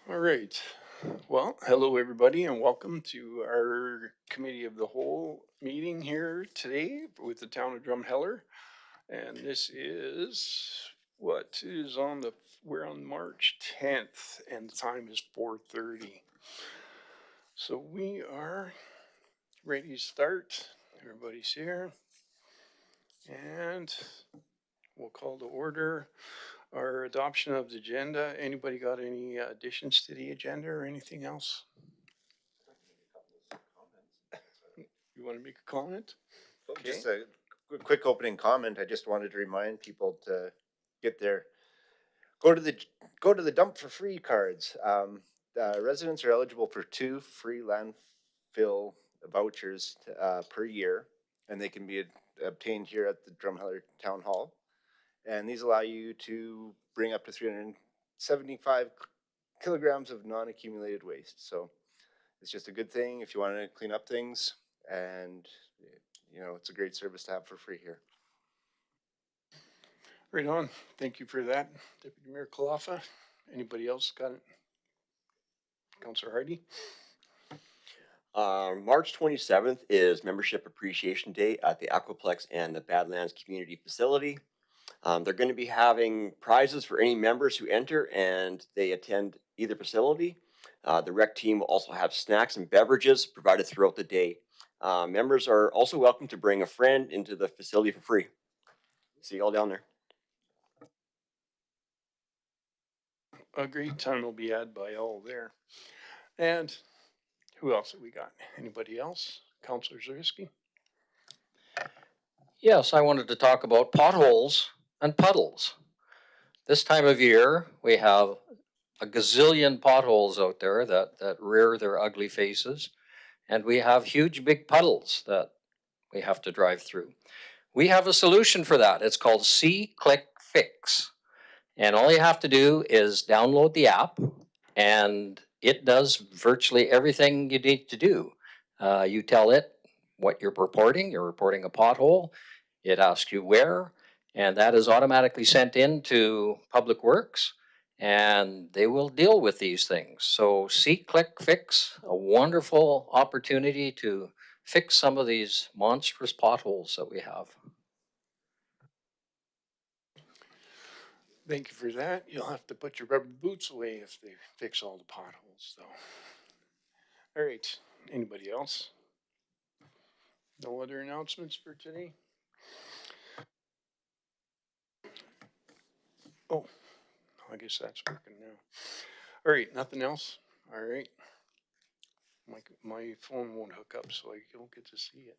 All right. Well, hello everybody, and welcome to our Committee of the Whole meeting here today with the town of Drumheller. And this is what is on the we're on March 10th, and the time is 4:30. So we are ready to start. Everybody's here, and we'll call to order our adoption of the agenda. Anybody got any additions to the agenda or anything else? You want to make a comment? Okay. Just a quick opening comment. I just wanted to remind people to get their go to the dump for free cards. Residents are eligible for 2 free landfill vouchers per year, and they can be obtained here at the Drumheller Town Hall. And these allow you to bring up to 375 kilograms of non-accumulated waste. So it's just a good thing if you want to clean up things, and it's a great service to have for free here. Right on. Thank you for that, Deputy Mayor Kalafa. Anybody else got it? Councilor Hardy? March 27th is Membership Appreciation Day at the Aquaplex and the Badlands Community Facility. They're going to be having prizes for any members who enter and they attend either facility. The rec team will also have snacks and beverages provided throughout the day. Members are also welcome to bring a friend into the facility for free. See you all down there. A great time will be had by all there. And who else have we got? Anybody else? Councilor Zerski? Yes, I wanted to talk about potholes and puddles. This time of year, we have a gazillion potholes out there that rear their ugly faces, and we have huge big puddles that we have to drive through. We have a solution for that. It's called See-Click Fix. And all you have to do is download the app, and it does virtually everything you need to do. You tell it what you're reporting a pothole, it asks you where, and that is automatically sent in to Public Works, and they will deal with these things. So See-Click Fix, a wonderful opportunity to fix some of these monstrous potholes that we have. Thank you for that. You'll have to put your rubber boots away if they fix all the potholes, though. All right. Anybody else? No other announcements for today? Oh, I guess that's working now. All right, nothing else? All right. My phone won't hook up, so I don't get to see it.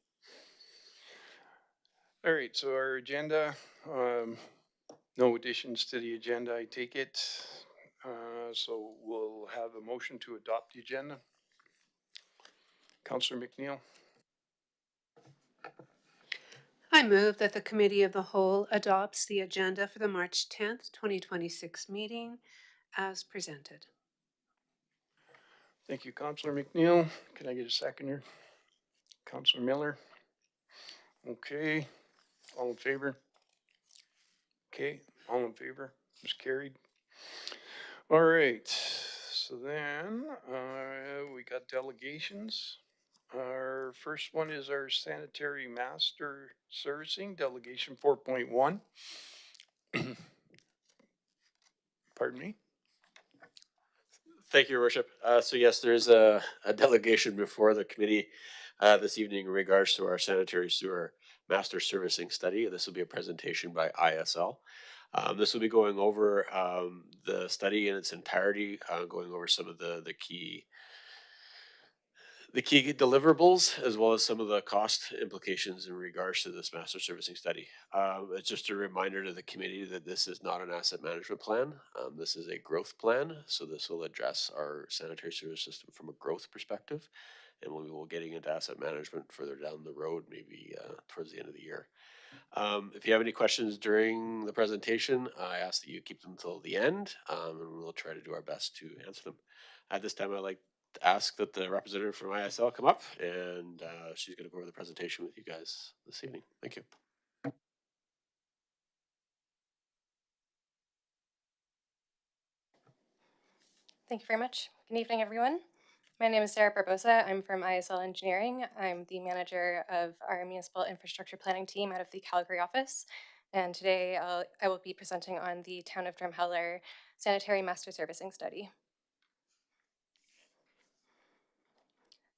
All right, so our agenda, no additions to the agenda, I take it. So we'll have a motion to adopt the agenda. Councilor McNeil? I move that the Committee of the Whole adopts the agenda for the March 10th, 2026 meeting as presented. Thank you, Councilor McNeil. Can I get a seconder? Councilor Miller? Okay, all in favor? Okay, all in favor, is carried. All right, so then we got delegations. Our first one is our sanitary master servicing, delegation 4.1. Pardon me? Thank you, Your Worship. So yes, there's a delegation before the committee this evening in regards to our sanitary sewer master servicing study. This will be a presentation by ISL. This will be going over the study in its entirety, going over some of the key deliverables, as well as some of the cost implications in regards to this master servicing study. It's just a reminder to the committee that this is not an asset management plan. This is a growth plan. So this will address our sanitary sewer system from a growth perspective. And we will getting into asset management further down the road, maybe towards the end of the year. If you have any questions during the presentation, I ask that you keep them until the end, and we'll try to do our best to answer them. At this time, I'd like to ask that the representative from ISL come up, and she's going to go over the presentation with you guys this evening. Thank you. Thank you very much. Good evening, everyone. My name is Sarah Barbosa. I'm from ISL Engineering. I'm the manager of our municipal infrastructure planning team out of the Calgary office. And today I will be presenting on the Town of Drumheller Sanitary Master Servicing Study.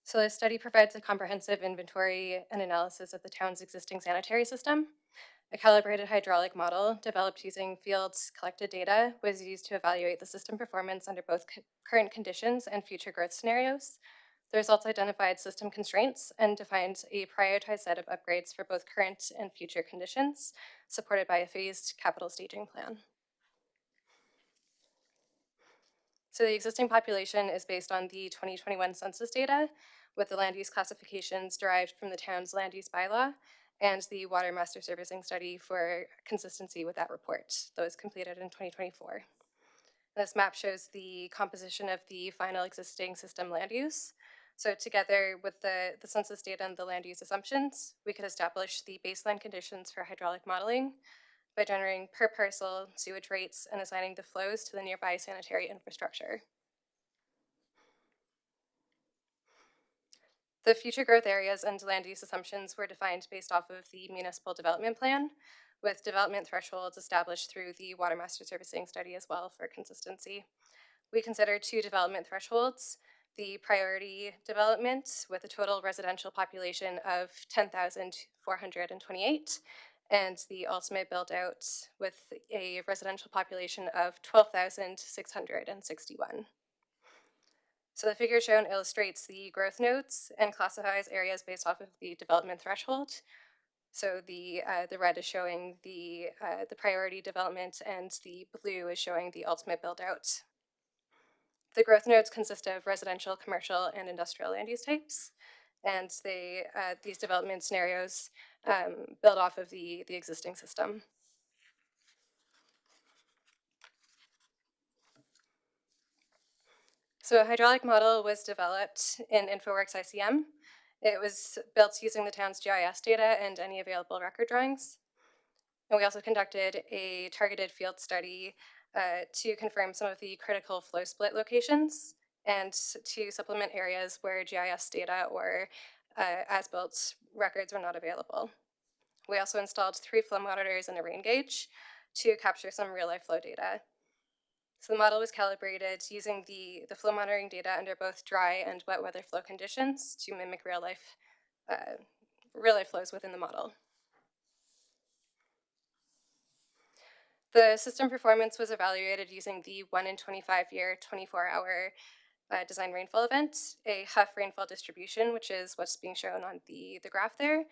So this study provides a comprehensive inventory and analysis of the town's existing sanitary system. A calibrated hydraulic model developed using fields collected data was used to evaluate the system performance under both current conditions and future growth scenarios. The results identified system constraints and defined a prioritized set of upgrades for both current and future conditions, supported by a phased capital staging plan. So the existing population is based on the 2021 census data, with the land use classifications derived from the town's land use bylaw and the water master servicing study for consistency with that report that was completed in 2024. This map shows the composition of the final existing system land use. So together with the census data and the land use assumptions, we could establish the baseline conditions for hydraulic modeling by generating per parcel sewage rates and assigning the flows to the nearby sanitary infrastructure. The future growth areas and land use assumptions were defined based off of the municipal development plan, with development thresholds established through the water master servicing study as well for consistency. We considered two development thresholds: the priority development with a total residential population of 10,428 and the ultimate build out with a residential population of 12,661. So the figure shown illustrates the growth nodes and classifies areas based off of the development threshold. So the red is showing the priority development, and the blue is showing the ultimate build out. The growth nodes consist of residential, commercial, and industrial land use types, and these development scenarios build off of the existing system. So a hydraulic model was developed in InfoWorks ICM. It was built using the town's GIS data and any available record drawings. And we also conducted a targeted field study to confirm some of the critical flow split locations and to supplement areas where GIS data or as-built records were not available. We also installed 3 flow monitors and a rain gauge to capture some real-life flow data. So the model was calibrated using the flow monitoring data under both dry and wet weather flow conditions to mimic real-life flows within the model. The system performance was evaluated using the 1 in 25 year, 24-hour design rainfall event. A HUF rainfall distribution, which is what's being shown on the graph there,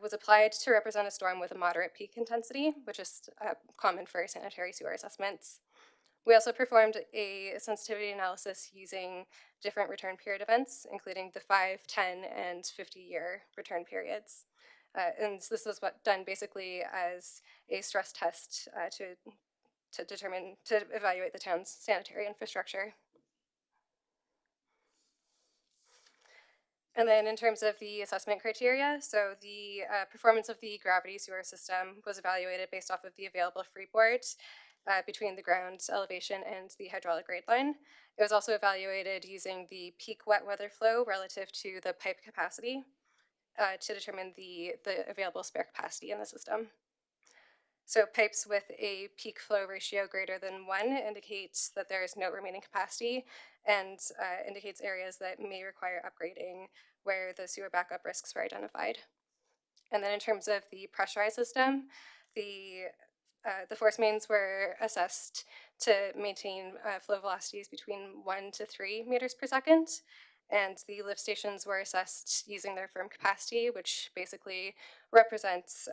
was applied to represent a storm with a moderate peak intensity, which is common for sanitary sewer assessments. We also performed a sensitivity analysis using different return period events, including the 5, 10, and 50-year return periods. And this was done basically as a stress test to evaluate the town's sanitary infrastructure. And then in terms of the assessment criteria, so the performance of the gravity sewer system was evaluated based off of the available freeboard between the ground elevation and the hydraulic grade line. It was also evaluated using the peak wet weather flow relative to the pipe capacity to determine the available spare capacity in the system. So pipes with a peak flow ratio greater than 1 indicates that there is no remaining capacity and indicates areas that may require upgrading where the sewer backup risks were identified. And then in terms of the pressurized system, the force mains were assessed to maintain flow velocities between 1 to 3 meters per second. And the lift stations were assessed using their firm capacity, which basically represents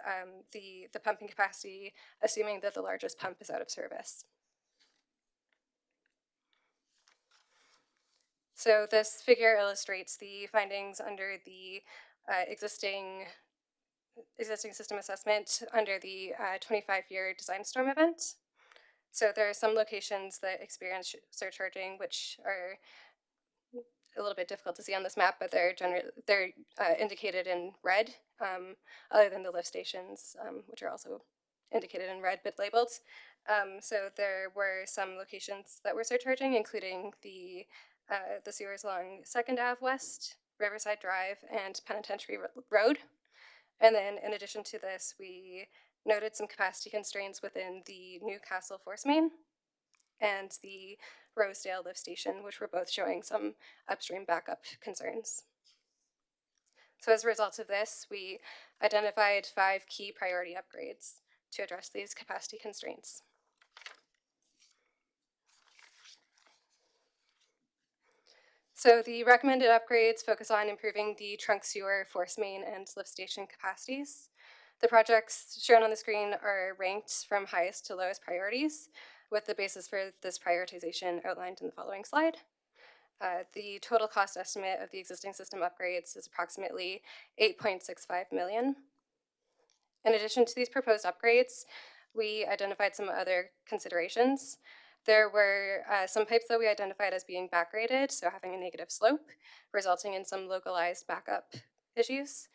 the pumping capacity, assuming that the largest pump is out of service. So this figure illustrates the findings under the existing system assessment under the 25-year design storm event. So there are some locations that experience surcharging, which are a little bit difficult to see on this map, but they're indicated in red, other than the lift stations, which are also indicated in red but labeled. So there were some locations that were surcharging, including the sewers along 2nd Ave West, Riverside Drive, and Penitentiary Road. And then in addition to this, we noted some capacity constraints within the Newcastle Force Main and the Rosedale lift station, which were both showing some upstream backup concerns. So as a result of this, we identified 5 key priority upgrades to address these capacity constraints. So the recommended upgrades focus on improving the trunk sewer, force main, and lift station capacities. The projects shown on the screen are ranked from highest to lowest priorities, with the basis for this prioritization outlined in the following slide. The total cost estimate of the existing system upgrades is approximately $8.65 million. In addition to these proposed upgrades, we identified some other considerations. There were some pipes that we identified as being backgraded, so having a negative slope, resulting in some localized backup issues.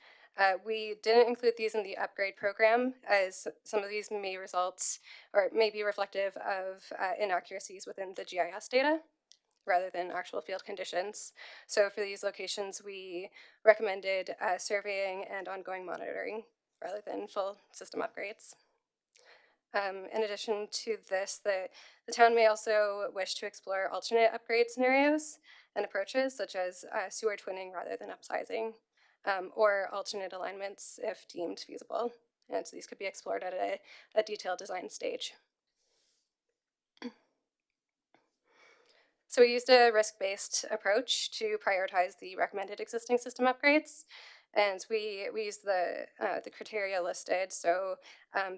We didn't include these in the upgrade program, as some of these may result or may be reflective of inaccuracies within the GIS data rather than actual field conditions. So for these locations, we recommended surveying and ongoing monitoring rather than full system upgrades. In addition to this, the town may also wish to explore alternate upgrade scenarios and approaches, such as sewer twinning rather than upsizing, or alternate alignments if deemed feasible. And so these could be explored at a detailed design stage. So we used a risk-based approach to prioritize the recommended existing system upgrades. And we used the criteria listed. So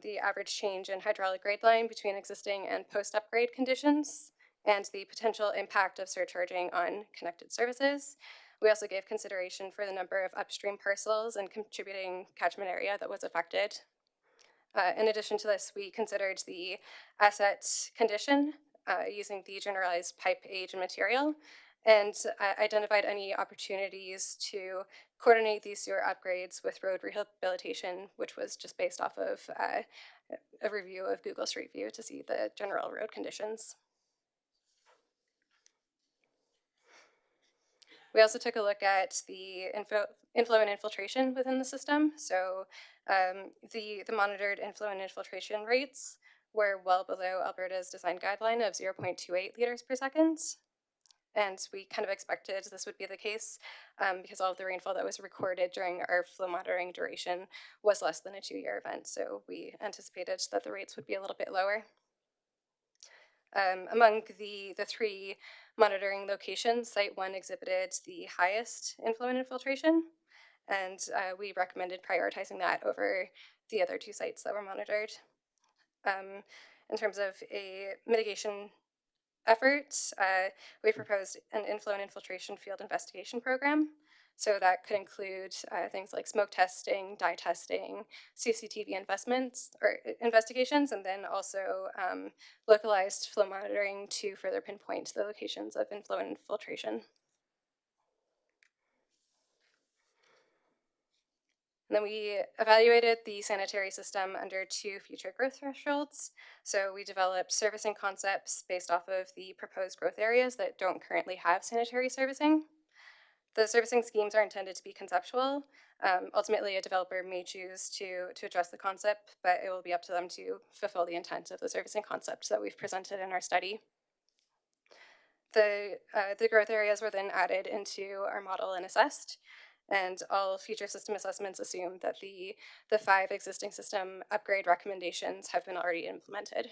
the average change in hydraulic grade line between existing and post-upgrade conditions, and the potential impact of surcharging on connected services. We also gave consideration for the number of upstream parcels and contributing catchment area that was affected. In addition to this, we considered the asset condition using the generalized pipe age and material, and identified any opportunities to coordinate these sewer upgrades with road rehabilitation, which was just based off of a review of Google Street View to see the general road conditions. We also took a look at the inflow and infiltration within the system. So the monitored inflow and infiltration rates were well below Alberta's design guideline of 0.28 liters per second. And we kind of expected this would be the case because all of the rainfall that was recorded during our flow monitoring duration was less than a 2-year event. So we anticipated that the rates would be a little bit lower. Among the 3 monitoring locations, Site 1 exhibited the highest inflow and infiltration, and we recommended prioritizing that over the other 2 sites that were monitored. In terms of a mitigation effort, we proposed an inflow and infiltration field investigation program. So that could include things like smoke testing, dye testing, CCTV investigations, and then also localized flow monitoring to further pinpoint the locations of inflow and infiltration. And then we evaluated the sanitary system under 2 future growth thresholds. So we developed servicing concepts based off of the proposed growth areas that don't currently have sanitary servicing. The servicing schemes are intended to be conceptual. Ultimately, a developer may choose to address the concept, but it will be up to them to fulfill the intent of the servicing concepts that we've presented in our study. The growth areas were then added into our model and assessed, and all future system assessments assume that the 5 existing system upgrade recommendations have been already implemented.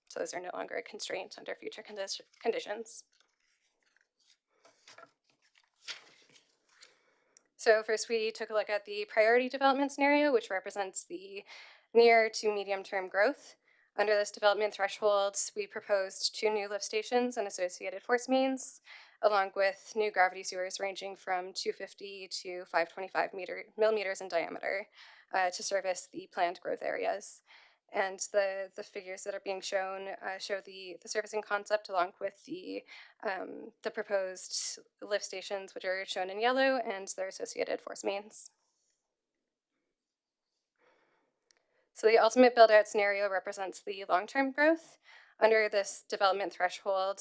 So those are no longer a constraint under future conditions. So first we took a look at the priority development scenario, which represents the near to medium term growth. Under this development threshold, we proposed 2 new lift stations and associated force mains, along with new gravity sewers ranging from 250 to 525 millimeters in diameter to service the planned growth areas. And the figures that are being shown show the servicing concept along with the proposed lift stations, which are shown in yellow, and their associated force mains. So the ultimate build-out scenario represents the long-term growth. Under this development threshold,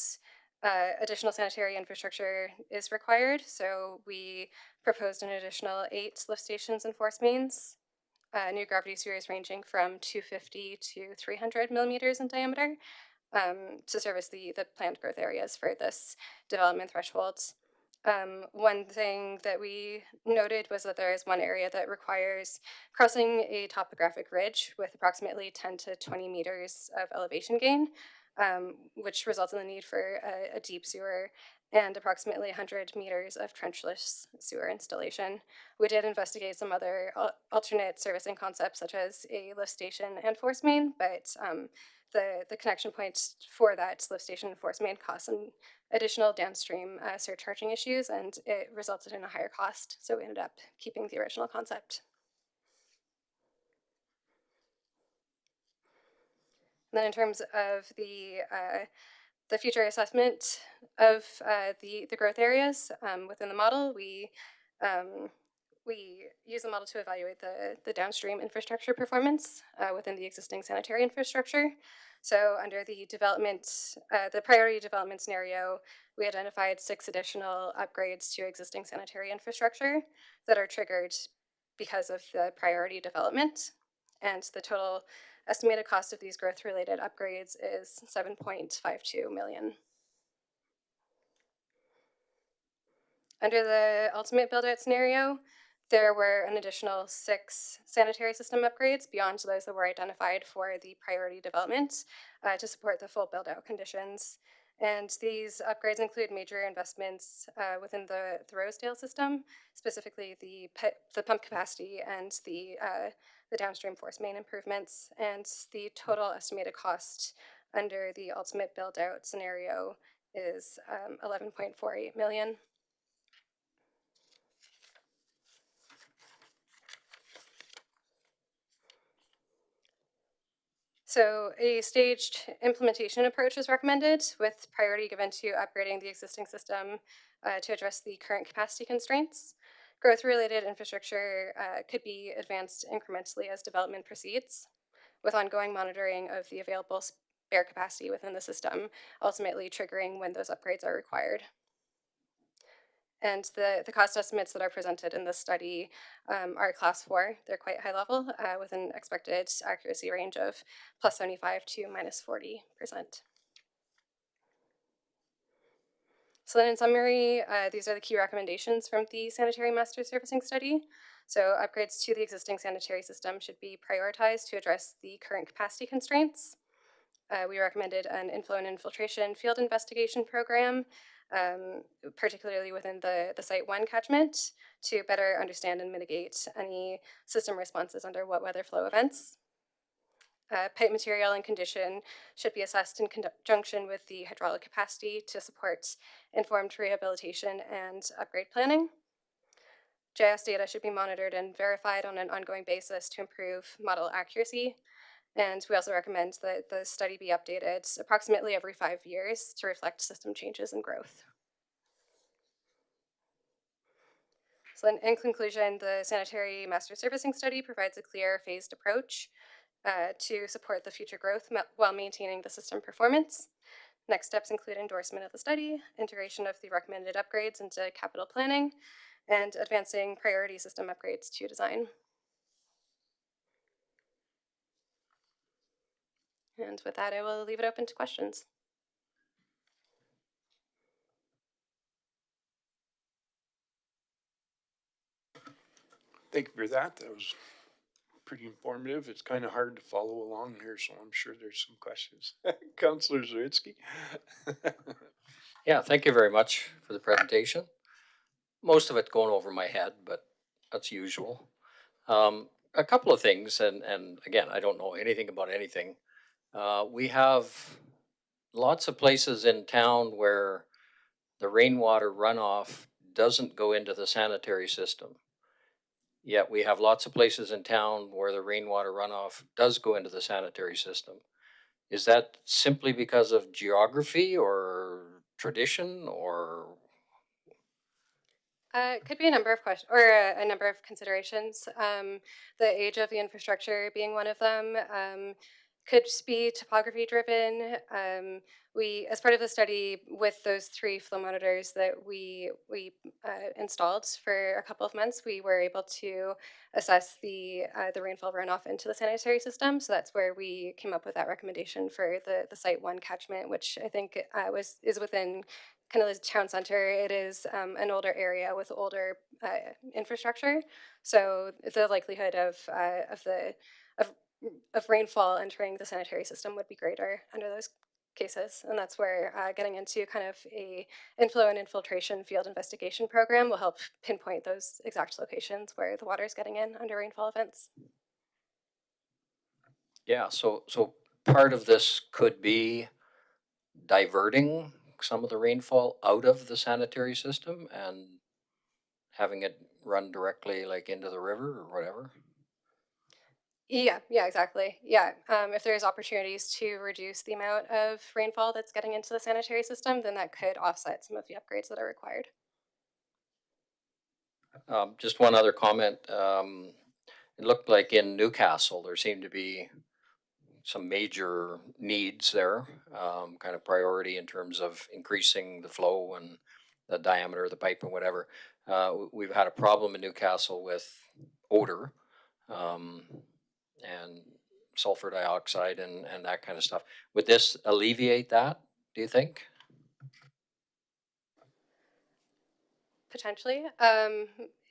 additional sanitary infrastructure is required. So we proposed an additional 8 lift stations and force mains, new gravity sewers ranging from 250 to 300 millimeters in diameter, to service the planned growth areas for this development threshold. One thing that we noted was that there is one area that requires crossing a topographic ridge with approximately 10 to 20 meters of elevation gain, which results in the need for a deep sewer and approximately 100 meters of trenchless sewer installation. We did investigate some other alternate servicing concepts, such as a lift station and force main, but the connection points for that lift station and force main costs an additional downstream surcharging issues, and it resulted in a higher cost. So we ended up keeping the original concept. And then in terms of the future assessment of the growth areas within the model, we use the model to evaluate the downstream infrastructure performance within the existing sanitary infrastructure. So under the priority development scenario, we identified 6 additional upgrades to existing sanitary infrastructure that are triggered because of the priority development. And the total estimated cost of these growth-related upgrades is $7.52 million. Under the ultimate build-out scenario, there were an additional 6 sanitary system upgrades beyond those that were identified for the priority development to support the full build-out conditions. And these upgrades include major investments within the Rosedale system, specifically the pump capacity and the downstream force main improvements. And the total estimated cost under the ultimate build-out scenario is $11.48 million. So a staged implementation approach is recommended, with priority given to upgrading the existing system to address the current capacity constraints. Growth-related infrastructure could be advanced incrementally as development proceeds, with ongoing monitoring of the available spare capacity within the system, ultimately triggering when those upgrades are required. And the cost estimates that are presented in this study are class 4. They're quite high level with an expected accuracy range of plus 75 to minus 40%. So then in summary, these are the key recommendations from the sanitary master servicing study. So upgrades to the existing sanitary system should be prioritized to address the current capacity constraints. We recommended an inflow and infiltration field investigation program, particularly within the Site 1 catchment, to better understand and mitigate any system responses under wet weather flow events. Pipe material and condition should be assessed in conjunction with the hydraulic capacity to support informed rehabilitation and upgrade planning. GIS data should be monitored and verified on an ongoing basis to improve model accuracy. And we also recommend that the study be updated approximately every 5 years to reflect system changes and growth. So in conclusion, the sanitary master servicing study provides a clear phased approach to support the future growth while maintaining the system performance. Next steps include endorsement of the study, integration of the recommended upgrades into capital planning, and advancing priority system upgrades to design. And with that, I will leave it open to questions. Thank you for that. That was pretty informative. It's kind of hard to follow along here, so I'm sure there's some questions. Councillor Zawitsky. Yeah, thank you very much for the presentation. Most of it going over my head, but that's usual. A couple of things, and again, I don't know anything about anything. We have lots of places in town where the rainwater runoff doesn't go into the sanitary system. Yet we have lots of places in town where the rainwater runoff does go into the sanitary system. Is that simply because of geography or tradition or? It could be a number of questions or a number of considerations. The age of the infrastructure being one of them. Could be topography driven. We, as part of the study with those 3 flow monitors that we installed for a couple of months, we were able to assess the rainfall runoff into the sanitary system. So that's where we came up with that recommendation for the Site 1 catchment, which I think is within kind of the town center. It is an older area with older infrastructure, so the likelihood of of rainfall entering the sanitary system would be greater under those cases, and that's where getting into kind of a inflow and infiltration field investigation program will help pinpoint those exact locations where the water is getting in under rainfall events. Yeah, so part of this could be diverting some of the rainfall out of the sanitary system and having it run directly like into the river or whatever. Yeah, exactly. Yeah, if there's opportunities to reduce the amount of rainfall that's getting into the sanitary system, then that could offset some of the upgrades that are required. Just one other comment. It looked like in Newcastle there seemed to be some major needs there, kind of priority in terms of increasing the flow and the diameter of the pipe and whatever. We've had a problem in Newcastle with odor, and sulfur dioxide and that kind of stuff. Would this alleviate that, do you think? Potentially.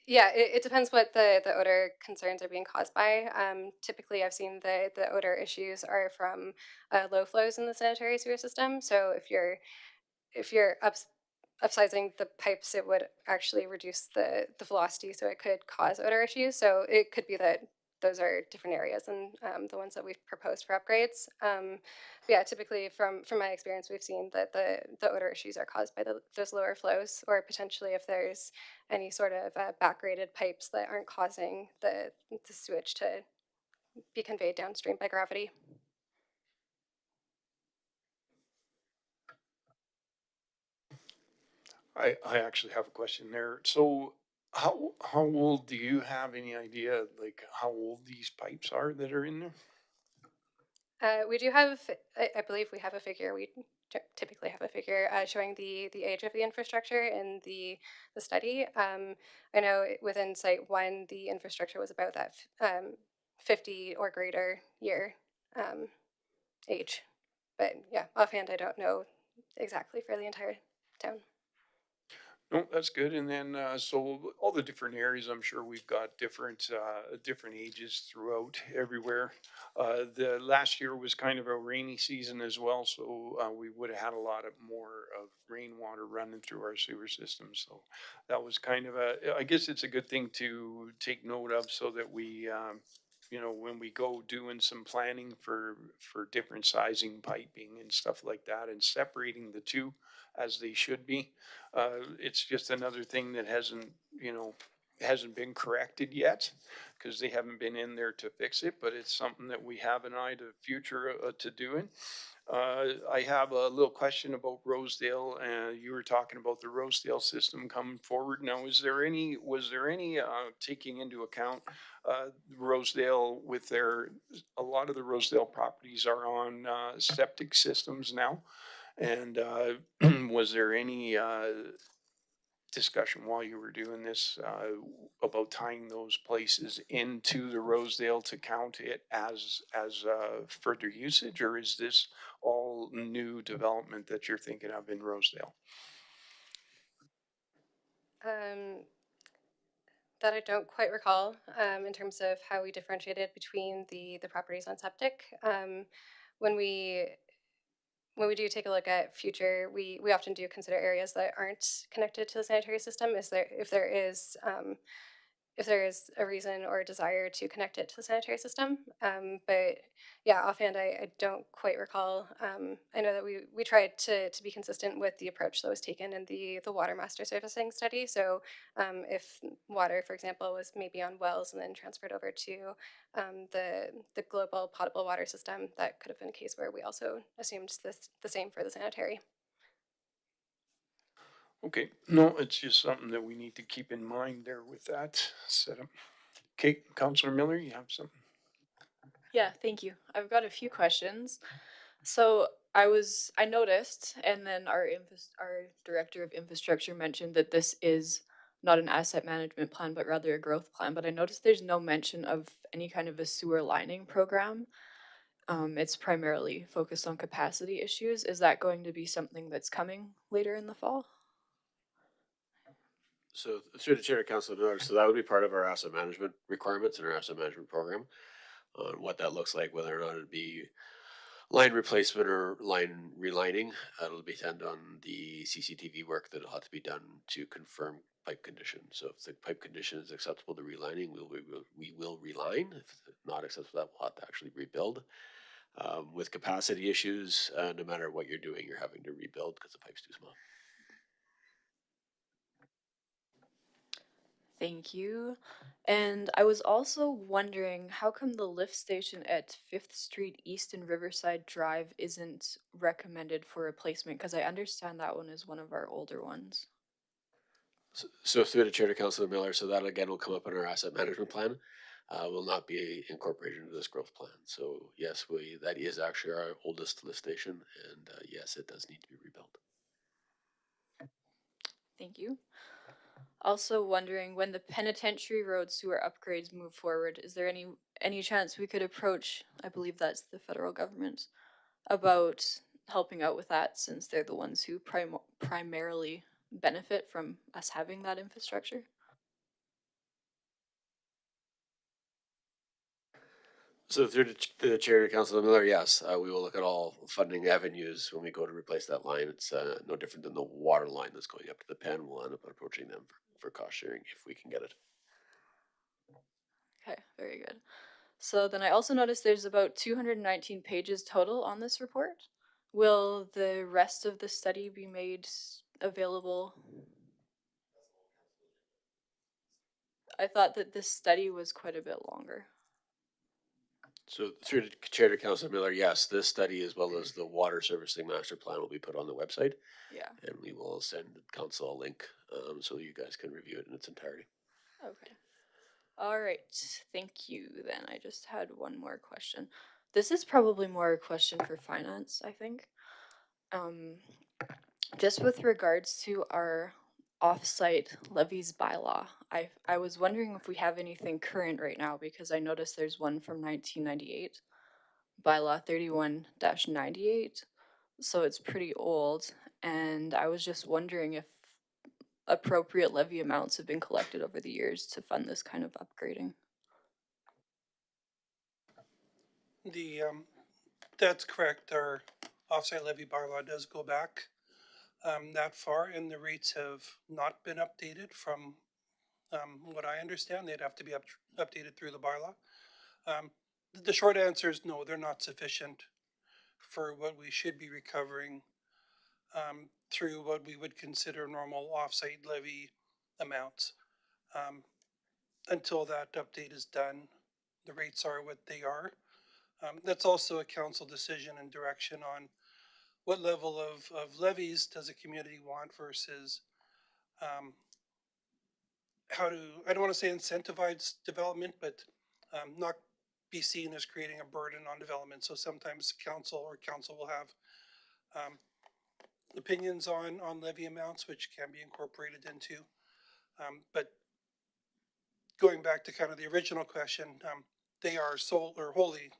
Yeah, it depends what the odor concerns are being caused by. Typically, I've seen the odor issues are from low flows in the sanitary sewer system. So if you're upsizing the pipes, it would actually reduce the velocity, so it could cause odor issues. So it could be that those are different areas than the ones that we've proposed for upgrades. But yeah, typically from my experience, we've seen that the odor issues are caused by those lower flows, or potentially if there's any sort of backgraded pipes that aren't causing the sewage to be conveyed downstream by gravity. I actually have a question there. So how old, do you have any idea like how old these pipes are that are in there? We do have, I believe we have a figure. We typically have a figure showing the age of the infrastructure in the study. I know within Site 1, the infrastructure was about that 50 or greater year um, age. But yeah, offhand, I don't know exactly for the entire town. No, that's good. And then, so all the different areas, I'm sure we've got different ages throughout everywhere. The last year was kind of a rainy season as well, so we would have had a lot of more of rainwater running through our sewer system. So that was kind of I guess it's a good thing to take note of so that we, when we go doing some planning for different sizing piping and stuff like that, and separating the two as they should be. It's just another thing that hasn't been corrected yet because they haven't been in there to fix it, but it's something that we have an eye to future to doing. I have a little question about Rosedale. You were talking about the Rosedale system coming forward. Now, was there any taking into account Rosedale with a lot of the Rosedale properties are on septic systems now? And was there any discussion while you were doing this about tying those places into the Rosedale to count it as further usage, or is this all new development that you're thinking of in Rosedale? Um, that I don't quite recall in terms of how we differentiated between the properties on septic. When we when we do take a look at future, we often do consider areas that aren't connected to the sanitary system. Is there if there is a reason or a desire to connect it to the sanitary system. But yeah, offhand, I don't quite recall. I know that we tried to be consistent with the approach that was taken in the water master servicing study. So if water, for example, was maybe on wells and then transferred over to the global potable water system, that could have been a case where we also assumed the same for the sanitary. Okay, no, it's just something that we need to keep in mind there with that setup. Okay, Counselor Miller, you have something? Yeah, thank you. I've got a few questions. So I noticed, and then our director of infrastructure mentioned that this is not an asset management plan, but rather a growth plan. But I noticed there's no mention of any kind of a sewer lining program. It's primarily focused on capacity issues. Is that going to be something that's coming later in the fall? So through the chair of council, so that would be part of our asset management requirements in our asset management program on what that looks like, whether or not it'd be line replacement or line relining. It'll depend on the CCTV work that'll have to be done to confirm pipe condition. So if the pipe condition is acceptable to relining, we will reline. If it's not acceptable, that we'll have to actually rebuild. With capacity issues, no matter what you're doing, you're having to rebuild because the pipe's too small. Thank you. And I was also wondering how come the lift station at 5th Street East and Riverside Drive isn't recommended for replacement? Because I understand that one is one of our older ones. So through the chair to Councilor Miller, so that again will come up in our asset management plan. Will not be incorporated into this growth plan. So yes, that is actually our oldest lift station, and yes, it does need to be rebuilt. Thank you. Also wondering when the penitentiary road sewer upgrades move forward, is there any chance we could approach, I believe that's the federal government, about helping out with that since they're the ones who primarily benefit from us having that infrastructure? So through the chair to Councilor Miller, yes, we will look at all funding avenues when we go to replace that line. It's no different than the water line that's going up to the pen. We'll end up approaching them for cost sharing if we can get it. Okay, very good. So then I also noticed there's about 219 pages total on this report. Will the rest of the study be made available? I thought that this study was quite a bit longer. So through the chair to Councilor Miller, yes, this study as well as the water servicing master plan will be put on the website. Yeah. And we will send council a link so you guys can review it in its entirety. Okay. All right. Thank you. Then I just had one more question. This is probably more a question for finance, I think. Just with regards to our offsite levies bylaw, I was wondering if we have anything current right now because I noticed there's one from 1998, bylaw 31-98. So it's pretty old, and I was just wondering if appropriate levy amounts have been collected over the years to fund this kind of upgrading. The that's correct. Our offsite levy bylaw does go back that far, and the rates have not been updated from what I understand. They'd have to be updated through the bylaw. The short answer is no, they're not sufficient for what we should be recovering through what we would consider normal offsite levy amounts. Until that update is done, the rates are what they are. That's also a council decision and direction on what level of levies does a community want versus how to, I don't want to say incentivize development, but not be seen as creating a burden on development. So sometimes council will have opinions on levy amounts, which can be incorporated into. But going back to kind of the original question, they are wholly,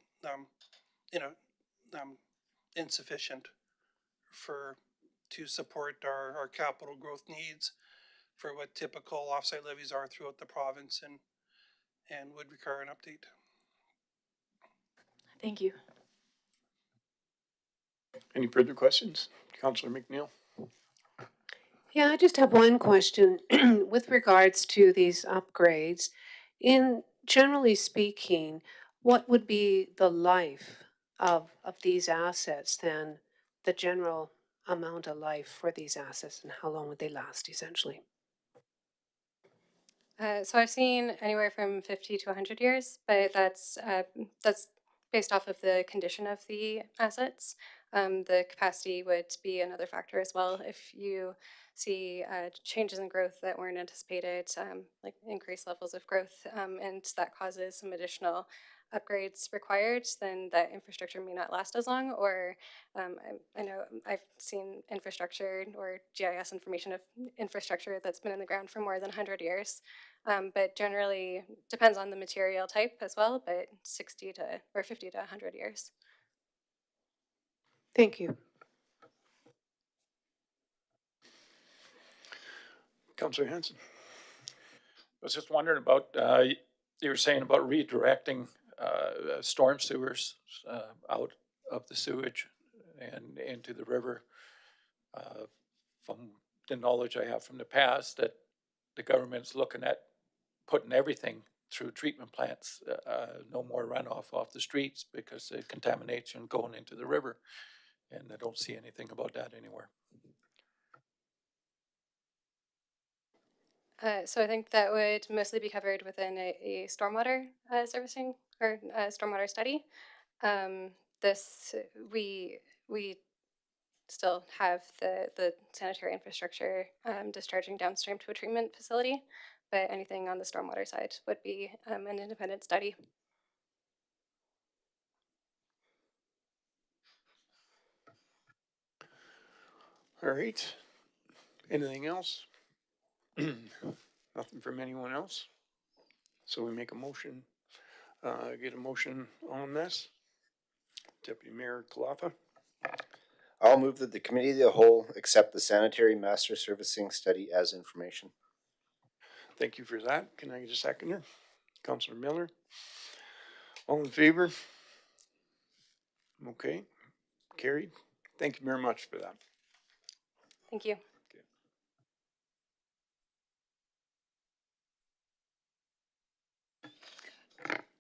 you know, insufficient to support our capital growth needs for what typical offsite levies are throughout the province and would require an update. Thank you. Any further questions? Counselor McNeil? Yeah, I just have one question with regards to these upgrades. In generally speaking, what would be the life of these assets then, the general amount of life for these assets, and how long would they last essentially? So I've seen anywhere from 50 to 100 years, but that's based off of the condition of the assets. The capacity would be another factor as well. If you see changes in growth that weren't anticipated, like increased levels of growth, and that causes some additional upgrades required, then that infrastructure may not last as long. Or I know I've seen infrastructure or GIS information of infrastructure that's been in the ground for more than 100 years. But generally depends on the material type as well, but 60 to or 50 to 100 years. Thank you. Councillor Hanson. I was just wondering about, you were saying about redirecting storm sewers out of the sewage and into the river. From the knowledge I have from the past, that the government's looking at putting everything through treatment plants, no more runoff off the streets because the contamination going into the river. And I don't see anything about that anywhere. So I think that would mostly be covered within a stormwater servicing or stormwater study. This we still have the sanitary infrastructure discharging downstream to a treatment facility, but anything on the stormwater side would be an independent study. All right. Anything else? Nothing from anyone else? So we make a motion, get a motion on this. Deputy Mayor Kalafa. I'll move that the committee of the whole accept the sanitary master servicing study as information. Thank you for that. Can I get a seconder? Councillor Miller. All in favor? Okay, carried. Thank you very much for that. Thank you.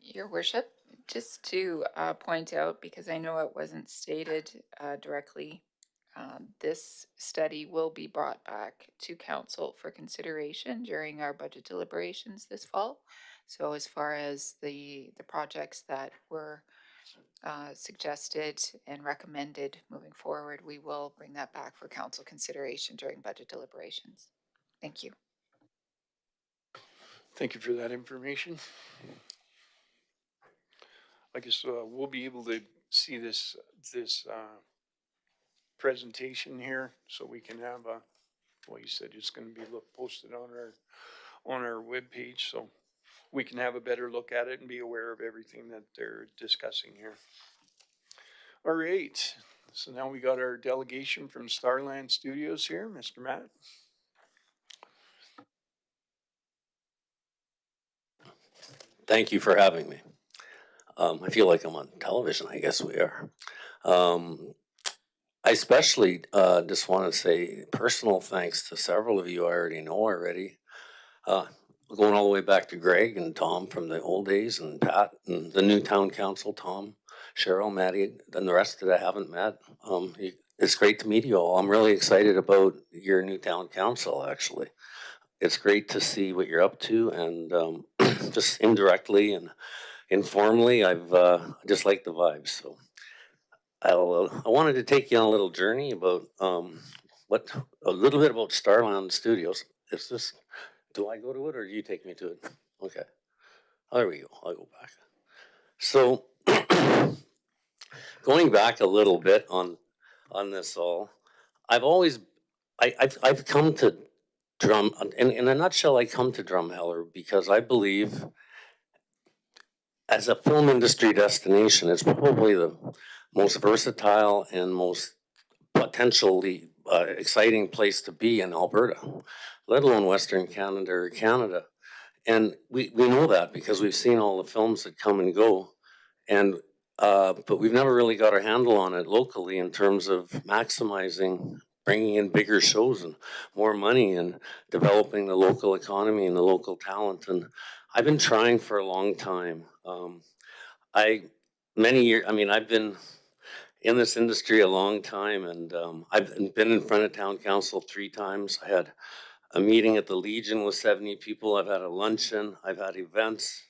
Your Worship, just to point out, because I know it wasn't stated directly, this study will be brought back to council for consideration during our budget deliberations this fall. So as far as the projects that were suggested and recommended moving forward, we will bring that back for council consideration during budget deliberations. Thank you. Thank you for that information. I guess we'll be able to see this presentation here, so we can have a. Well, you said it's going to be posted on our webpage, so we can have a better look at it and be aware of everything that they're discussing here. All right. So now we got our delegation from Starland Studios here, Mr. Matt. Thank you for having me. I feel like I'm on television. I guess we are. I especially just want to say personal thanks to several of you I already know already. Going all the way back to Greg and Tom from the old days, and Pat and the new town council, Tom, Cheryl, Maddie, and the rest that I haven't met. It's great to meet you all. I'm really excited about your new town council, actually. It's great to see what you're up to, and just indirectly and informally, I've just like the vibes. So I wanted to take you on a little journey about a little bit about Starland Studios. Is this, do I go to it or do you take me to it? Okay. Oh, there we go. I'll go back. So going back a little bit on this all, I've come to in a nutshell, I come to Drumheller because I believe as a film industry destination, it's probably the most versatile and most potentially exciting place to be in Alberta, let alone Western Canada or Canada. And we know that because we've seen all the films that come and go. And but we've never really got our handle on it locally in terms of maximizing, bringing in bigger shows and more money and developing the local economy and the local talent. And I've been trying for a long time. Many years, I mean, I've been in this industry a long time, and I've been in front of town council 3 times. I had a meeting at the Legion with 70 people. I've had a luncheon. I've had events.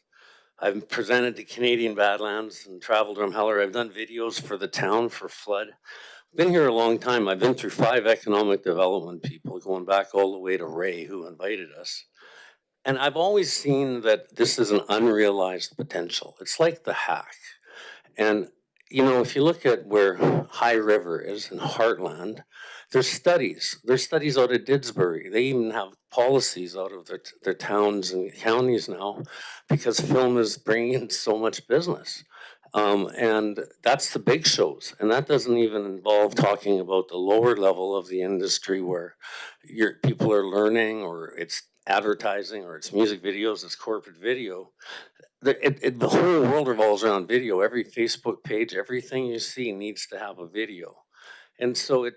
I've presented to Canadian Badlands and traveled Drumheller. I've done videos for the town for flood. Been here a long time. I've been through 5 economic development people, going back all the way to Ray, who invited us. And I've always seen that this is an unrealized potential. It's like the hack. And, you know, if you look at where High River is in Heartland, there's studies. There's studies out of Didsbury. They even have policies out of their towns and counties now because film is bringing in so much business. And that's the big shows. And that doesn't even involve talking about the lower level of the industry where people are learning, or it's advertising, or it's music videos, it's corporate video. The whole world revolves around video. Every Facebook page, everything you see needs to have a video. And so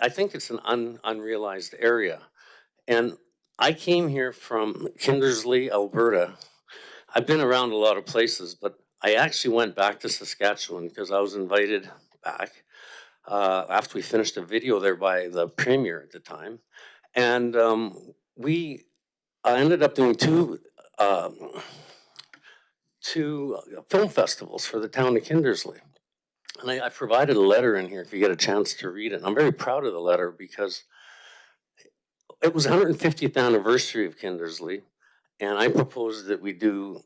I think it's an unrealized area. And I came here from Kindersley, Alberta. I've been around a lot of places, but I actually went back to Saskatchewan because I was invited back after we finished a video there by the premier at the time. And I ended up doing two film festivals for the town of Kindersley. And I provided a letter in here if you get a chance to read it. And I'm very proud of the letter because it was 150th anniversary of Kindersley. And I proposed that we do,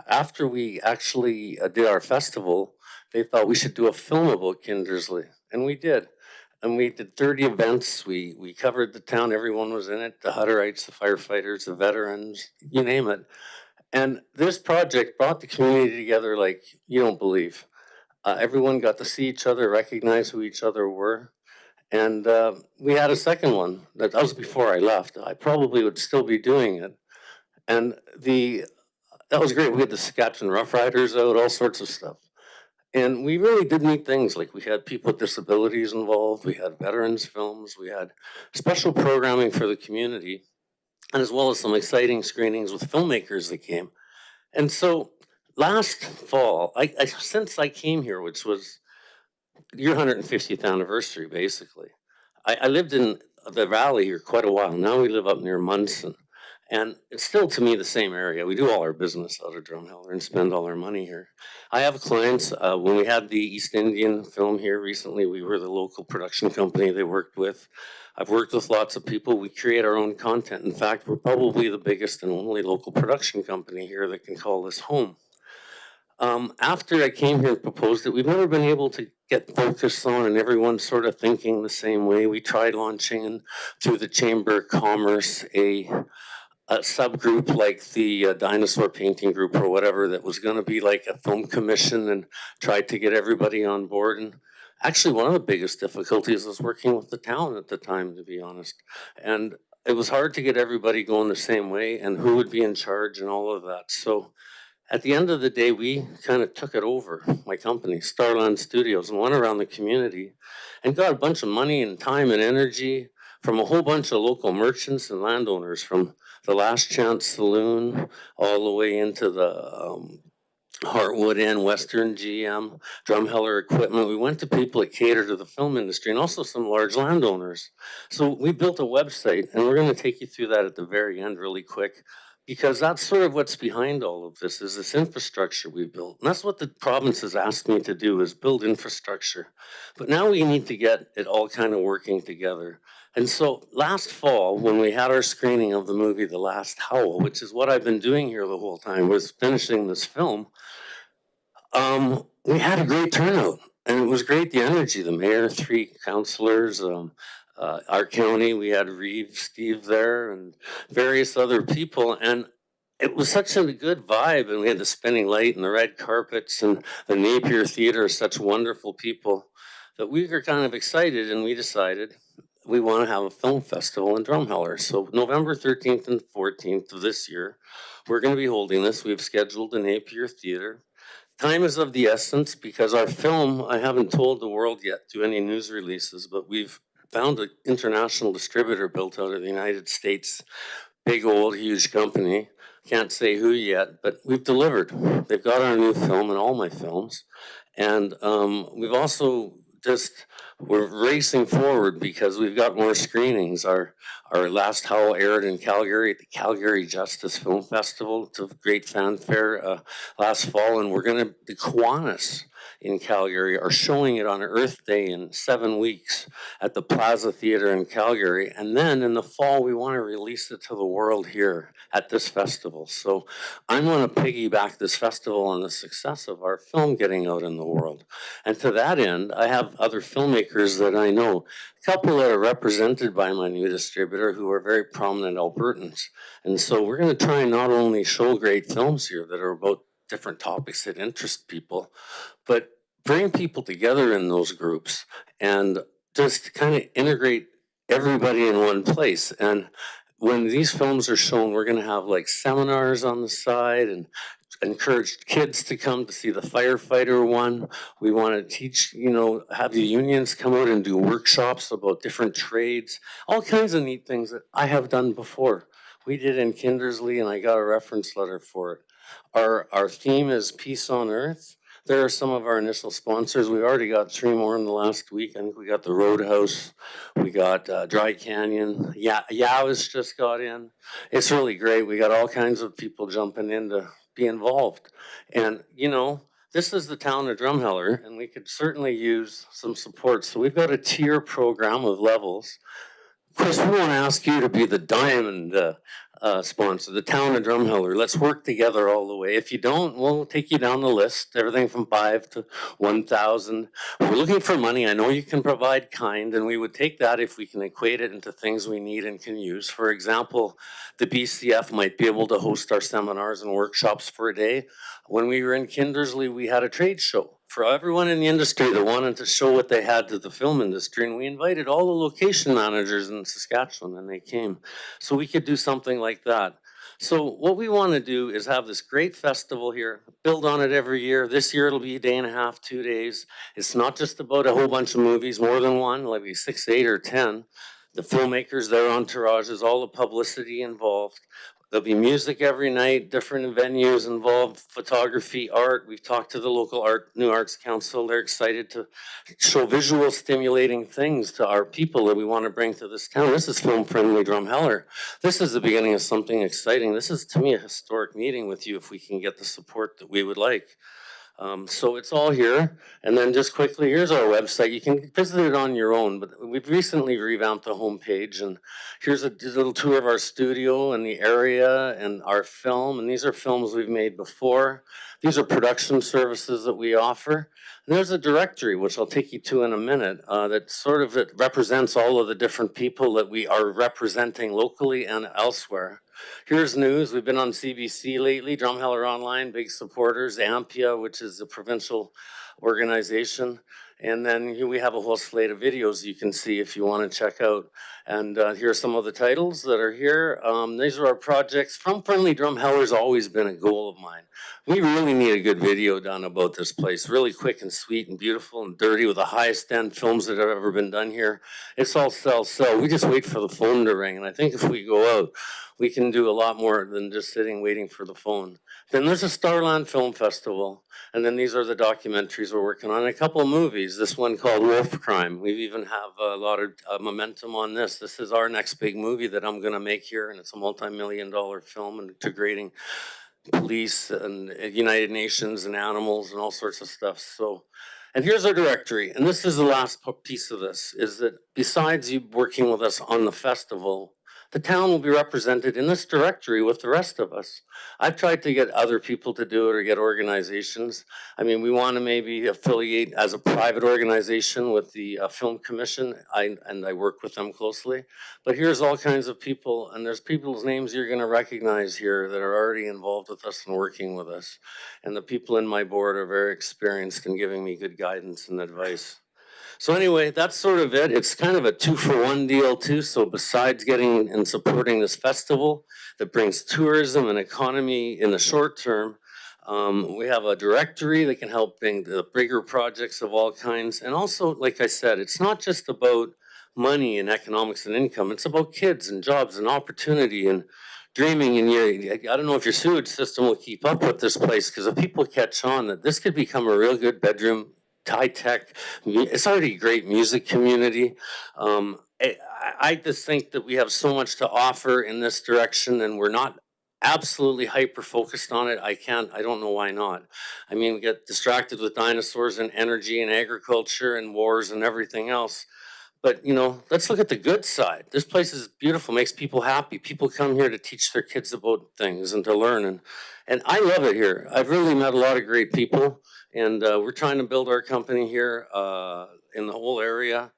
after we actually did our festival, they thought we should do a film about Kindersley. And we did. And we did 30 events. We covered the town. Everyone was in it. The Hutterites, the firefighters, the veterans, you name it. And this project brought the community together like you don't believe. Everyone got to see each other, recognize who each other were. And we had a second one. That was before I left. I probably would still be doing it. And that was great. We had the Saskatchewan Rough Riders out, all sorts of stuff. And we really did neat things. Like we had people with disabilities involved. We had veterans films. We had special programming for the community, and as well as some exciting screenings with filmmakers that came. And so last fall, since I came here, which was your 150th anniversary, basically, I lived in the valley here quite a while. Now we live up near Munson. And it's still, to me, the same area. We do all our business out of Drumheller and spend all our money here. I have clients. When we had the East Indian film here recently, we were the local production company they worked with. I've worked with lots of people. We create our own content. In fact, we're probably the biggest and only local production company here that can call this home. After I came here and proposed it, we've never been able to get focused on and everyone sort of thinking the same way. We tried launching through the Chamber of Commerce a subgroup like the dinosaur painting group or whatever that was going to be like a film commission, and tried to get everybody on board. And actually one of the biggest difficulties was working with the town at the time, to be honest. And it was hard to get everybody going the same way and who would be in charge and all of that. So at the end of the day, we kind of took it over, my company, Starland Studios, and went around the community and got a bunch of money and time and energy from a whole bunch of local merchants and landowners, from the Last Chance Saloon all the way into the Heartwood Inn, Western GM, Drumheller Equipment. We went to people that cater to the film industry and also some large landowners. So we built a website, and we're going to take you through that at the very end really quick, because that's sort of what's behind all of this, is this infrastructure we built. And that's what the province has asked me to do, is build infrastructure. But now we need to get it all kind of working together. And so last fall, when we had our screening of the movie The Last Howl, which is what I've been doing here the whole time, was finishing this film, we had a great turnout. And it was great, the energy, the mayor, 3 councillors, our county, we had Reeve, Steve there, and various other people. And it was such a good vibe. And we had the spinning light and the red carpets, and the Napier Theatre, such wonderful people, that we were kind of excited, and we decided we want to have a film festival in Drumheller. So November 13th and 14th of this year, we're going to be holding this. We've scheduled the Napier Theatre. Time is of the essence because our film, I haven't told the world yet to any news releases, but we've found an international distributor built out of the United States, big old huge company. Can't say who yet, but we've delivered. They've got our new film and all my films. And we've also we're racing forward because we've got more screenings. Our last Howl aired in Calgary at the Calgary Justice Film Festival to great fanfare last fall, and the Kiwanis in Calgary are showing it on Earth Day in 7 weeks at the Plaza Theatre in Calgary. And then in the fall, we want to release it to the world here at this festival. So I'm going to piggyback this festival on the success of our film getting out in the world. And to that end, I have other filmmakers that I know, a couple that are represented by my new distributor who are very prominent Albertans. And so we're going to try and not only show great films here that are about different topics that interest people, but bring people together in those groups and just kind of integrate everybody in one place. And when these films are shown, we're going to have like seminars on the side and encourage kids to come to see the firefighter one. We want to teach, have the unions come out and do workshops about different trades, all kinds of neat things that I have done before. We did in Kindersley, and I got a reference letter for it. Our theme is Peace on Earth. There are some of our initial sponsors. We already got 3 more in the last week. I think we got the Roadhouse. We got Dry Canyon. Yawas just got in. It's really great. We got all kinds of people jumping in to be involved. And, this is the town of Drumheller, and we could certainly use some support. So we've got a tier program of levels. Of course, we want to ask you to be the diamond sponsor, the town of Drumheller. Let's work together all the way. If you don't, we'll take you down the list, everything from 5 to 1,000. We're looking for money. I know you can provide kind, and we would take that if we can equate it into things we need and can use. For example, the BCF might be able to host our seminars and workshops for a day. When we were in Kindersley, we had a trade show for everyone in the industry that wanted to show what they had to the film industry. And we invited all the location managers in Saskatchewan, and they came. So we could do something like that. So what we want to do is have this great festival here, build on it every year. This year it'll be a day and a half, 2 days. It's not just about a whole bunch of movies, more than one, like 6, 8, or 10. The filmmakers, their entourages, all the publicity involved. There'll be music every night, different venues involved, photography, art. We've talked to the local New Arts Council. They're excited to show visual stimulating things to our people that we want to bring to this town. This is Film Friendly Drumheller. This is the beginning of something exciting. This is, to me, a historic meeting with you if we can get the support that we would like. So it's all here. And then just quickly, here's our website. You can visit it on your own, but we've recently revamped the homepage. And here's a little tour of our studio and the area and our film. And these are films we've made before. These are production services that we offer. And there's a directory, which I'll take you to in a minute, that represents all of the different people that we are representing locally and elsewhere. Here's news. We've been on CBC lately, Drumheller Online, big supporters, AMPIA, which is a provincial organization. And then here we have a whole slate of videos you can see if you want to check out. And here are some of the titles that are here. These are our projects. Film Friendly Drumheller's always been a goal of mine. We really need a good video done about this place. Really quick and sweet and beautiful and dirty with the highest end films that have ever been done here. It's all sell. We just wait for the phone to ring. And I think if we go out, we can do a lot more than just sitting waiting for the phone. Then there's a Starland Film Festival. And then these are the documentaries we're working on. A couple of movies. This one called Wolf Crime. We even have a lot of momentum on this. This is our next big movie that I'm going to make here. And it's a multi-million-dollar film integrating police and United Nations and animals and all sorts of stuff. So, and here's our directory. And this is the last piece of this, is that besides you working with us on the festival, the town will be represented in this directory with the rest of us. I've tried to get other people to do it or get organizations. I mean, we want to maybe affiliate as a private organization with the Film Commission, and I work with them closely. But here's all kinds of people, and there's people's names you're going to recognize here that are already involved with us and working with us. And the people in my board are very experienced in giving me good guidance and advice. So anyway, that's sort of it. It's kind of a 2-for-1 deal too. So besides getting and supporting this festival that brings tourism and economy in the short term, we have a directory that can help bring the bigger projects of all kinds. And also, like I said, it's not just about money and economics and income. It's about kids and jobs and opportunity and dreaming. And I don't know if your sewage system will keep up with this place, because if people catch on that this could become a real good bedroom high-tech, it's already a great music community. I just think that we have so much to offer in this direction, and we're not absolutely hyper-focused on it. I don't know why not. I mean, we get distracted with dinosaurs and energy and agriculture and wars and everything else. But, you know, let's look at the good side. This place is beautiful, makes people happy. People come here to teach their kids about things and to learn. And I love it here. I've really met a lot of great people. And we're trying to build our company here in the whole area.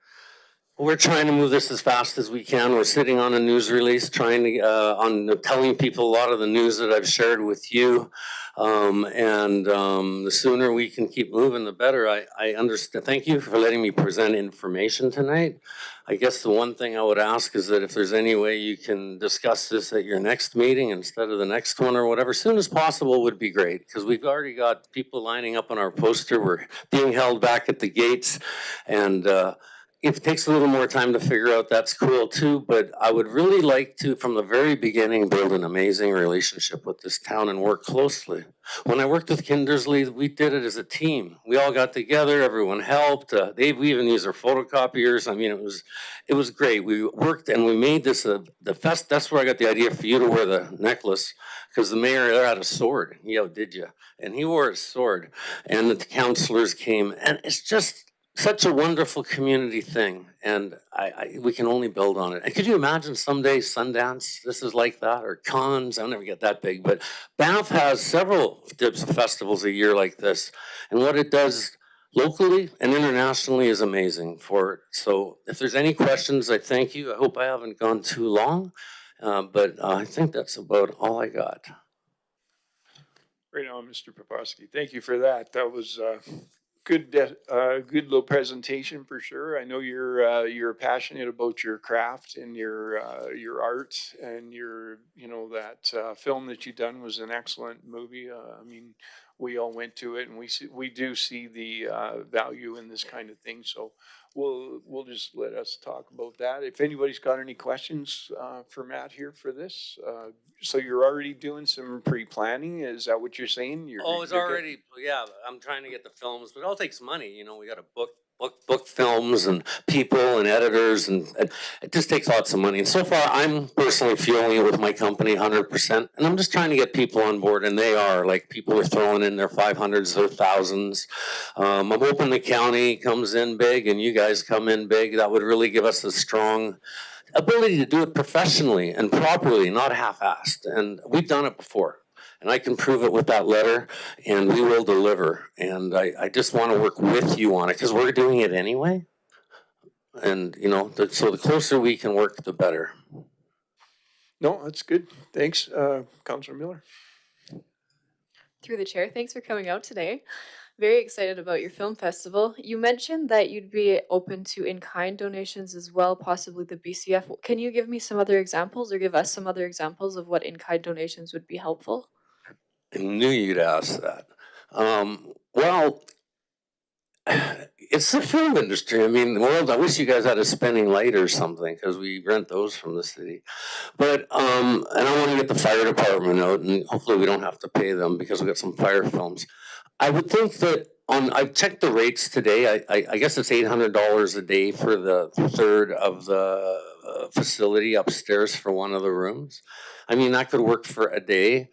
We're trying to move this as fast as we can. We're sitting on a news release, trying to telling people a lot of the news that I've shared with you. The sooner we can keep moving, the better. I understand. Thank you for letting me present information tonight. I guess the one thing I would ask is that if there's any way you can discuss this at your next meeting instead of the next one or whatever, soon as possible would be great, because we've already got people lining up on our poster. We're being held back at the gates, and if it takes a little more time to figure out, that's cool too, but I would really like to, from the very beginning, build an amazing relationship with this town and work closely. When I worked with Kindersley, we did it as a team. We all got together, everyone helped. We even used our photocopiers. I mean, it was great. We worked and we made this the fest. That's where I got the idea for you to wear the necklace, because the mayor there had a sword. He outdid you. And he wore a sword, and the councilors came, and it's just such a wonderful community thing, and we can only build on it. And could you imagine someday Sundance, this is like that, or cons, I'll never get that big, but Banff has several types of festivals a year like this, and what it does locally and internationally is amazing for it. So if there's any questions, I thank you. I hope I haven't gone too long, but I think that's about all I got. Right on, Mr. Poposky. Thank you for that. That was good little presentation for sure. I know you're passionate about your craft and your art, and that film that you done was an excellent movie. I mean, we all went to it, and we do see the value in this kind of thing. So we'll just let us talk about that. If anybody's got any questions for Matt here for this, so you're already doing some pre-planning. Is that what you're saying? It's already, yeah, I'm trying to get the films, but it all takes money. You know, we got to book films and people and editors, and it just takes lots of money. And so far, I'm personally fueling it with my company 100%. And I'm just trying to get people on board, and they are. Like, people are throwing in their 500s, their thousands. I'm hoping the county comes in big and you guys come in big. That would really give us a strong ability to do it professionally and properly, not half-assed. And we've done it before. And I can prove it with that letter, and we will deliver. And I just want to work with you on it, because we're doing it anyway. And, you know, so the closer we can work, the better. No, that's good. Thanks, Councilor Miller. Through the chair, thanks for coming out today. Very excited about your film festival. You mentioned that you'd be open to in-kind donations as well, possibly the BCF. Can you give me some other examples, or give us some other examples of what in-kind donations would be helpful? I knew you'd ask that. Well, it's the film industry. I mean, I wish you guys had a spinning light or something, because we rent those from the city. But, and I want to get the fire department out, and hopefully we don't have to pay them, because we got some fire films. I would think that I've checked the rates today. I guess it's $800 a day for the third of the facility upstairs for one of the rooms. I mean, that could work for a day.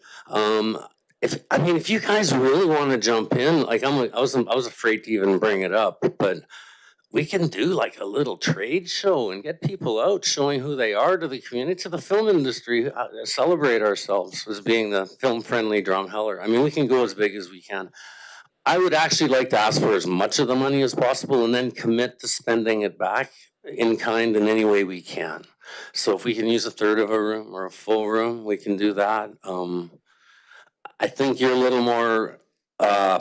If you guys really want to jump in, like I was afraid to even bring it up, but we can do like a little trade show and get people out showing who they are to the community, to the film industry, celebrate ourselves as being the film-friendly Drumheller. I mean, we can go as big as we can. I would actually like to ask for as much of the money as possible, and then commit to spending it back in kind in any way we can. So if we can use a third of a room or a full room, we can do that. I think you're a little more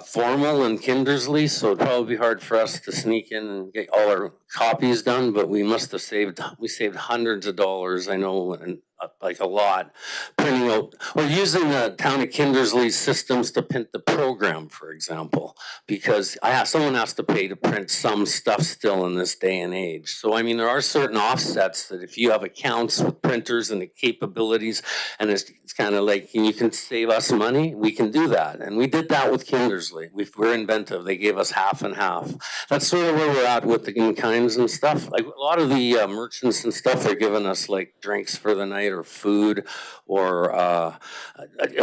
formal and Kindersley, so it'd probably be hard for us to sneak in and get all our copies done, but we must have saved hundreds of dollars, I know, and like a lot, printing out, or using the town of Kindersley's systems to print the program, for example, because someone has to pay to print some stuff still in this day and age. So, I mean, there are certain offsets that if you have accounts with printers and the capabilities, and it's kind of like, you can save us money, we can do that. And we did that with Kindersley. We're inventive. They gave us half and half. That's sort of where we're at with the in-kinds and stuff. Like a lot of the merchants and stuff are giving us like drinks for the night or food, or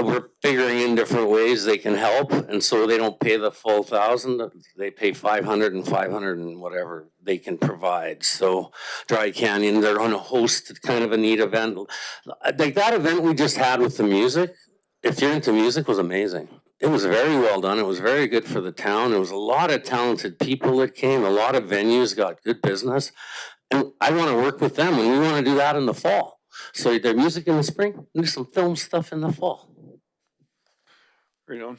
we're figuring in different ways they can help. And so they don't pay the full 1,000, they pay 500 and 500 and whatever they can provide. So Dry Canyon, they're on a host kind of a neat event. Like that event we just had with the music, if you're into music, was amazing. It was very well done. It was very good for the town. There was a lot of talented people that came. A lot of venues got good business. And I want to work with them, and we want to do that in the fall. So their music in the spring, and do some film stuff in the fall. Right on.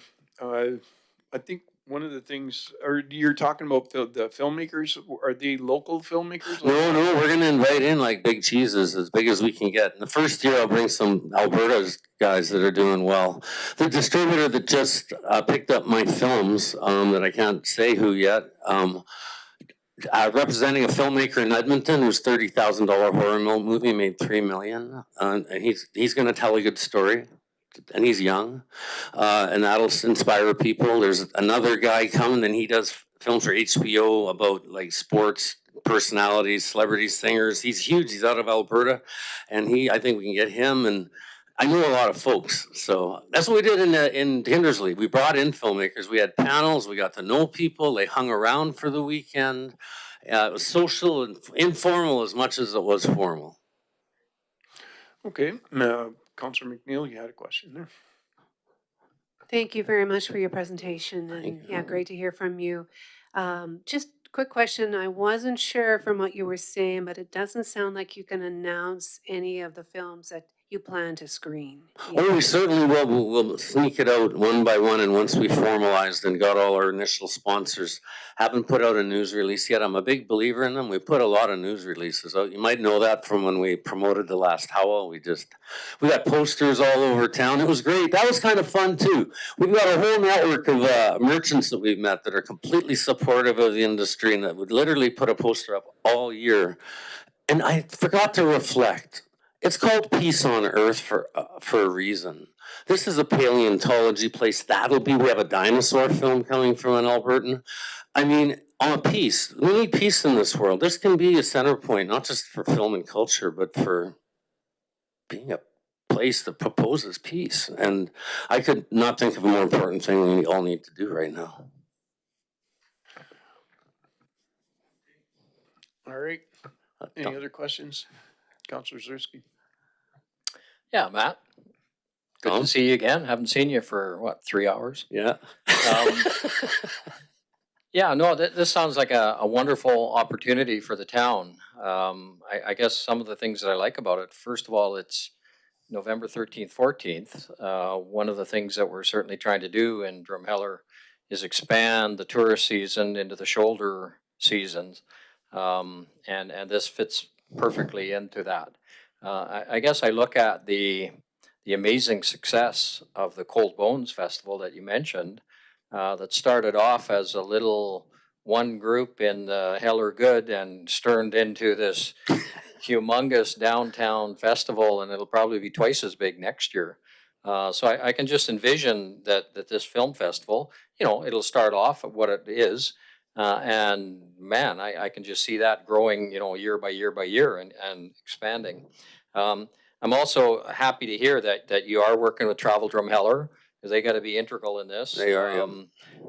I think one of the things, or you're talking about the filmmakers, are they local filmmakers? No, we're going to invite in like big cheeses, as big as we can get. In the first year, I'll bring some Alberta's guys that are doing well. The distributor that just picked up my films, that I can't say who yet, representing a filmmaker in Edmonton whose $30,000 horror movie made $3 million, and he's going to tell a good story. And he's young, and that'll inspire people. There's another guy coming, and he does films for HBO about like sports personalities, celebrities, singers. He's huge. He's out of Alberta, and I think we can get him. And I know a lot of folks, so that's what we did in Hindersley. We brought in filmmakers. We had panels. We got to know people. They hung around for the weekend. It was social and informal as much as it was formal. Okay. Councillor McNeil, you had a question there. Thank you very much for your presentation, and yeah, great to hear from you. Just quick question. I wasn't sure from what you were saying, but it doesn't sound like you can announce any of the films that you plan to screen. Oh, we certainly will. We'll sneak it out one by one, and once we formalized and got all our initial sponsors, haven't put out a news release yet. I'm a big believer in them. We put a lot of news releases out. You might know that from when we promoted the last Howl. We got posters all over town. It was great. That was kind of fun too. We've got a whole network of merchants that we've met that are completely supportive of the industry and that would literally put a poster up all year. And I forgot to reflect. It's called Peace on Earth for a reason. This is a paleontology place. We have a dinosaur film coming from an Albertan. I mean, on peace. We need peace in this world. This can be a center point, not just for film and culture, but for being a place that proposes peace. And I could not think of a more important thing we all need to do right now. All right. Any other questions? Councillor Zersky. Yeah, Matt. Good to see you again. Haven't seen you for 3 hours? Yeah. Yeah, no, this sounds like a wonderful opportunity for the town. I guess some of the things that I like about it, first of all, it's November 13th, 14th. One of the things that we're certainly trying to do in Drumheller is expand the tourist season into the shoulder seasons. And this fits perfectly into that. I guess I look at the amazing success of the Cold Bones Festival that you mentioned, that started off as a little one group in the Heller Good and turned into this humongous downtown festival, and it'll probably be twice as big next year. So I can just envision that this film festival, it'll start off at what it is. And man, I can just see that growing, year by year by year and expanding. I'm also happy to hear that you are working with Travel Drumheller, because they got to be integral in this. They are.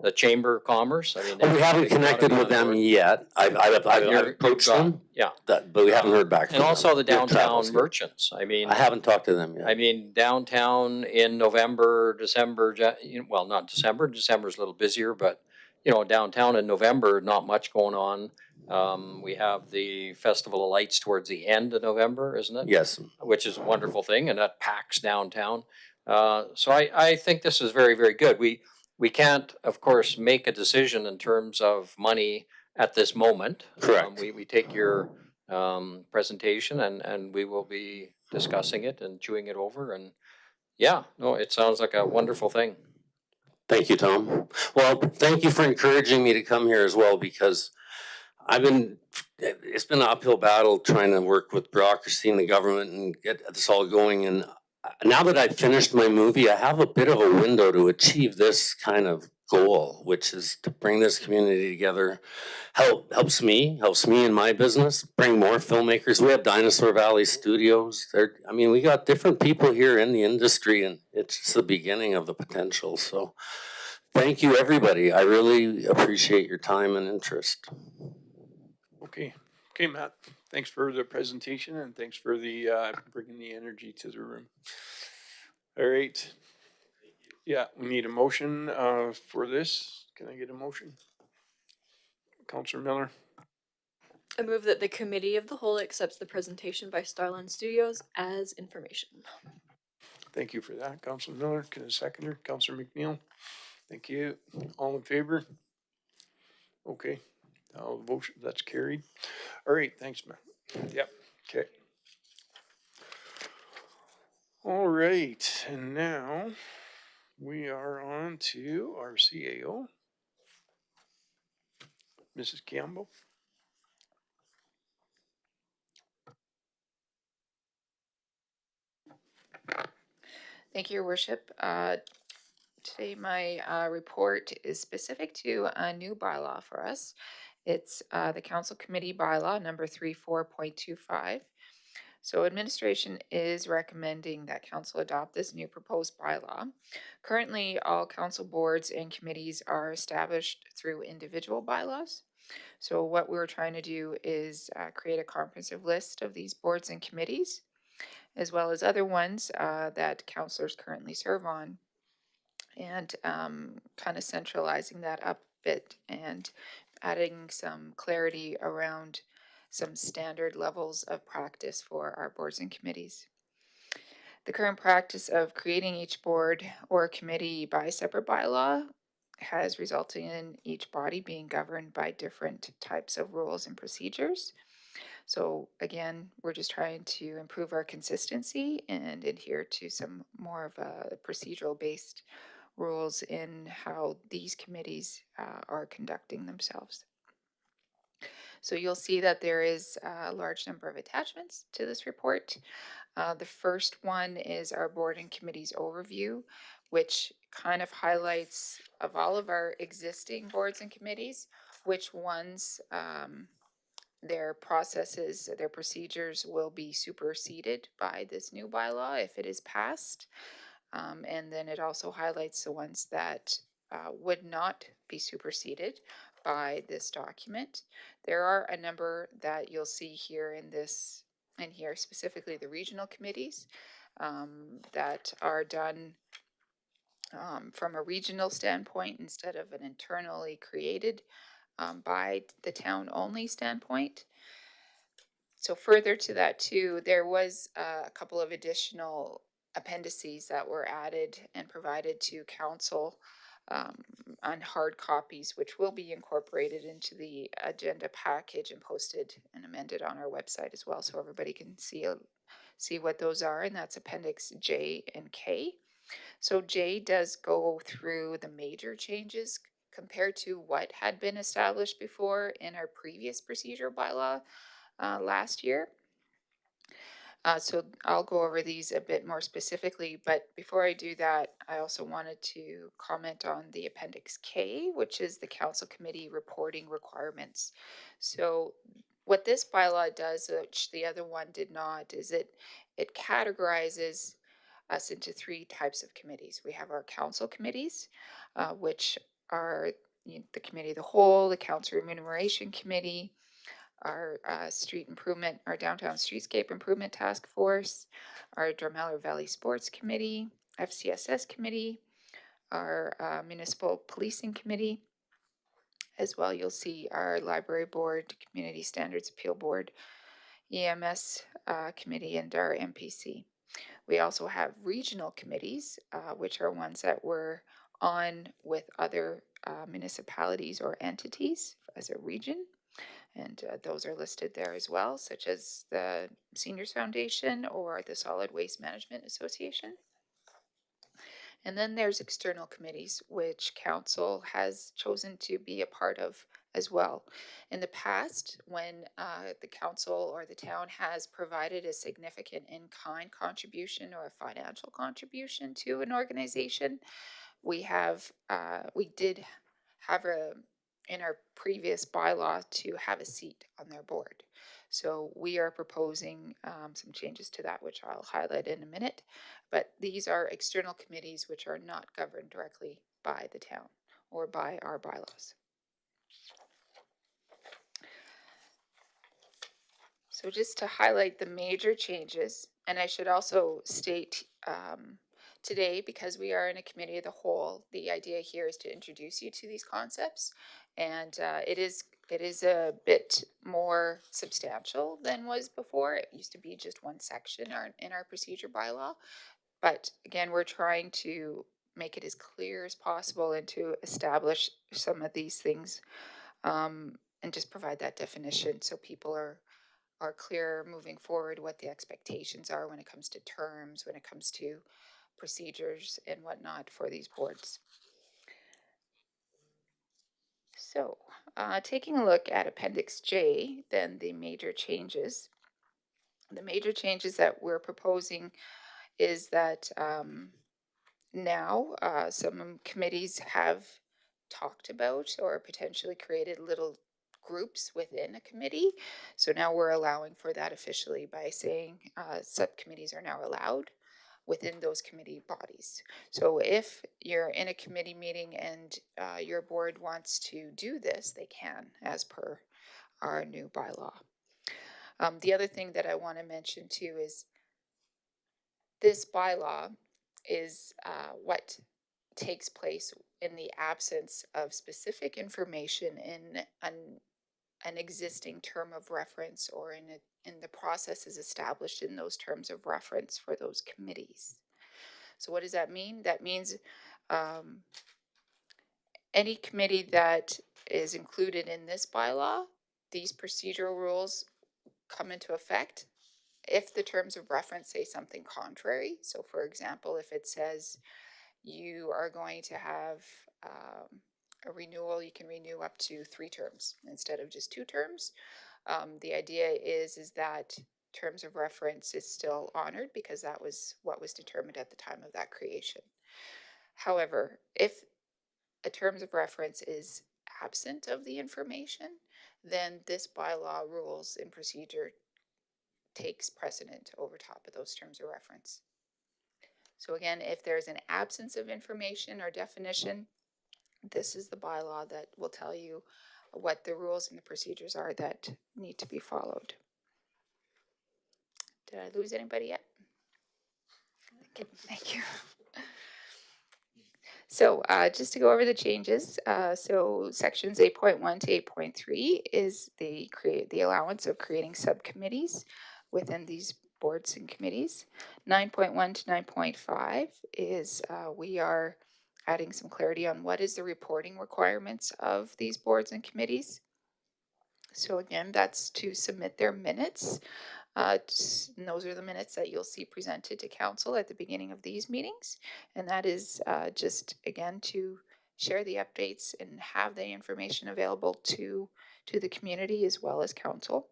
The Chamber of Commerce. I mean, we haven't connected with them yet. I've approached them. Yeah, but we haven't heard back from them. And also the downtown merchants. I mean, I haven't talked to them yet. I mean, downtown in November, December. Well, not December. December's a little busier, but downtown in November, not much going on. We have the Festival of Lights towards the end of November, isn't it? Yes. Which is a wonderful thing, and that packs downtown. So I think this is very, very good. We can't, of course, make a decision in terms of money at this moment. Correct. We take your presentation and we will be discussing it and chewing it over. And yeah, no, it sounds like a wonderful thing. Thank you, Tom. Well, thank you for encouraging me to come here as well, because it's been an uphill battle trying to work with bureaucracy and the government and get this all going. And now that I've finished my movie, I have a bit of a window to achieve this kind of goal, which is to bring this community together. Helps me in my business, bring more filmmakers. We have Dinosaur Valley Studios. We got different people here in the industry, and it's just the beginning of the potential. So thank you, everybody. I really appreciate your time and interest. Okay, Matt, thanks for the presentation and thanks for the, bringing the energy to the room. All right. Yeah, we need a motion, for this. Can I get a motion? Counselor Miller, I move that the committee of the whole accepts the presentation by Starland Studios as information. thank you for that. Counselor Miller, can I second her? Counselor McNeil, thank you. All in favor? Okay, motion, that's carried. All right, thanks, Matt. Yep, okay. All right, and now we are on to our CAO, Mrs. Campbell. Thank you, Your Worship. Today my report is specific to a new bylaw for us. It's the Council Committee Bylaw number 34.25. So administration is recommending that council adopt this new proposed bylaw. Currently, all council boards and committees are established through individual bylaws. So what we're trying to do is create a comprehensive list of these boards and committees, as well as other ones that councilors currently serve on, and kind of centralizing that up a bit and adding some clarity around some standard levels of practice for our boards and committees. The current practice of creating each board or committee by separate bylaw has resulted in each body being governed by different types of rules and procedures. So again, we're just trying to improve our consistency and adhere to some more of a procedural based rules in how these committees are conducting themselves. So you'll see that there is a large number of attachments to this report. The first one is our board and committees overview, which kind of highlights of all of our existing boards and committees, which ones their processes, their procedures will be superseded by this new bylaw if it is passed. And then it also highlights the ones that would not be superseded by this document. There are a number that you'll see here in this, and here specifically the regional committees that are done from a regional standpoint instead of an internally created by the town only standpoint. So further to that too, there was a couple of additional appendices that were added and provided to council on hard copies, which will be incorporated into the agenda package and posted and amended on our website as well, so everybody can see what those are, and that's Appendix J and K. So J does go through the major changes compared to what had been established before in our previous procedure bylaw last year. So I'll go over these a bit more specifically, but before I do that, I also wanted to comment on the Appendix K, which is the Council Committee reporting requirements. So what this bylaw does, which the other one did not, is it categorizes us into three types of committees. We have our council committees, which are the committee of the whole, the council remuneration committee, our street improvement, our downtown streetscape improvement task force, our Drumheller Valley Sports Committee, FCSS Committee, our municipal policing committee. As well, you'll see our library board, community standards appeal board, EMS committee, and our MPC. We also have regional committees, which are ones that were on with other municipalities or entities as a region. And those are listed there as well, such as the Seniors Foundation or the Solid Waste Management Association. And then there's external committees, which council has chosen to be a part of as well. In the past, when the council or the town has provided a significant in-kind contribution or a financial contribution to an organization, we did have in our previous bylaw to have a seat on their board. So we are proposing some changes to that, which I'll highlight in a minute. But these are external committees which are not governed directly by the town or by our bylaws. So just to highlight the major changes, and I should also state today, because we are in a committee of the whole, the idea here is to introduce you to these concepts, and it is a bit more substantial than was before. It used to be just one section in our procedure bylaw, but again, we're trying to make it as clear as possible and to establish some of these things, and just provide that definition so people are clear moving forward what the expectations are when it comes to terms, when it comes to procedures and whatnot for these boards. So, taking a look at Appendix J, then the major changes. The major changes that we're proposing is that now some committees have talked about or potentially created little groups within a committee. So now we're allowing for that officially by saying subcommittees are now allowed within those committee bodies. So if you're in a committee meeting and your board wants to do this, they can, as per our new bylaw. The other thing that I want to mention too is this bylaw is what takes place in the absence of specific information in an existing term of reference or in the processes established in those terms of reference for those committees. So what does that mean? That means any committee that is included in this bylaw, these procedural rules come into effect if the terms of reference say something contrary. So for example, if it says you are going to have a renewal, you can renew up to 3 terms instead of just 2 terms. The idea is that terms of reference is still honored because that was what was determined at the time of that creation. However, if a terms of reference is absent of the information, then this bylaw rules and procedure takes precedent over top of those terms of reference. So again, if there's an absence of information or definition, this is the bylaw that will tell you what the rules and the procedures are that need to be followed. Did I lose anybody yet? Okay, thank you. So just to go over the changes, so sections 8.1 to 8.3 is the allowance of creating subcommittees within these boards and committees. 9.1 to 9.5 is we are adding some clarity on what is the reporting requirements of these boards and committees. So again, that's to submit their minutes. And those are the minutes that you'll see presented to council at the beginning of these meetings. And that is just, again, to share the updates and have the information available to the community as well as council.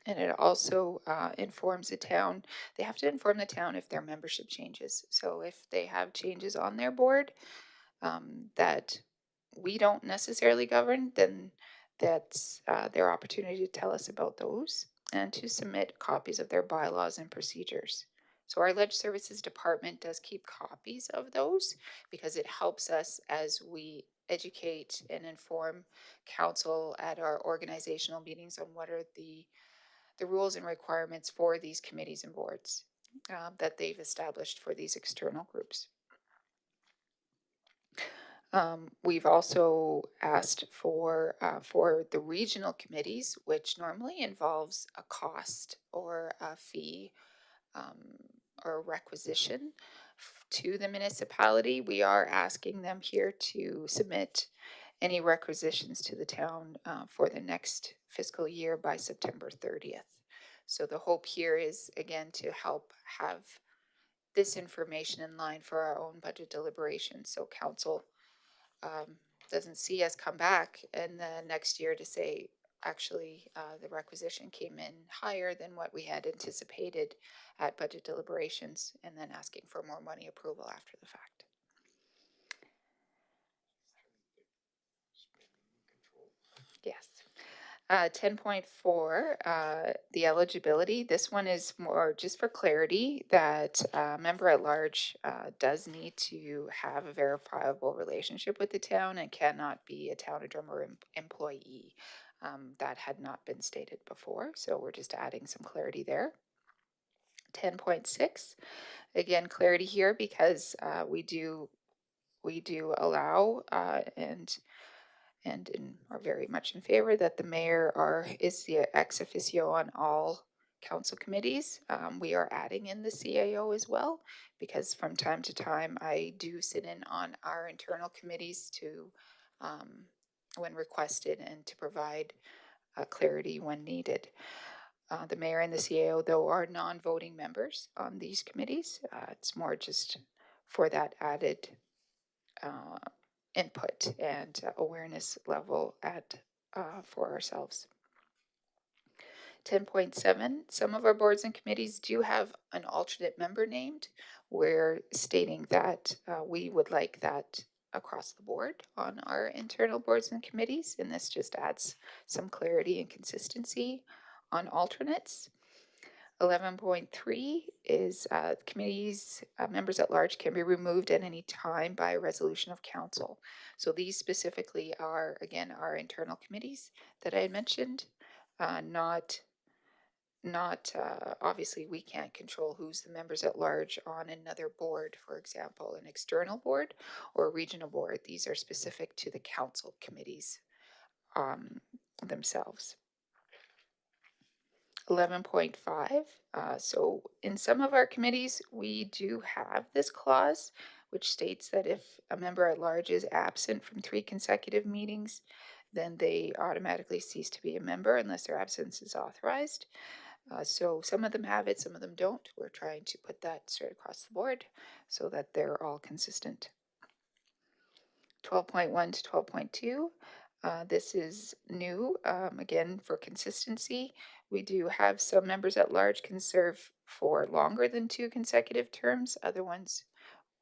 And it also informs the town. They have to inform the town if their membership changes. So if they have changes on their board that we don't necessarily govern, then that's their opportunity to tell us about those and to submit copies of their bylaws and procedures. So our Ledge Services Department does keep copies of those because it helps us as we educate and inform council at our organizational meetings on what are the rules and requirements for these committees and boards that they've established for these external groups. We've also asked for the regional committees, which normally involves a cost or a fee or a requisition to the municipality. We are asking them here to submit any requisitions to the town for the next fiscal year by September 30th. So the hope here is, again, to help have this information in line for our own budget deliberations, so council doesn't see us come back in the next year to say, actually, the requisition came in higher than what we had anticipated at budget deliberations, and then asking for more money approval after the fact. Yes. 10.4, the eligibility. This one is more just for clarity that a member at large does need to have a verifiable relationship with the town and cannot be a town of Drummer employee. That had not been stated before, so we're just adding some clarity there. 10.6, again, clarity here because we do allow and are very much in favor that the mayor is the ex officio on all council committees. We are adding in the CAO as well, because from time to time I do sit in on our internal committees to, when requested, and to provide clarity when needed. The mayor and the CAO, though, are non-voting members on these committees. It's more just for that added input and awareness level for ourselves. 10.7, some of our boards and committees do have an alternate member named. We're stating that we would like that across the board on our internal boards and committees, and this just adds some clarity and consistency on alternates. 11.3 is committees, members at large can be removed at any time by a resolution of council. So these specifically are, again, our internal committees that I had mentioned, not obviously we can't control who's the members at large on another board, for example, an external board or a regional board. These are specific to the council committees themselves. 11.5. So in some of our committees, we do have this clause, which states that if a member at large is absent from 3 consecutive meetings, then they automatically cease to be a member unless their absence is authorized. So some of them have it, some of them don't. We're trying to put that straight across the board so that they're all consistent. 12.1 to 12.2. This is new, again, for consistency. We do have some members at large can serve for longer than 2 consecutive terms. Other ones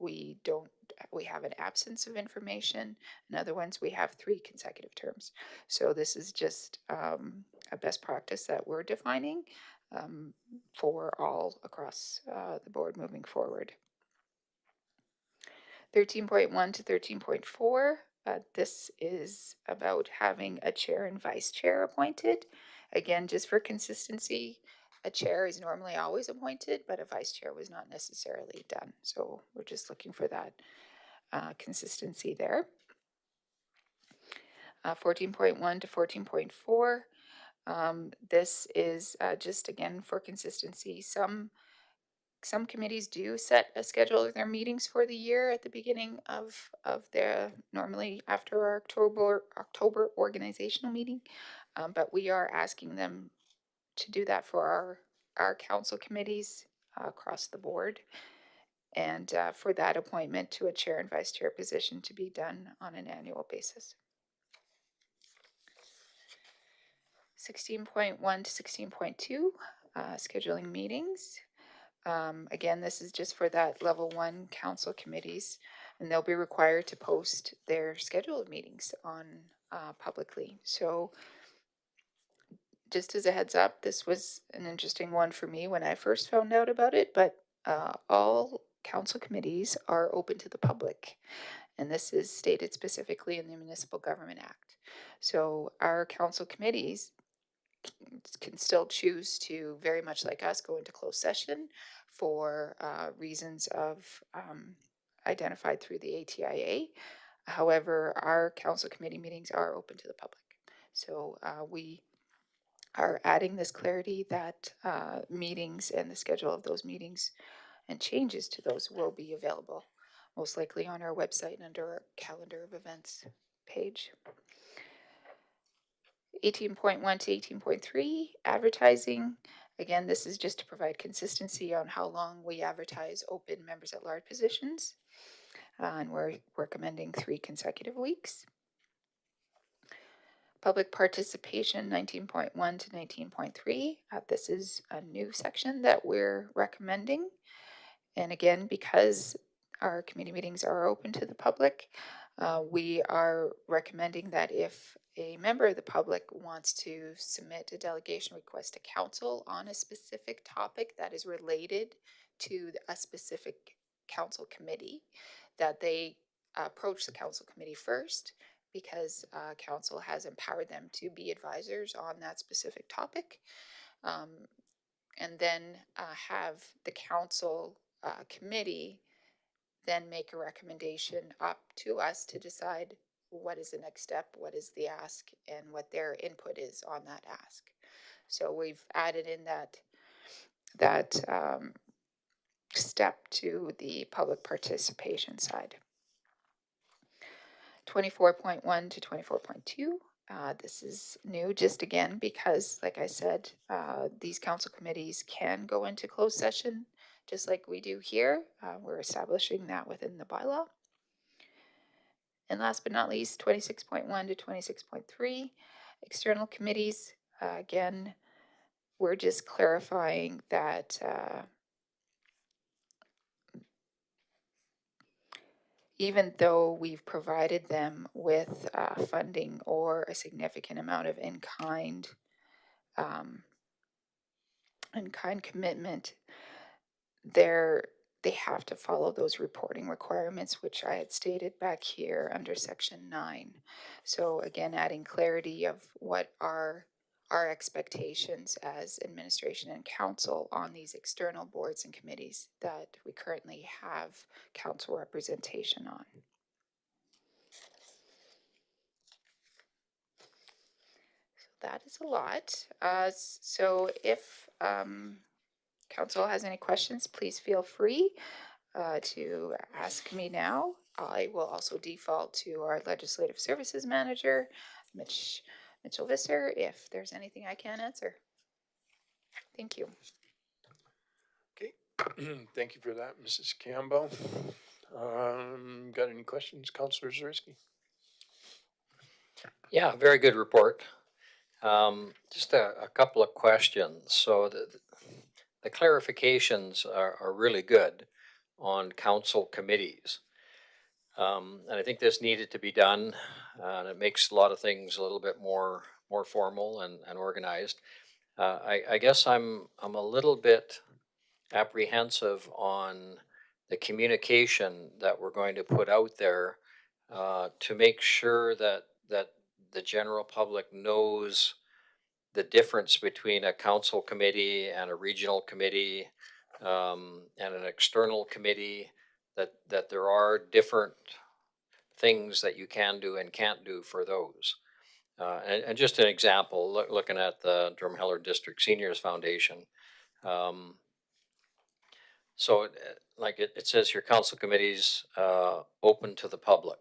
we don't, we have an absence of information, and other ones we have 3 consecutive terms. So this is just a best practice that we're defining for all across the board moving forward. 13.1 to 13.4. This is about having a chair and vice chair appointed. Again, just for consistency, a chair is normally always appointed, but a vice chair was not necessarily done. So we're just looking for that consistency there. 14.1 to 14.4. This is just, again, for consistency. Some committees do set a schedule of their meetings for the year at the beginning of their, normally after our October organizational meeting, but we are asking them to do that for our council committees across the board, and for that appointment to a chair and vice chair position to be done on an annual basis. 16.1 to 16.2, scheduling meetings. Again, this is just for that level 1 council committees, and they'll be required to post their scheduled meetings on publicly. So just as a heads up, this was an interesting one for me when I first found out about it, but all council committees are open to the public, and this is stated specifically in the Municipal Government Act. So our council committees can still choose to, very much like us, go into closed session for reasons of identified through the ATIA. However, our council committee meetings are open to the public. So we are adding this clarity that meetings and the schedule of those meetings and changes to those will be available, most likely on our website under our calendar of events. page. 18.1 to 18.3, advertising. Again, this is just to provide consistency on how long we advertise open members at large positions. And we're recommending 3 consecutive weeks. Public participation 19.1 to 19.3. This is a new section that we're recommending. And again, because our committee meetings are open to the public, we are recommending that if a member of the public wants to submit a delegation request to council on a specific topic that is related to a specific council committee, that they approach the council committee first, because council has empowered them to be advisors on that specific topic, and then have the council committee then make a recommendation up to us to decide what is the next step, what is the ask, and what their input is on that ask. So we've added in that step to the public participation side. 24.1 to 24.2. This is new, just again, because like I said, these council committees can go into closed session just like we do here. We're establishing that within the bylaw. And last but not least, 26.1 to 26.3, external committees. Again, we're just clarifying that even though we've provided them with funding or a significant amount of in-kind commitment, they have to follow those reporting requirements, which I had stated back here under section 9. So again, adding clarity of what are our expectations as administration and council on these external boards and committees that we currently have council representation on. So that is a lot. So if council has any questions, please feel free to ask me now. I will also default to our legislative services manager, Mitchell Visser, if there's anything I can answer. Thank you. Okay, thank you for that, Mrs. Campbell. Got any questions, Councillor Zarisky? Yeah, very good report. Just a couple of questions. So the clarifications are really good on council committees. And I think this needed to be done, and it makes a lot of things a little bit more formal and organized. I guess I'm a little bit apprehensive on the communication that we're going to put out there to make sure that the general public knows the difference between a council committee and a regional committee and an external committee, that there are different things that you can do and can't do for those. And just an example, looking at the Drumheller District Seniors Foundation. So like it says here, council committees open to the public.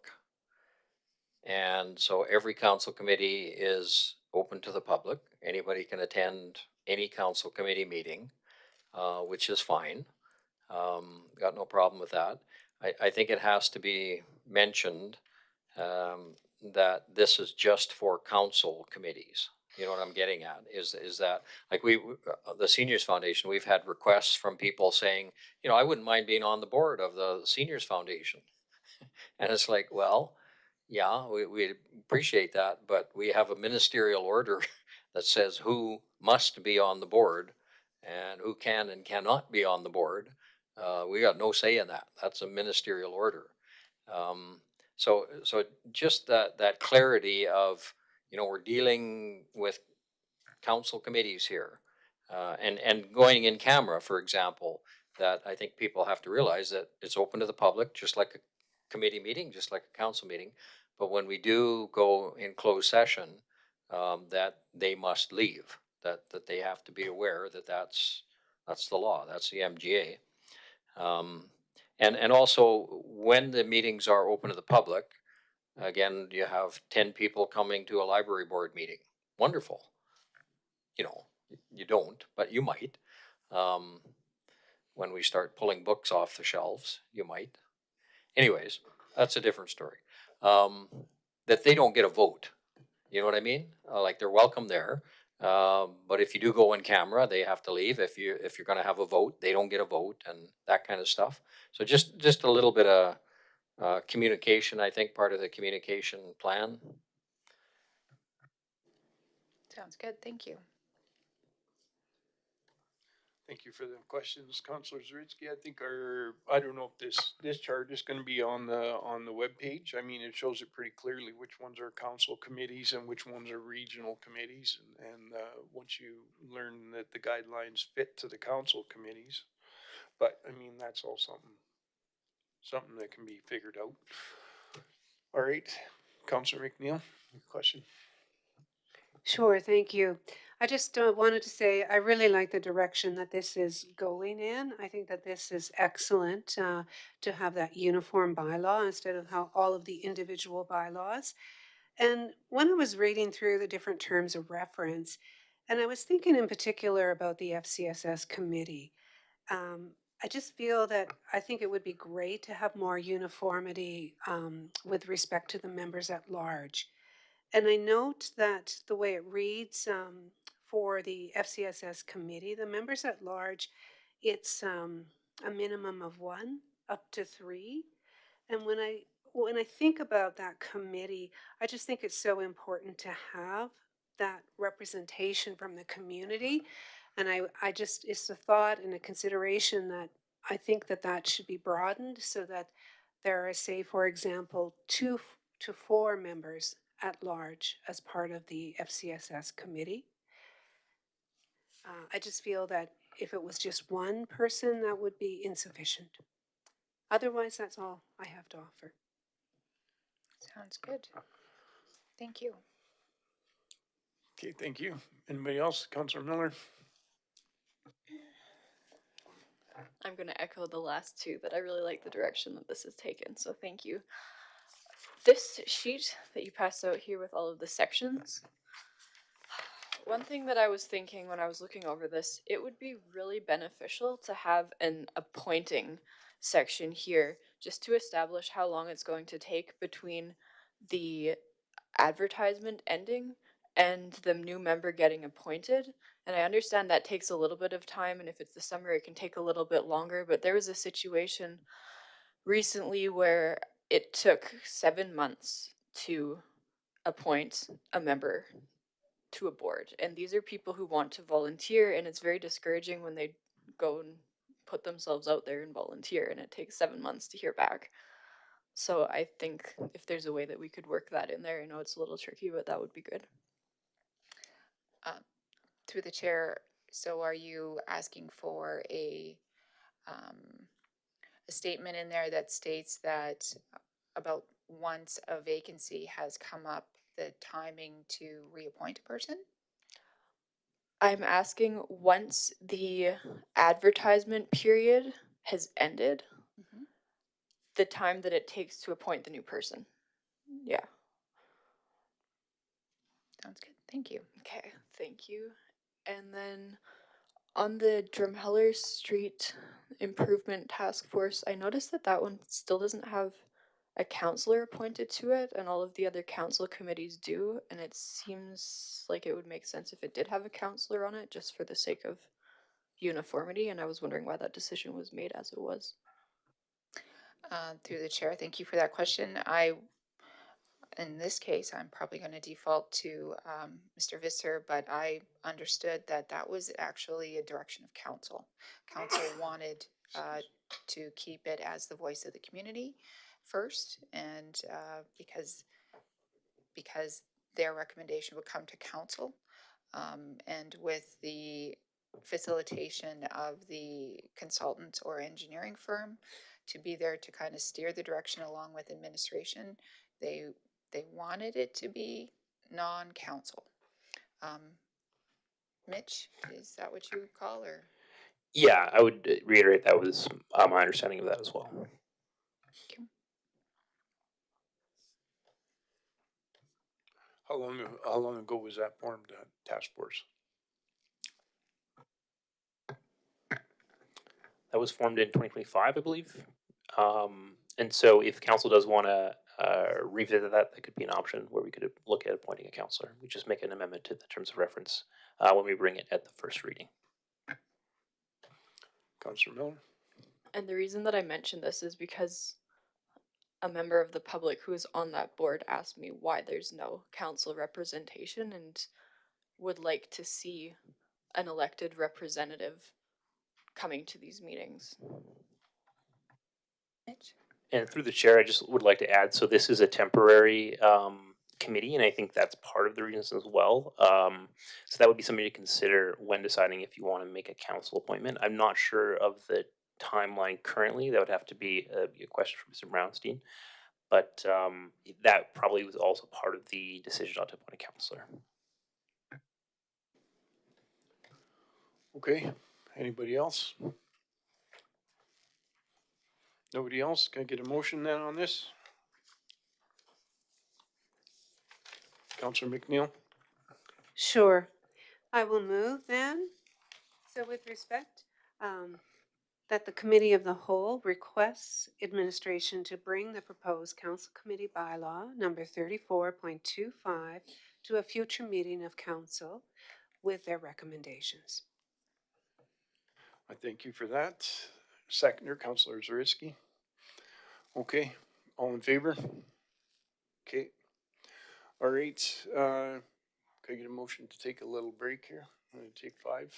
And so every council committee is open to the public. Anybody can attend any council committee meeting, which is fine. Got no problem with that. I think it has to be mentioned that this is just for council committees. You know what I'm getting at is that like the Seniors Foundation, we've had requests from people saying, you know, I wouldn't mind being on the board of the Seniors Foundation. And it's like, well, yeah, we appreciate that, but we have a ministerial order that says who must be on the board and who can and cannot be on the board. We got no say in that. That's a ministerial order. So just that clarity of, you know, we're dealing with council committees here, and going in camera, for example, that I think people have to realize that it's open to the public, just like a committee meeting, just like a council meeting. But when we do go in closed session, that they must leave, that they have to be aware that that's the law, that's the MGA. And also when the meetings are open to the public, Again, you have 10 people coming to a library board meeting. Wonderful. You know, you don't, but you might. When we start pulling books off the shelves, you might. Anyways, that's a different story. That they don't get a vote. You know what I mean? Like they're welcome there. But if you do go in camera, they have to leave. If you're going to have a vote, they don't get a vote, and that kind of stuff. So just a little bit of communication. I think part of the communication plan. Sounds good, thank you. Thank you for the questions, Councilor Zaritsky. I don't know if this chart is gonna be on the webpage. I mean, it shows it pretty clearly which ones are council committees and which ones are regional committees. And once you learn that the guidelines fit to the council committees, but I mean, that's all something that can be figured out. All right, Councilor McNeil, question? Sure, thank you. I just wanted to say I really like the direction that this is going in. I think that this is excellent to have that uniform bylaw instead of how all of the individual bylaws. And when I was reading through the different terms of reference, and I was thinking in particular about the FCSS committee, um, I just feel that I think it would be great to have more uniformity with respect to the members at large. And I note that the way it reads for the FCSS committee, the members at large, it's a minimum of one up to three. And when I think about that committee, I just think it's so important to have that representation from the community. And I just, it's a thought and a consideration that I think that that should be broadened so that there are, say, for example, to four members at large as part of the FCSS committee. I just feel that if it was just one person, that would be insufficient. Otherwise, that's all I have to offer. Sounds good. Thank you. Okay, thank you. Anybody else? Councilor Miller? I'm going to echo the last two that I really like the direction that this has taken, so thank you. This sheet that you passed out here with all of the sections, one thing that I was thinking when I was looking over this, it would be really beneficial to have an appointing section here just to establish how long it's going to take between the advertisement ending and the new member getting appointed. And I understand that takes a little bit of time, and if it's the summer, it can take a little bit longer. But there was a situation recently where it took 7 months to appoint a member to a board. And these are people who want to volunteer, and it's very discouraging when they go and put themselves out there and volunteer, and it takes 7 months to hear back. So I think if there's a way that we could work that in there, I know it's a little tricky, but that would be good. Through the chair, so are you asking for a statement in there that states that about once a vacancy has come up, the timing to reappoint a person? I'm asking once the advertisement period has ended, the time that it takes to appoint the new person. Yeah. Sounds good. Thank you. Okay, thank you. And then on the Drumheller Street Improvement Task Force, I noticed that that one still doesn't have a counselor appointed to it, and all of the other council committees do. And it seems like it would make sense if it did have a counselor on it, just for the sake of uniformity. And I was wondering why that decision was made as it was. Through the chair, thank you for that question. In this case, I'm probably going to default to Mr. Visser, but I understood that that was actually a direction of council. Council wanted to keep it as the voice of the community first, and because their recommendation would come to council, and with the facilitation of the consultant or engineering firm to be there to kind of steer the direction along with administration, they wanted it to be non-council. Mitch, is that what you would call, or? Yeah, I would reiterate that was my understanding of that as well. How long ago was that formed, task force? That was formed in 2025, I believe. And so if council does want to revisit that, that could be an option where we could look at appointing a counselor. We just make an amendment to the terms of reference when we bring it at the first reading. Councillor Miller? And the reason that I mention this is because a member of the public who is on that board asked me why there's no council representation and would like to see an elected representative coming to these meetings. And through the chair, I just would like to add, so this is a temporary committee, and I think that's part of the reasons as well. So that would be something to consider when deciding if you want to make a council appointment. I'm not sure of the timeline currently. That would have to be a question for Mr. Brownstein. But that probably was also part of the decision not to appoint a counselor. Okay, anybody else? Nobody else? Can I get a motion then on this? Councillor McNeil? Sure. I will move then. So with respect, that the Committee of the Whole requests administration to bring the proposed Council Committee Bylaw number 34.25 to a future meeting of Council with their recommendations. I thank you for that. Seconder, Councillor Zarisky. Okay, all in favor? Okay. All right, can I get a motion to take a little break here? I'm gonna take 5.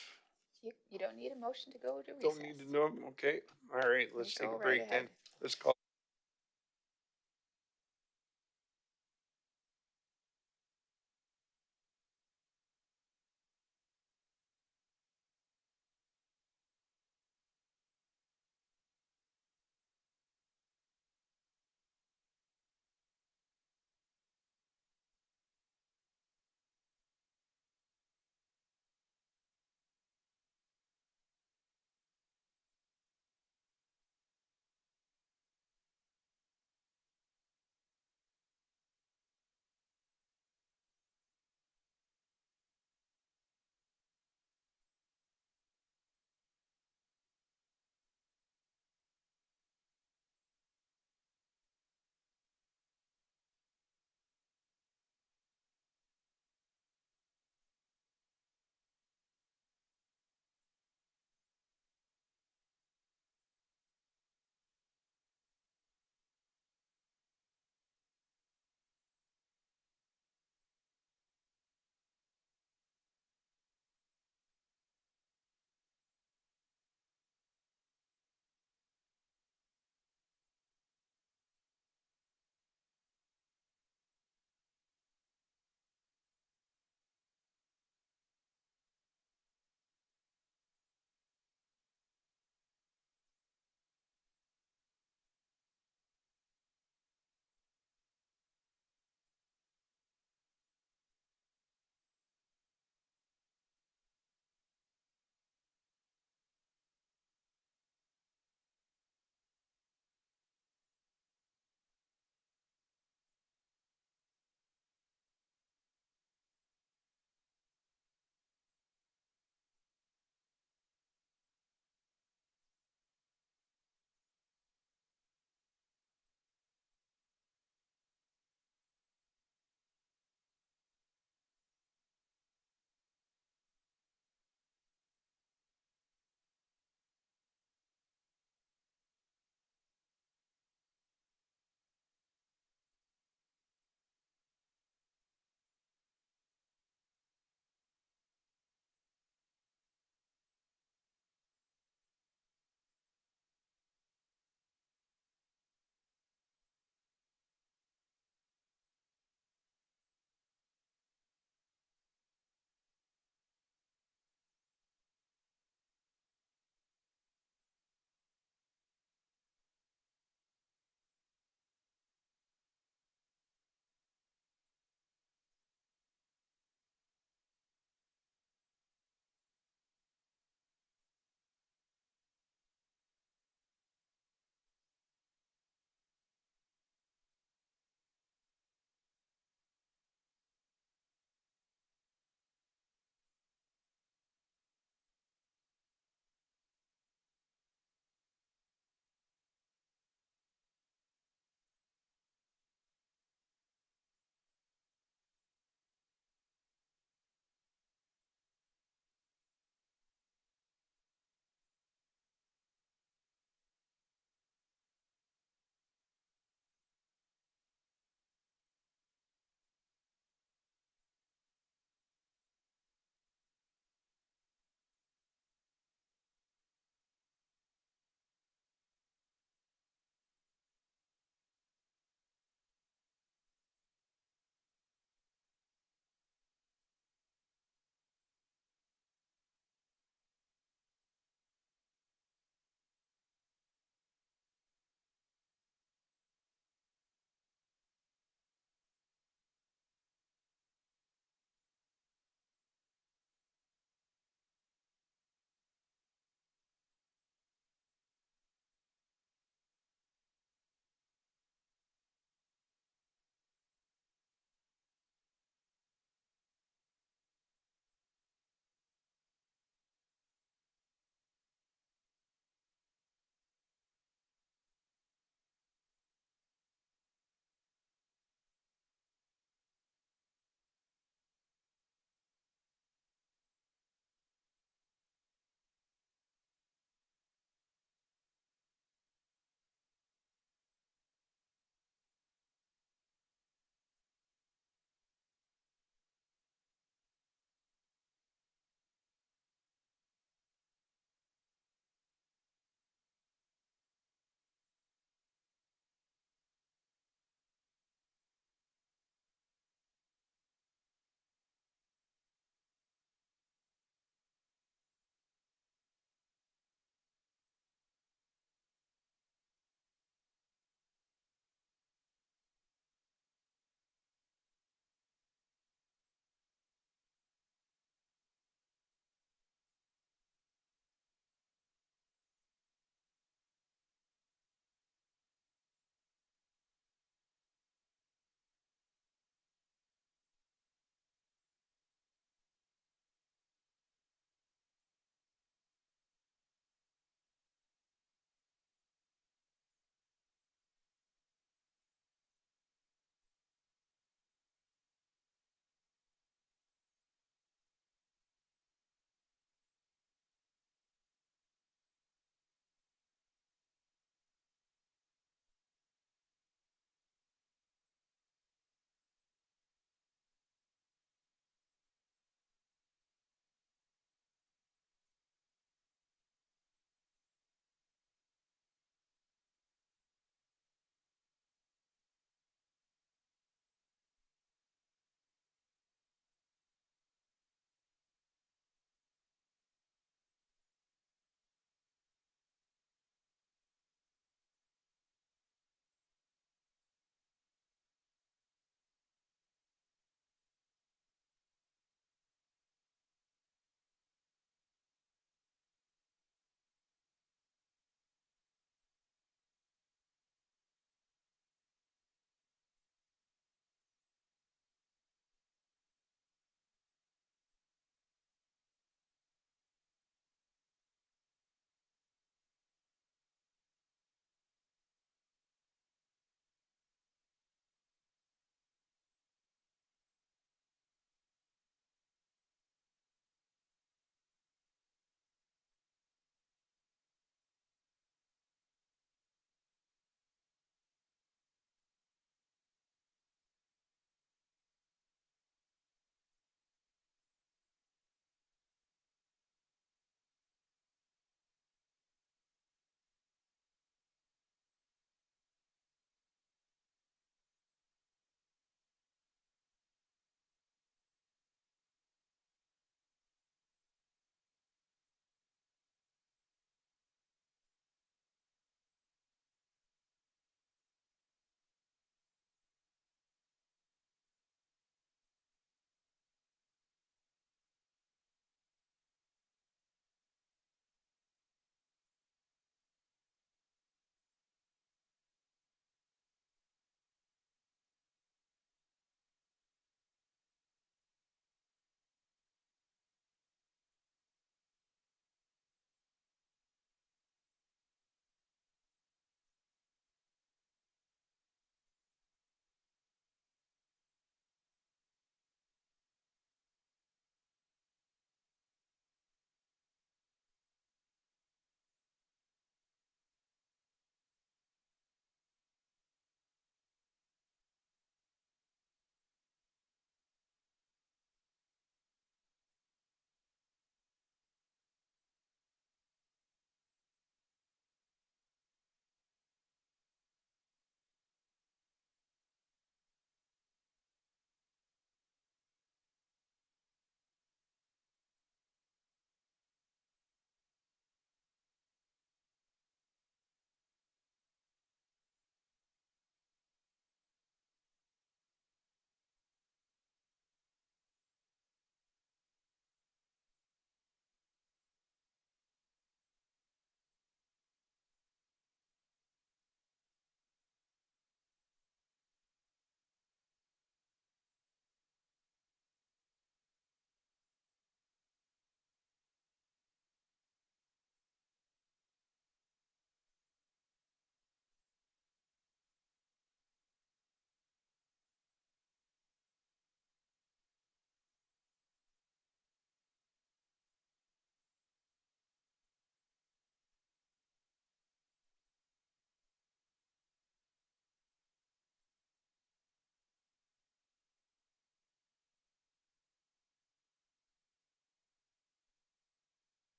You don't need a motion to go to recess. Don't need to know, okay, all right, let's take go a right break then. ahead. Let's call.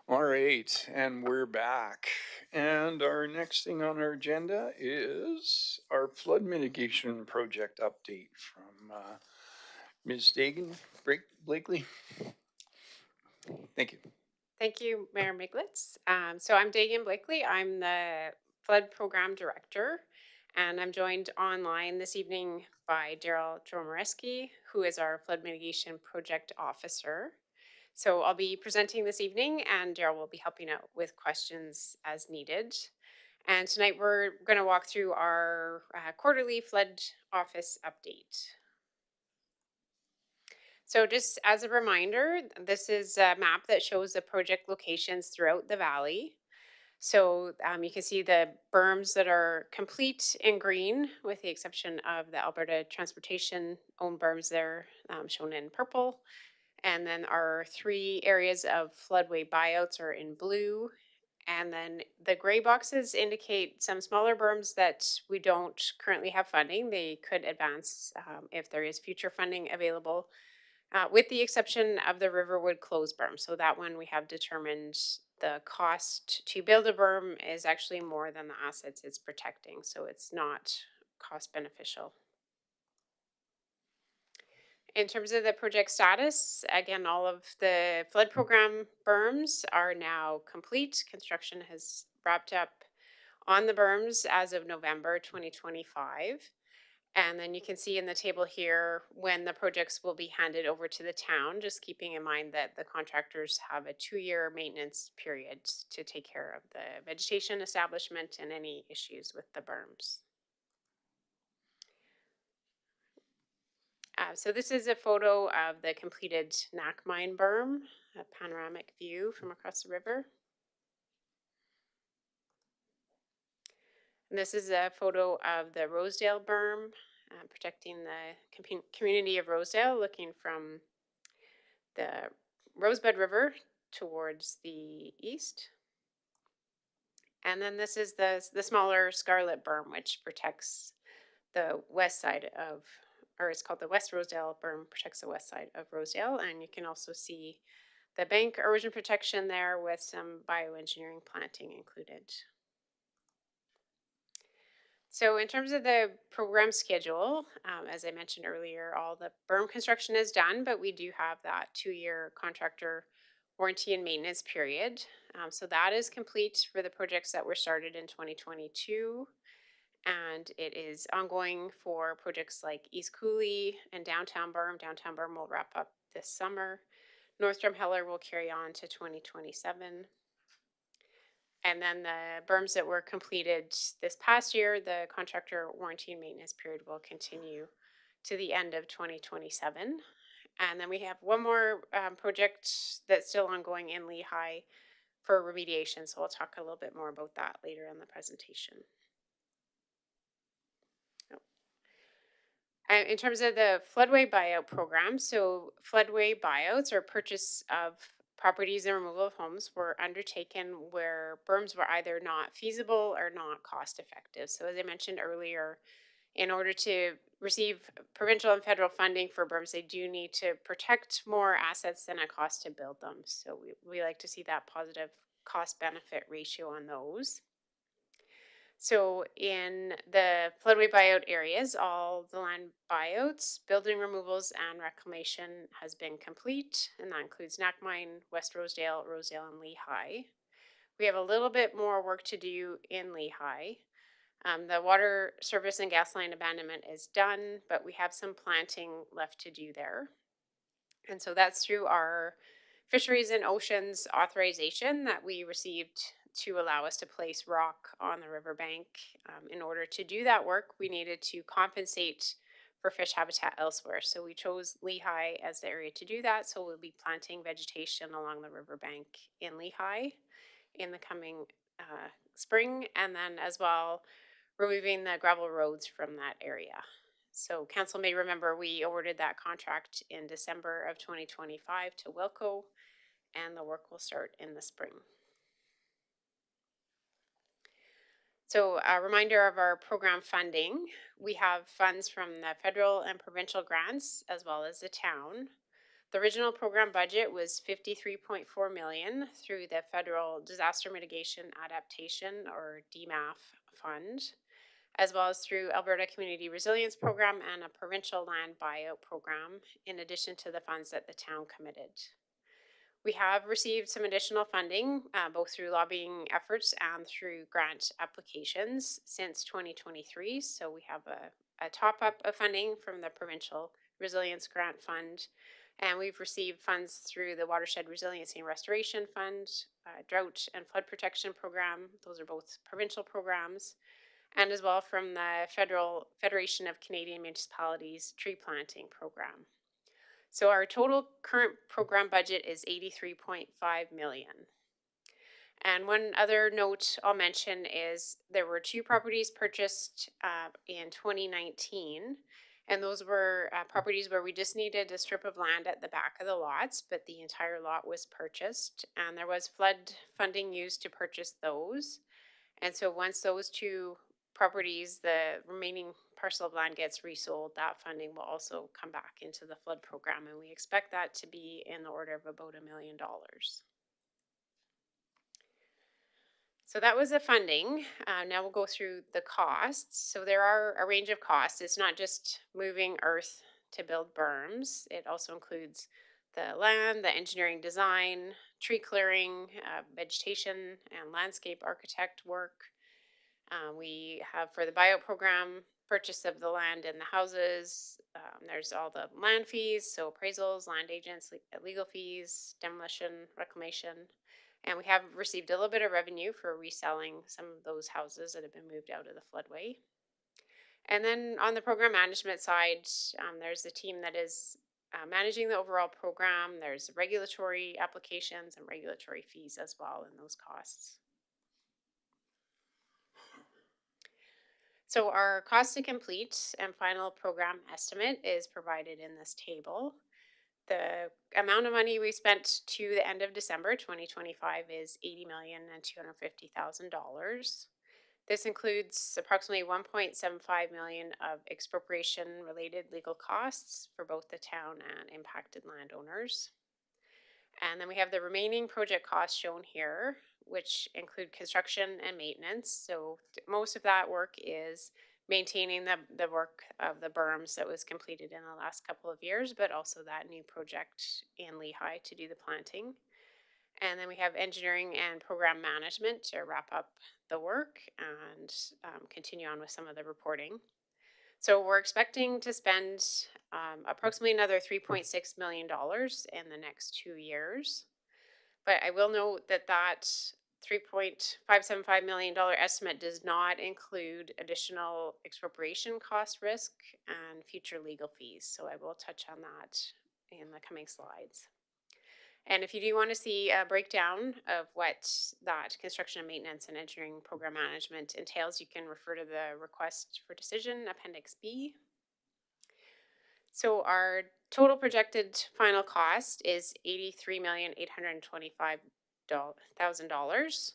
All right, and we're back. And our next thing on our agenda is our flood mitigation project update from Ms. Dagan Blakely. Thank you. Thank you, Mayor Miglitz. So I'm Dagan Blakely. I'm the Flood Program Director, and I'm joined online this evening by Daryl Dromoreski, who is our Flood Mitigation Project Officer. So I'll be presenting this evening, and Daryl will be helping out with questions as needed. And tonight we're going to walk through our quarterly flood office update. So just as a reminder, this is a map that shows the project locations throughout the valley. So you can see the berms that are complete in green, with the exception of the Alberta Transportation owned berms there, shown in purple. And then our 3 areas of floodway buyouts are in blue. And then the gray boxes indicate some smaller berms that we don't currently have funding. They could advance if there is future funding available, with the exception of the Riverwood closed berm. So that one we have determined the cost to build a berm is actually more than the assets it's protecting. So it's not cost beneficial. In terms of the project status, again, all of the flood program berms are now complete. Construction has wrapped up on the berms as of November 2025. And then you can see in the table here when the projects will be handed over to the town, just keeping in mind that the contractors have a 2-year maintenance period to take care of the vegetation establishment and any issues with the berms. So this is a photo of the completed Knack Mine berm, a panoramic view from across the river. And this is a photo of the Rosedale berm, protecting the community of Rosedale, looking from the Rosebud River towards the east. And then this is the smaller Scarlet berm, which protects the west side of, or it's called the West Rosedale berm, protects the west side of Rosedale. And you can also see the bank erosion protection there with some bioengineering planting included. So in terms of the program schedule, as I mentioned earlier, all the berm construction is done, but we do have that 2-year contractor warranty and maintenance period. So that is complete for the projects that were started in 2022. And it is ongoing for projects like East Cooley and Downtown Berm. Downtown Berm will wrap up this summer. North Drumheller will carry on to 2027. And then the berms that were completed this past year, the contractor warranty and maintenance period will continue to the end of 2027. And then we have one more project that's still ongoing in Lehigh for remediation. So we'll talk a little bit more about that later in the presentation. In terms of the floodway buyout program, so floodway buyouts or purchase of properties and removal of homes were undertaken where berms were either not feasible or not cost effective. So as I mentioned earlier, in order to receive provincial and federal funding for berms, they do need to protect more assets than it costs to build them. So we like to see that positive cost benefit ratio on those. So in the floodway buyout areas, all the land buyouts, building removals, and reclamation has been complete, and that includes Knack Mine, West Rosedale, Rosedale, and Lehigh. We have a little bit more work to do in Lehigh. The water service and gas line abandonment is done, but we have some planting left to do there. And so that's through our Fisheries and Oceans authorization that we received to allow us to place rock on the riverbank. In order to do that work, we needed to compensate for fish habitat elsewhere. So we chose Lehigh as the area to do that. So we'll be planting vegetation along the riverbank in Lehigh in the coming spring, and then as well removing the gravel roads from that area. So council may remember we awarded that contract in December of 2025 to Wilco, and the work will start in the spring. So a reminder of our program funding. We have funds from the federal and provincial grants as well as the town. The original program budget was 53.4 million through the Federal Disaster Mitigation Adaptation or DMAF fund, as well as through Alberta Community Resilience Program and a provincial land buyout program, in addition to the funds that the town committed. We have received some additional funding, both through lobbying efforts and through grant applications since 2023. So we have a top up of funding from the Provincial Resilience Grant Fund, and we've received funds through the Watershed Resiliency and Restoration Fund, Drought and Flood Protection Program. Those are both provincial programs, and as well from the Federation of Canadian Municipalities Tree Planting Program. So our total current program budget is 83.5 million. And one other note I'll mention is there were 2 properties purchased in 2019. And those were properties where we just needed a strip of land at the back of the lots, but the entire lot was purchased. And there was flood funding used to purchase those. And so once those 2 properties, the remaining parcel of land gets resold, that funding will also come back into the flood program, and we expect that to be in the order of about $1 million. So that was the funding. Now we'll go through the costs. So there are a range of costs. It's not just moving earth to build berms. It also includes the land, the engineering design, tree clearing, vegetation and landscape architect work. We have for the buyout program, purchase of the land and the houses. There's all the land fees, so appraisals, land agents, legal fees, demolition, reclamation. And we have received a little bit of revenue for reselling some of those houses that have been moved out of the floodway. And then on the program management side, there's a team that is managing the overall program. There's regulatory applications and regulatory fees as well in those costs. So our cost to complete and final program estimate is provided in this table. The amount of money we spent to the end of December 2025 is $80,250,000. This includes approximately 1.75 million of expropriation related legal costs for both the town and impacted landowners. And then we have the remaining project costs shown here, which include construction and maintenance. So most of that work is maintaining the work of the berms that was completed in the last couple of years, but also that new project in Lehigh to do the planting. And then we have engineering and program management to wrap up the work and continue on with some of the reporting. So we're expecting to spend approximately another $3.6 million in the next 2 years. But I will note that that $3.575 million estimate does not include additional expropriation cost risk and future legal fees. So I will touch on that in the coming slides. And if you do want to see a breakdown of what that construction and maintenance and engineering program management entails, you can refer to the request for decision, Appendix B. So our total projected final cost is $83,825,000.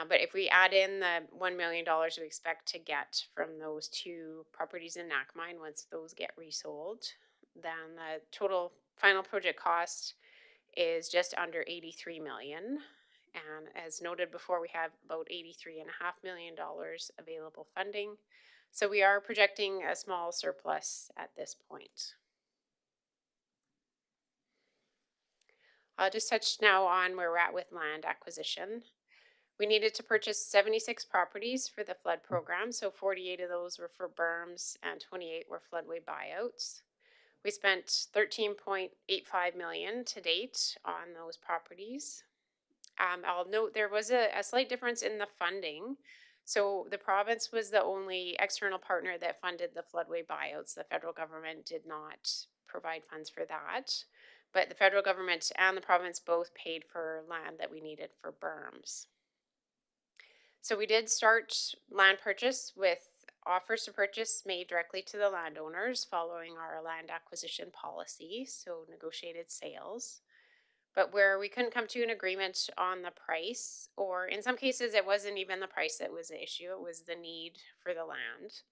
But if we add in the $1 million we expect to get from those 2 properties in Nackmine, once those get resold, then the total final project cost is just under 83 million. And as noted before, we have about $83.5 million available funding. So we are projecting a small surplus at this point. I'll just touch now on where we're at with land acquisition. We needed to purchase 76 properties for the flood program. So 48 of those were for berms and 28 were floodway buyouts. We spent $13.85 million to date on those properties. I'll note there was a slight difference in the funding. So the province was the only external partner that funded the floodway buyouts. The federal government did not provide funds for that. But the federal government and the province both paid for land that we needed for berms. So we did start land purchase with offers to purchase made directly to the landowners following our land acquisition policy, so negotiated sales. But where we couldn't come to an agreement on the price, or in some cases it wasn't even the price that was the issue, it was the need for the land.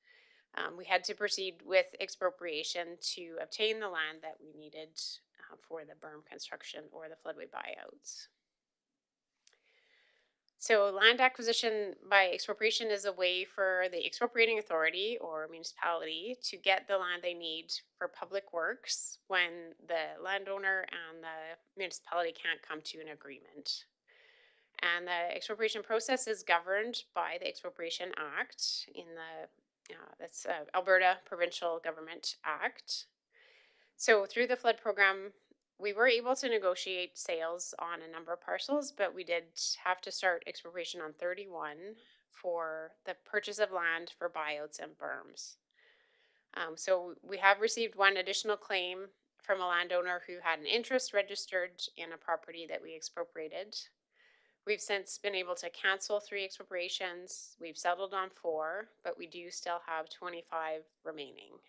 We had to proceed with expropriation to obtain the land that we needed for the berm construction or the floodway buyouts. So land acquisition by expropriation is a way for the expropriating authority or municipality to get the land they need for public works when the landowner and the municipality can't come to an agreement. And the expropriation process is governed by the Expropriation Act in the that's Alberta Provincial Government Act. So through the flood program, we were able to negotiate sales on a number of parcels, but we did have to start expropriation on 31 for the purchase of land for buyouts and berms. So we have received one additional claim from a landowner who had an interest registered in a property that we expropriated. We've since been able to cancel 3 expropriations. We've settled on 4, but we do still have 25 remaining.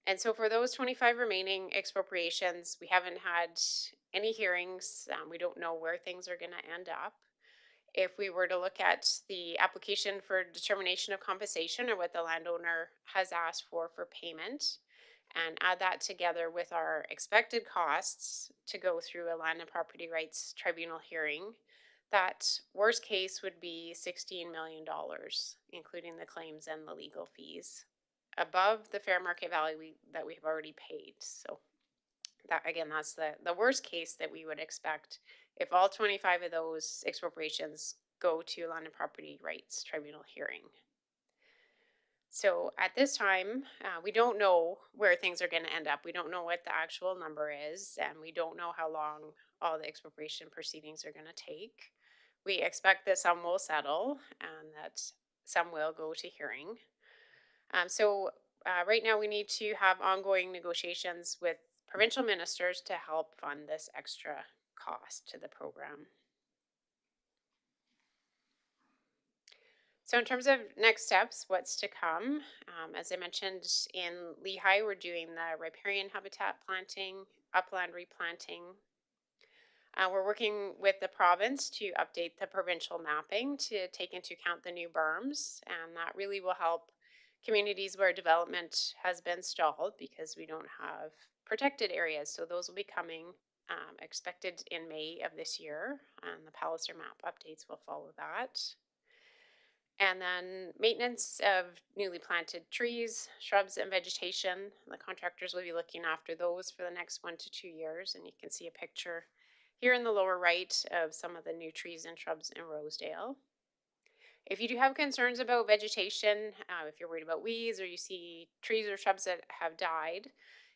And so for those 25 remaining expropriations, we haven't had any hearings. We don't know where things are going to end up. If we were to look at the application for determination of compensation or what the landowner has asked for payment, and add that together with our expected costs to go through a land and property rights tribunal hearing, that worst case would be $16 million, including the claims and the legal fees, above the fair market value that we've already paid. So that, again, that's the worst case that we would expect if all 25 of those expropriations go to land and property rights tribunal hearing. So at this time, we don't know where things are going to end up. We don't know what the actual number is, and we don't know how long all the expropriation proceedings are going to take. We expect that some will settle and that some will go to hearing. So right now we need to have ongoing negotiations with provincial ministers to help fund this extra cost to the program. So in terms of next steps, what's to come, as I mentioned, in Lehigh, we're doing the riparian habitat planting, upland replanting. We're working with the province to update the provincial mapping to take into account the new berms, and that really will help communities where development has been stalled because we don't have protected areas. So those will be coming, expected in May of this year, and the Palliser map updates will follow that. And then maintenance of newly planted trees, shrubs, and vegetation. The contractors will be looking after those for the next 1 to 2 years. And you can see a picture here in the lower right of some of the new trees and shrubs in Rosedale. If you do have concerns about vegetation, if you're worried about weeds or you see trees or shrubs that have died,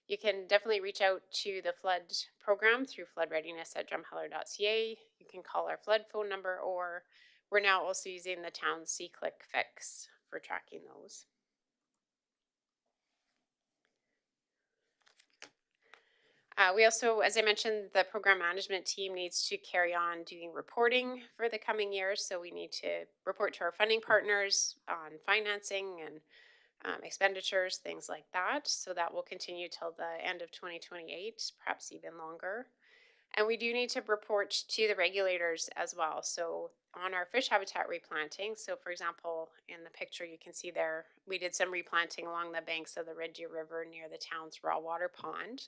you can definitely reach out to the flood program through floodreadiness@drumheller.ca. You can call our flood phone number, or we're now also using the town's C-Click fix for tracking those. We also, as I mentioned, the program management team needs to carry on doing reporting for the coming years. So we need to report to our funding partners on financing and expenditures, things like that. So that will continue till the end of 2028, perhaps even longer. And we do need to report to the regulators as well. So on our fish habitat replanting, so for example, in the picture you can see there, we did some replanting along the banks of the Red Deer River near the town's raw water pond.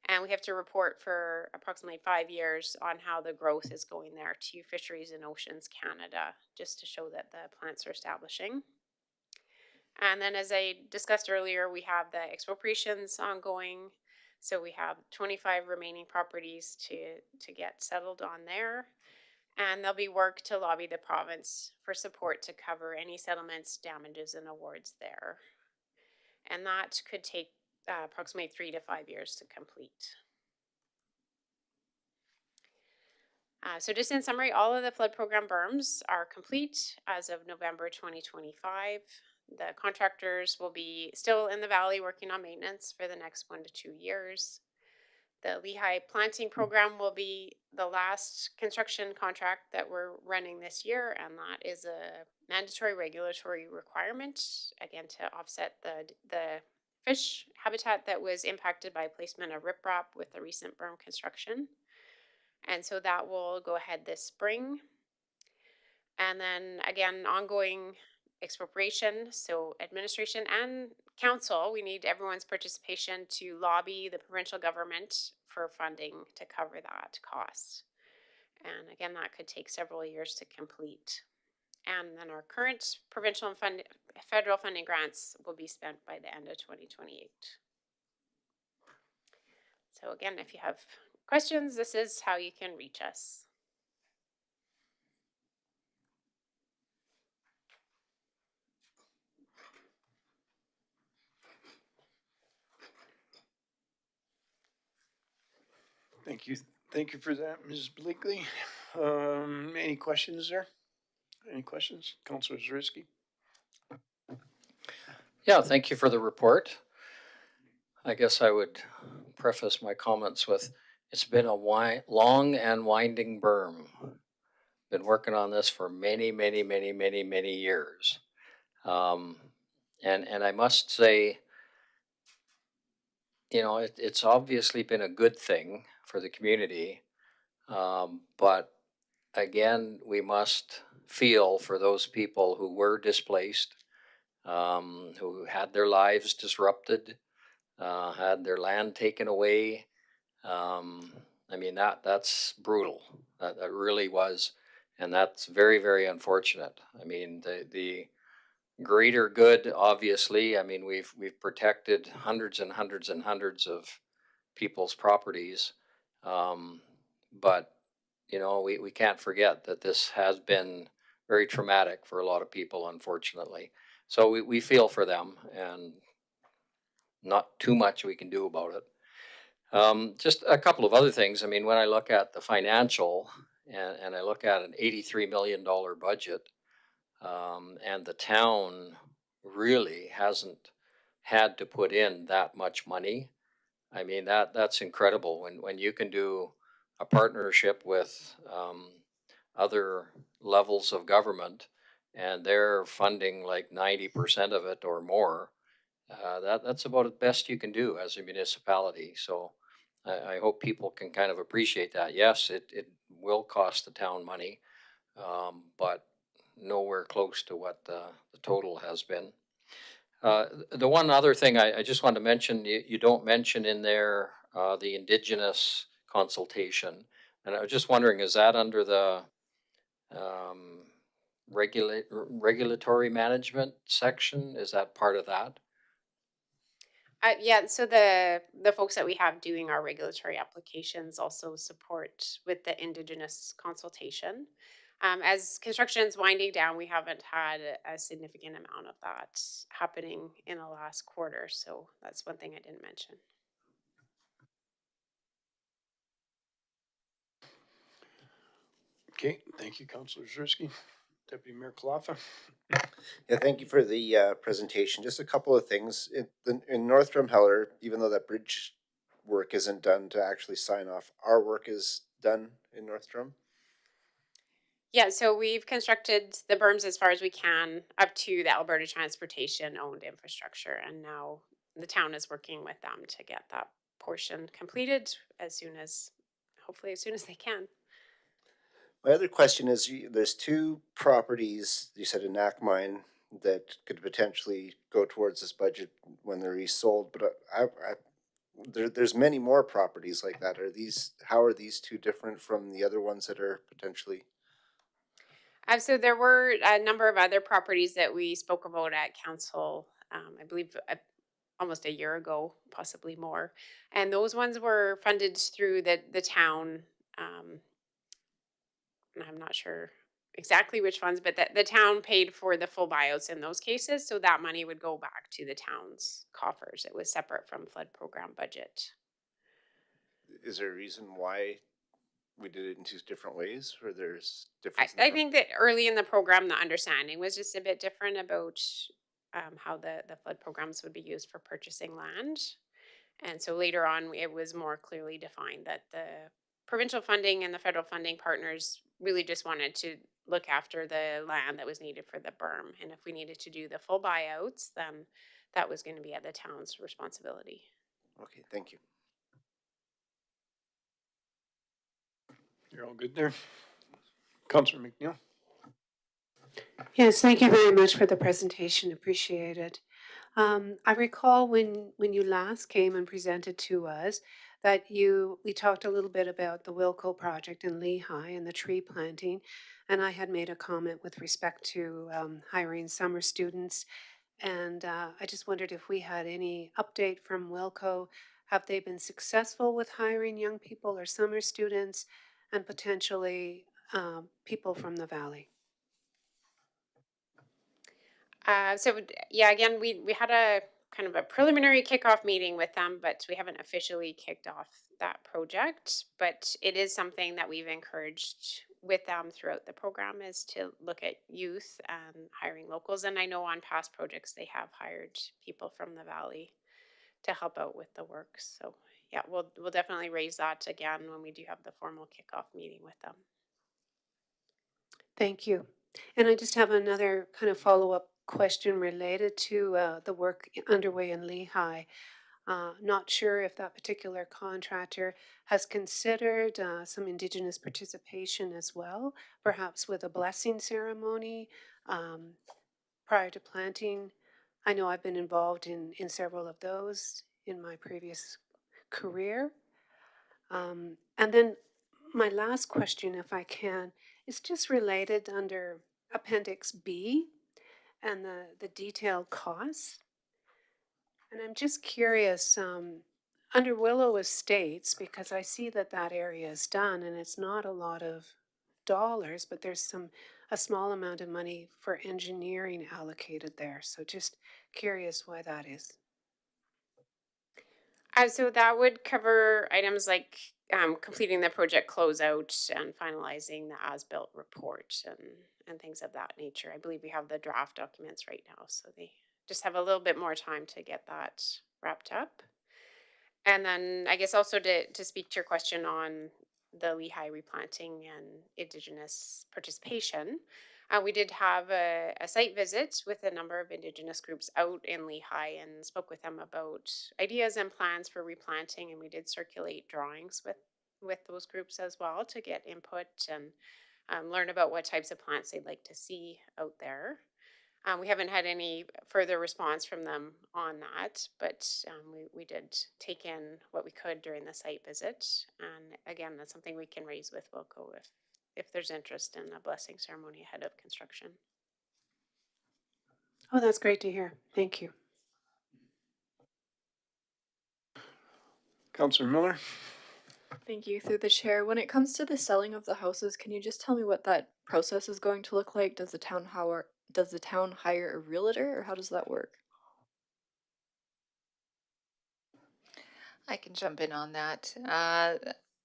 And we have to report for approximately 5 years on how the growth is going there to Fisheries and Oceans Canada, just to show that the plants are establishing. And then, as I discussed earlier, we have the expropriations ongoing. So we have 25 remaining properties to get settled on there. And there'll be work to lobby the province for support to cover any settlements, damages, and awards there. And that could take approximately 3 to 5 years to complete. So just in summary, all of the flood program berms are complete as of November 2025. The contractors will be still in the valley working on maintenance for the next 1 to 2 years. The Lehigh planting program will be the last construction contract that we're running this year, and that is a mandatory regulatory requirement, again, to offset the fish habitat that was impacted by placement of riprap with the recent berm construction. And so that will go ahead this spring. And then again, ongoing expropriation. So administration and council, we need everyone's participation to lobby the provincial government for funding to cover that cost. And again, that could take several years to complete. And then our current provincial and federal funding grants will be spent by the end of 2028. So again, if you have questions, this is how you can reach us. Thank you. Thank you for that, Mrs. Bleakley. Any questions there? Any questions? Councilor Zariski? Yeah, thank you for the report. I guess I would preface my comments with, it's been a long and winding berm. Been working on this for many years. And I must say, you know, it's obviously been a good thing for the community. But again, we must feel for those people who were displaced, who had their lives disrupted, had their land taken away. I mean, that's brutal. That really was. And that's very unfortunate. I mean, the greater good, obviously. I mean, we've protected hundreds and hundreds of people's properties. But, you know, we can't forget that this has been very traumatic for a lot of people, unfortunately. So we feel for them, and not too much we can do about it. Just a couple of other things. I mean, when I look at the financial and I look at an $83 million budget, and the town really hasn't had to put in that much money. I mean, that's incredible when you can do a partnership with other levels of government and they're funding like 90% of it or more. That's about the best you can do as a municipality. So I hope people can kind of appreciate that. Yes, it will cost the town money, but nowhere close to what the total has been. The one other thing I just wanted to mention, you don't mention in there the Indigenous consultation. And I was just wondering, is that under the um, regulatory management section? Is that part of that? Yeah, so the folks that we have doing our regulatory applications also support with the Indigenous consultation. As construction is winding down, we haven't had a significant amount of that happening in the last quarter. So that's one thing I didn't mention. Okay, thank you, Councilor Zariski. Deputy Mayor Kalafa. Yeah, thank you for the presentation. Just a couple of things. In North Drumheller, even though that bridge work isn't done to actually sign off, our work is done in North Drum. Yeah, so we've constructed the berms as far as we can up to the Alberta Transportation owned infrastructure. And now the town is working with them to get that portion completed hopefully as soon as they can. My other question is, there's two properties, you said in Mine, that could potentially go towards this budget when they're resold, but there's many more properties like that. How are these two different from the other ones that are potentially? So there were a number of other properties that we spoke about at council, I believe almost a year ago, possibly more. And those ones were funded through the town. I'm not sure exactly which funds, but the town paid for the full buyouts in those cases. So that money would go back to the town's coffers. It was separate from flood program budget. Is there a reason why we did it in two different ways, or there's difference? I think that early in the program, the understanding was just a bit different about how the flood programs would be used for purchasing land. And so later on, it was more clearly defined that the provincial funding and the federal funding partners really just wanted to look after the land that was needed for the berm. And if we needed to do the full buyouts, then that was going to be at the town's responsibility. Okay, thank you. You're all good there? Councilor McNeil. Yes, thank you very much for the presentation. Appreciate it. I recall when you last came and presented to us that we talked a little bit about the Wilco project in Lehigh and the tree planting, and I had made a comment with respect to hiring summer students, and I just wondered if we had any update from Wilco. Have they been successful with hiring young people or summer students, and potentially people from the valley? Yeah, again, we had a kind of a preliminary kickoff meeting with them, but we haven't officially kicked off that project. But it is something that we've encouraged with them throughout the program is to look at youth and hiring locals. And I know on past projects they have hired people from the valley to help out with the work. So yeah, we'll definitely raise that again when we do have the formal kickoff meeting with them. Thank you. And I just have another kind of follow-up question related to the work underway in Lehigh. Not sure if that particular contractor has considered some Indigenous participation as well, perhaps with a blessing ceremony um, prior to planting. I know I've been involved in several of those in my previous career. And then my last question, if I can, is just related under Appendix B and the detailed costs. And I'm just curious, under Willow Estates, because I see that that area is done and it's not a lot of dollars, but there's a small amount of money for engineering allocated there. So just curious why that is. So that would cover items like completing the project closeout and finalizing the as-built report and things of that nature. I believe we have the draft documents right now, so they just have a little bit more time to get that wrapped up. And then I guess also to speak to your question on the Lehigh replanting and Indigenous participation, we did have a site visit with a number of Indigenous groups out in Lehigh and spoke with them about ideas and plans for replanting. And we did circulate drawings with those groups as well to get input and learn about what types of plants they'd like to see out there. We haven't had any further response from them on that, but we did take in what we could during the site visit. And again, that's something we can raise with Wilco if there's interest in a blessing ceremony ahead of construction. Oh, that's great to hear. Thank you. Councillor Miller? Thank you. Through the chair, when it comes to the selling of the houses, can you just tell me what that process is going to look like? Does the town hire a realtor, or how does that work? I can jump in on that.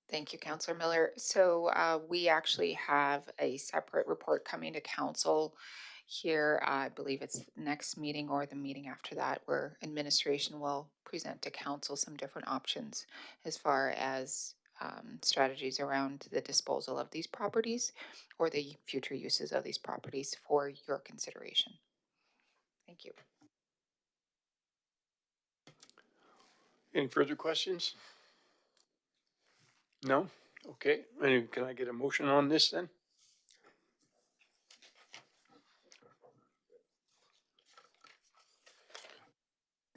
Thank you, Councillor Miller. So we actually have a separate report coming to council here. I believe it's the next meeting or the meeting after that, where administration will present to council some different options as far as strategies around the disposal of these properties or the future uses of these properties for your consideration. Thank you. Any further questions? No? Okay, and can I get a motion on this then?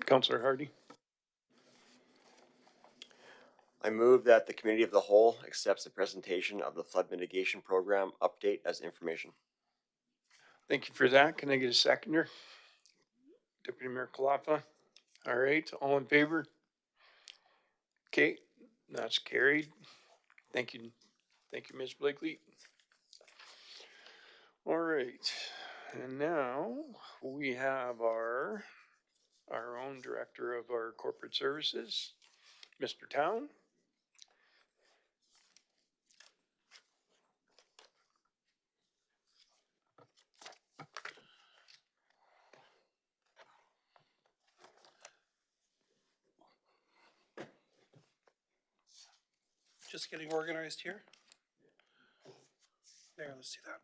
Councillor Hardy? I move that the Committee of the Whole accepts the presentation of the flood mitigation program update as information. Thank you for that. Can I get a seconder? Deputy Mayor Kalafa? All right, all in favor? Okay, that's carried. Thank you. Thank you, Ms. Blakely. All right, and now we have our own director of our corporate services, Mr. Town. Just getting organized here. There, let's do that.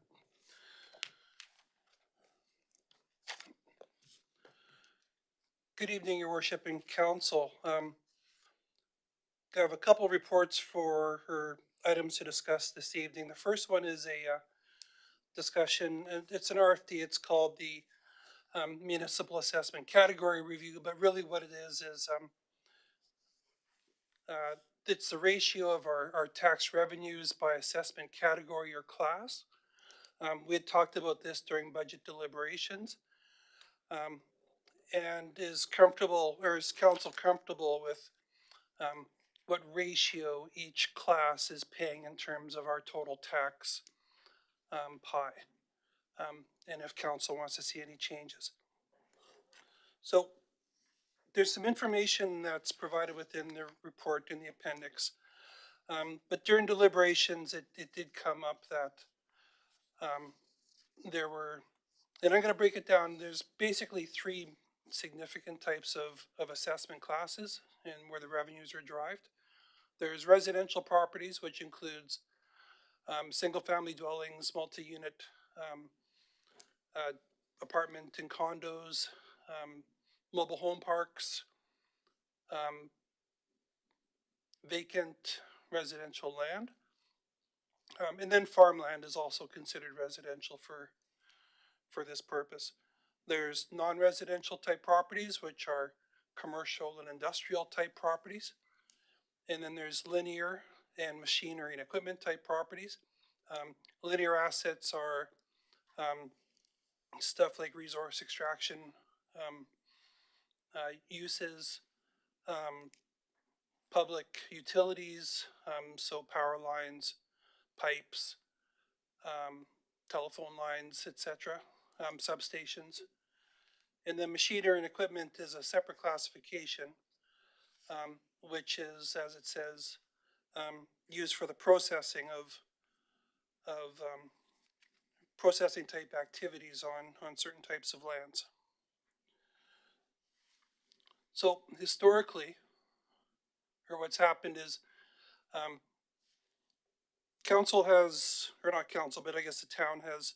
Good evening, Your Worship and Council. I have a couple of reports for her items to discuss this evening. The first one is a discussion. It's an RFD. It's called the Municipal Assessment Category Review, but really what it is it's the ratio of our tax revenues by assessment category or class. We had talked about this during budget deliberations. And is council comfortable with what ratio each class is paying in terms of our total tax pie? And if council wants to see any changes. So there's some information that's provided within the report in the appendix. But during deliberations, it did come up that there were, and I'm going to break it down. There's basically three significant types of assessment classes and where the revenues are derived. There's residential properties, which includes single family dwellings, multi-unit apartment and condos, mobile home parks, vacant residential land. And then farmland is also considered residential for this purpose. There's non-residential type properties, which are commercial and industrial type properties. And then there's linear and machinery and equipment type properties. Linear assets are stuff like resource extraction uses, public utilities, so power lines, pipes, telephone lines, etc., substations. And then machinery and equipment is a separate classification, which is, as it says, used for the processing of processing type activities on certain types of lands. So historically, or what's happened is council has, or not council, but I guess the town has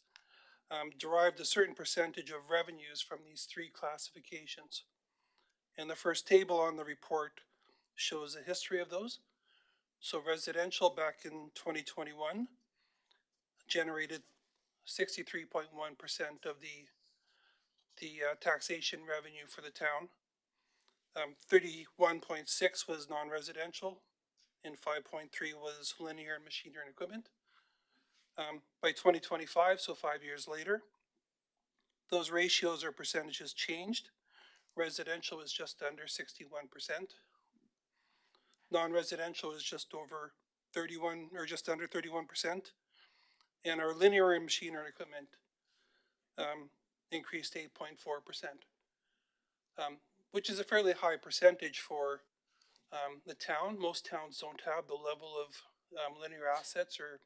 derived a certain percentage of revenues from these three classifications. And the first table on the report shows the history of those. So residential back in 2021 generated 63.1% of the taxation revenue for the town. 31.6 was non-residential, and 5.3 was linear and machinery and equipment. By 2025, so 5 years later, those ratios or percentages changed. Residential is just under 61%. Non-residential is just over 31 or just under 31%. And our linear and machinery and equipment increased 8.4%, which is a fairly high percentage for the town. Most towns don't have the level of linear assets or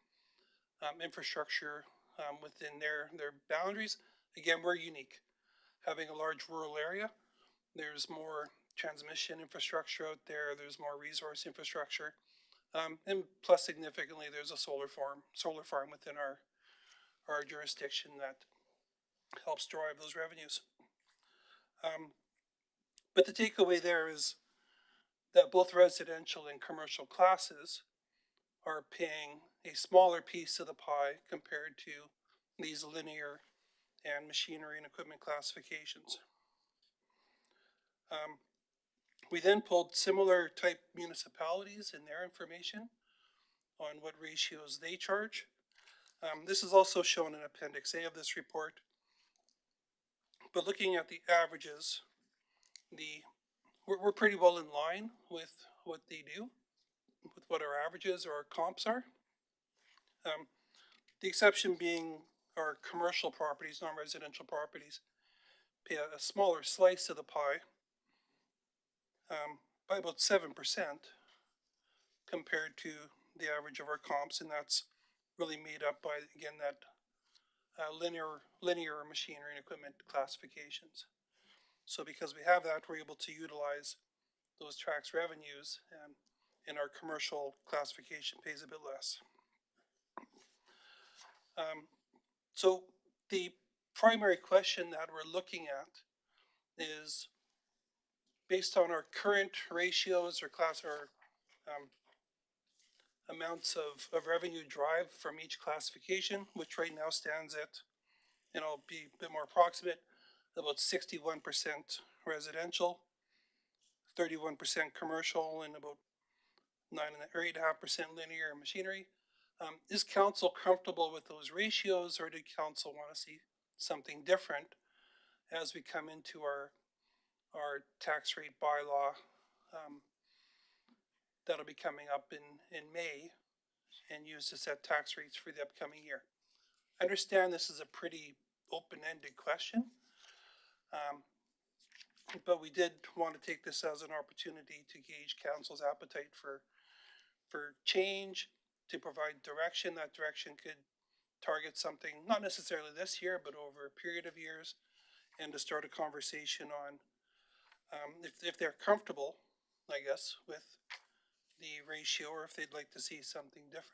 infrastructure within their boundaries. Again, we're unique. Having a large rural area, there's more transmission infrastructure out there, there's more resource infrastructure, and plus significantly, there's a solar farm within our jurisdiction that helps drive those revenues. But the takeaway there is that both residential and commercial classes are paying a smaller piece of the pie compared to these linear and machinery and equipment classifications. We then pulled similar type municipalities and their information on what ratios they charge. This is also shown in Appendix A of this report. But looking at the averages, we're pretty well in line with what they do, with what our averages or our comps are. The exception being our commercial properties, non-residential properties, pay a smaller slice of the pie, by about 7% compared to the average of our comps, and that's really made up by, again, that linear machinery and equipment classifications. So because we have that, we're able to utilize those tax revenues, and our commercial classification pays a bit less. So the primary question that we're looking at is, based on our current ratios or amounts of revenue derived from each classification, which right now stands at, and I'll be a bit more approximate, about 61% residential, 31% commercial, and about 8.5% linear machinery. Is council comfortable with those ratios, or did council want to see something different as we come into our tax rate bylaw that'll be coming up in May and use to set tax rates for the upcoming year? I understand this is a pretty open-ended question, but we did want to take this as an opportunity to gauge council's appetite for change, to provide direction. That direction could target something, not necessarily this year, but over a period of years, and to start a conversation on if they're comfortable, I guess, with the ratio, or if they'd like to see something different.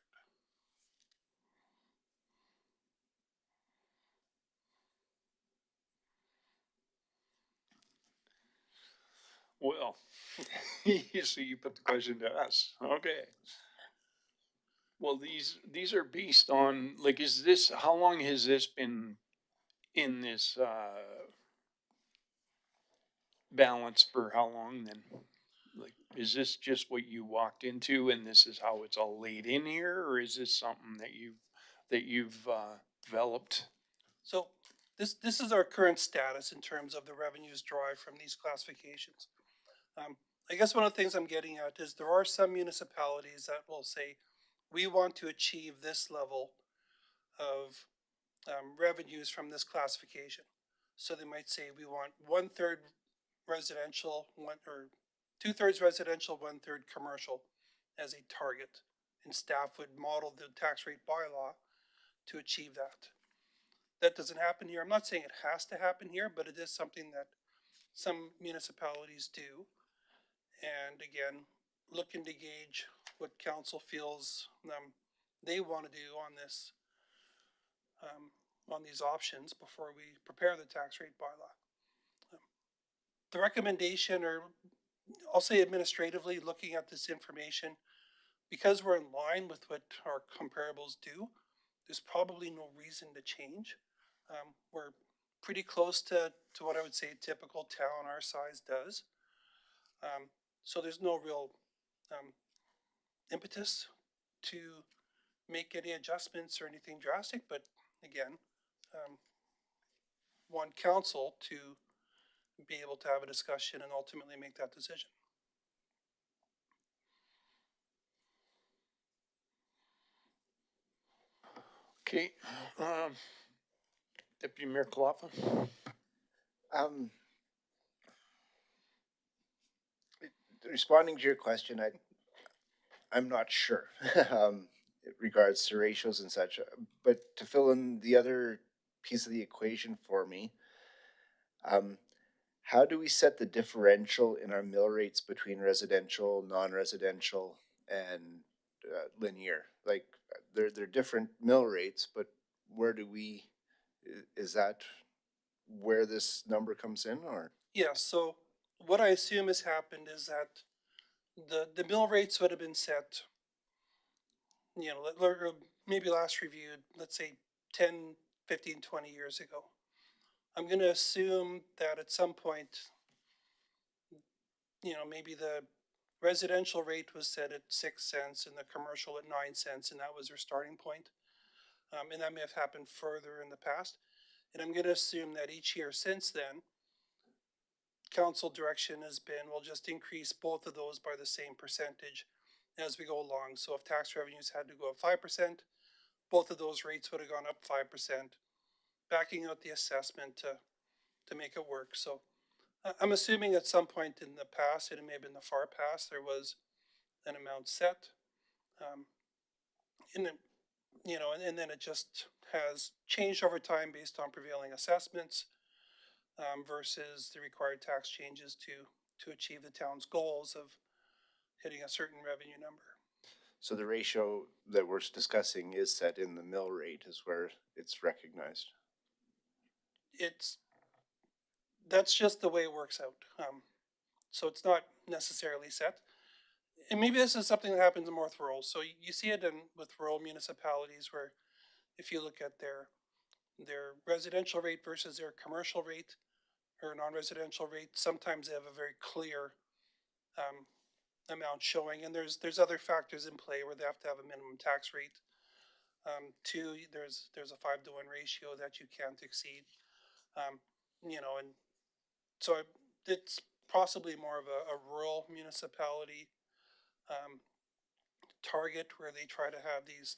Well, so you put the question to us. Okay. Well, these are based on, like, is this, how long has this been in this balance for how long then? Like, is this just what you walked into and this is how it's all laid in here, or is this something that you've developed? So this is our current status in terms of the revenues derived from these classifications. I guess one of the things I'm getting at is there are some municipalities that will say, we want to achieve this level of revenues from this classification. So they might say we want 1/3 residential, or 2/3 residential, 1/3 commercial as a target. And staff would model the tax rate bylaw to achieve that. That doesn't happen here. I'm not saying it has to happen here, but it is something that some municipalities do. And again, looking to gauge what council feels they want to do on this, on these options before we prepare the tax rate bylaw. The recommendation, or I'll say administratively, looking at this information, because we're in line with what our comparables do, there's probably no reason to change. We're pretty close to what I would say a typical town our size does. So there's no real impetus to make any adjustments or anything drastic, but again, want council to be able to have a discussion and ultimately make that decision. Okay, Deputy Mayor Cloughlin. Responding to your question, I'm not sure. In regards to ratios and such, but to fill in the other piece of the equation for me, how do we set the differential in our mill rates between residential, non-residential, and linear? Like they're different mill rates, but where do we? Is that where this number comes in, or? Yeah. So what I assume has happened is that the mill rates would have been set, maybe last reviewed, let's say 10, 15, 20 years ago. I'm going to assume that at some point, maybe the residential rate was set at 6 cents and the commercial at 9 cents, and that was their starting point. And that may have happened further in the past. And I'm going to assume that each year since then, council direction has been, we'll just increase both of those by the same percentage as we go along. So if tax revenues had to go up 5%, both of those rates would have gone up 5%, backing out the assessment to make it work. So I'm assuming at some point in the past, and it may have been the far past, there was an amount set. And then it just has changed over time based on prevailing assessments versus the required tax changes to achieve the town's goals of hitting a certain revenue number. So the ratio that we're discussing is set in the mill rate, is where it's recognized. That's just the way it works out. So it's not necessarily set. and maybe this is something that happens in more with rural. So you see it with rural municipalities where if you look at their residential rate versus their commercial rate or non-residential rate, sometimes they have a very clear um, amount showing, and there's other factors in play where they have to have a minimum tax rate. Two, there's a 5-to-1 ratio that you can't exceed. Um, and so it's possibly more of a rural municipality um, target where they try to have these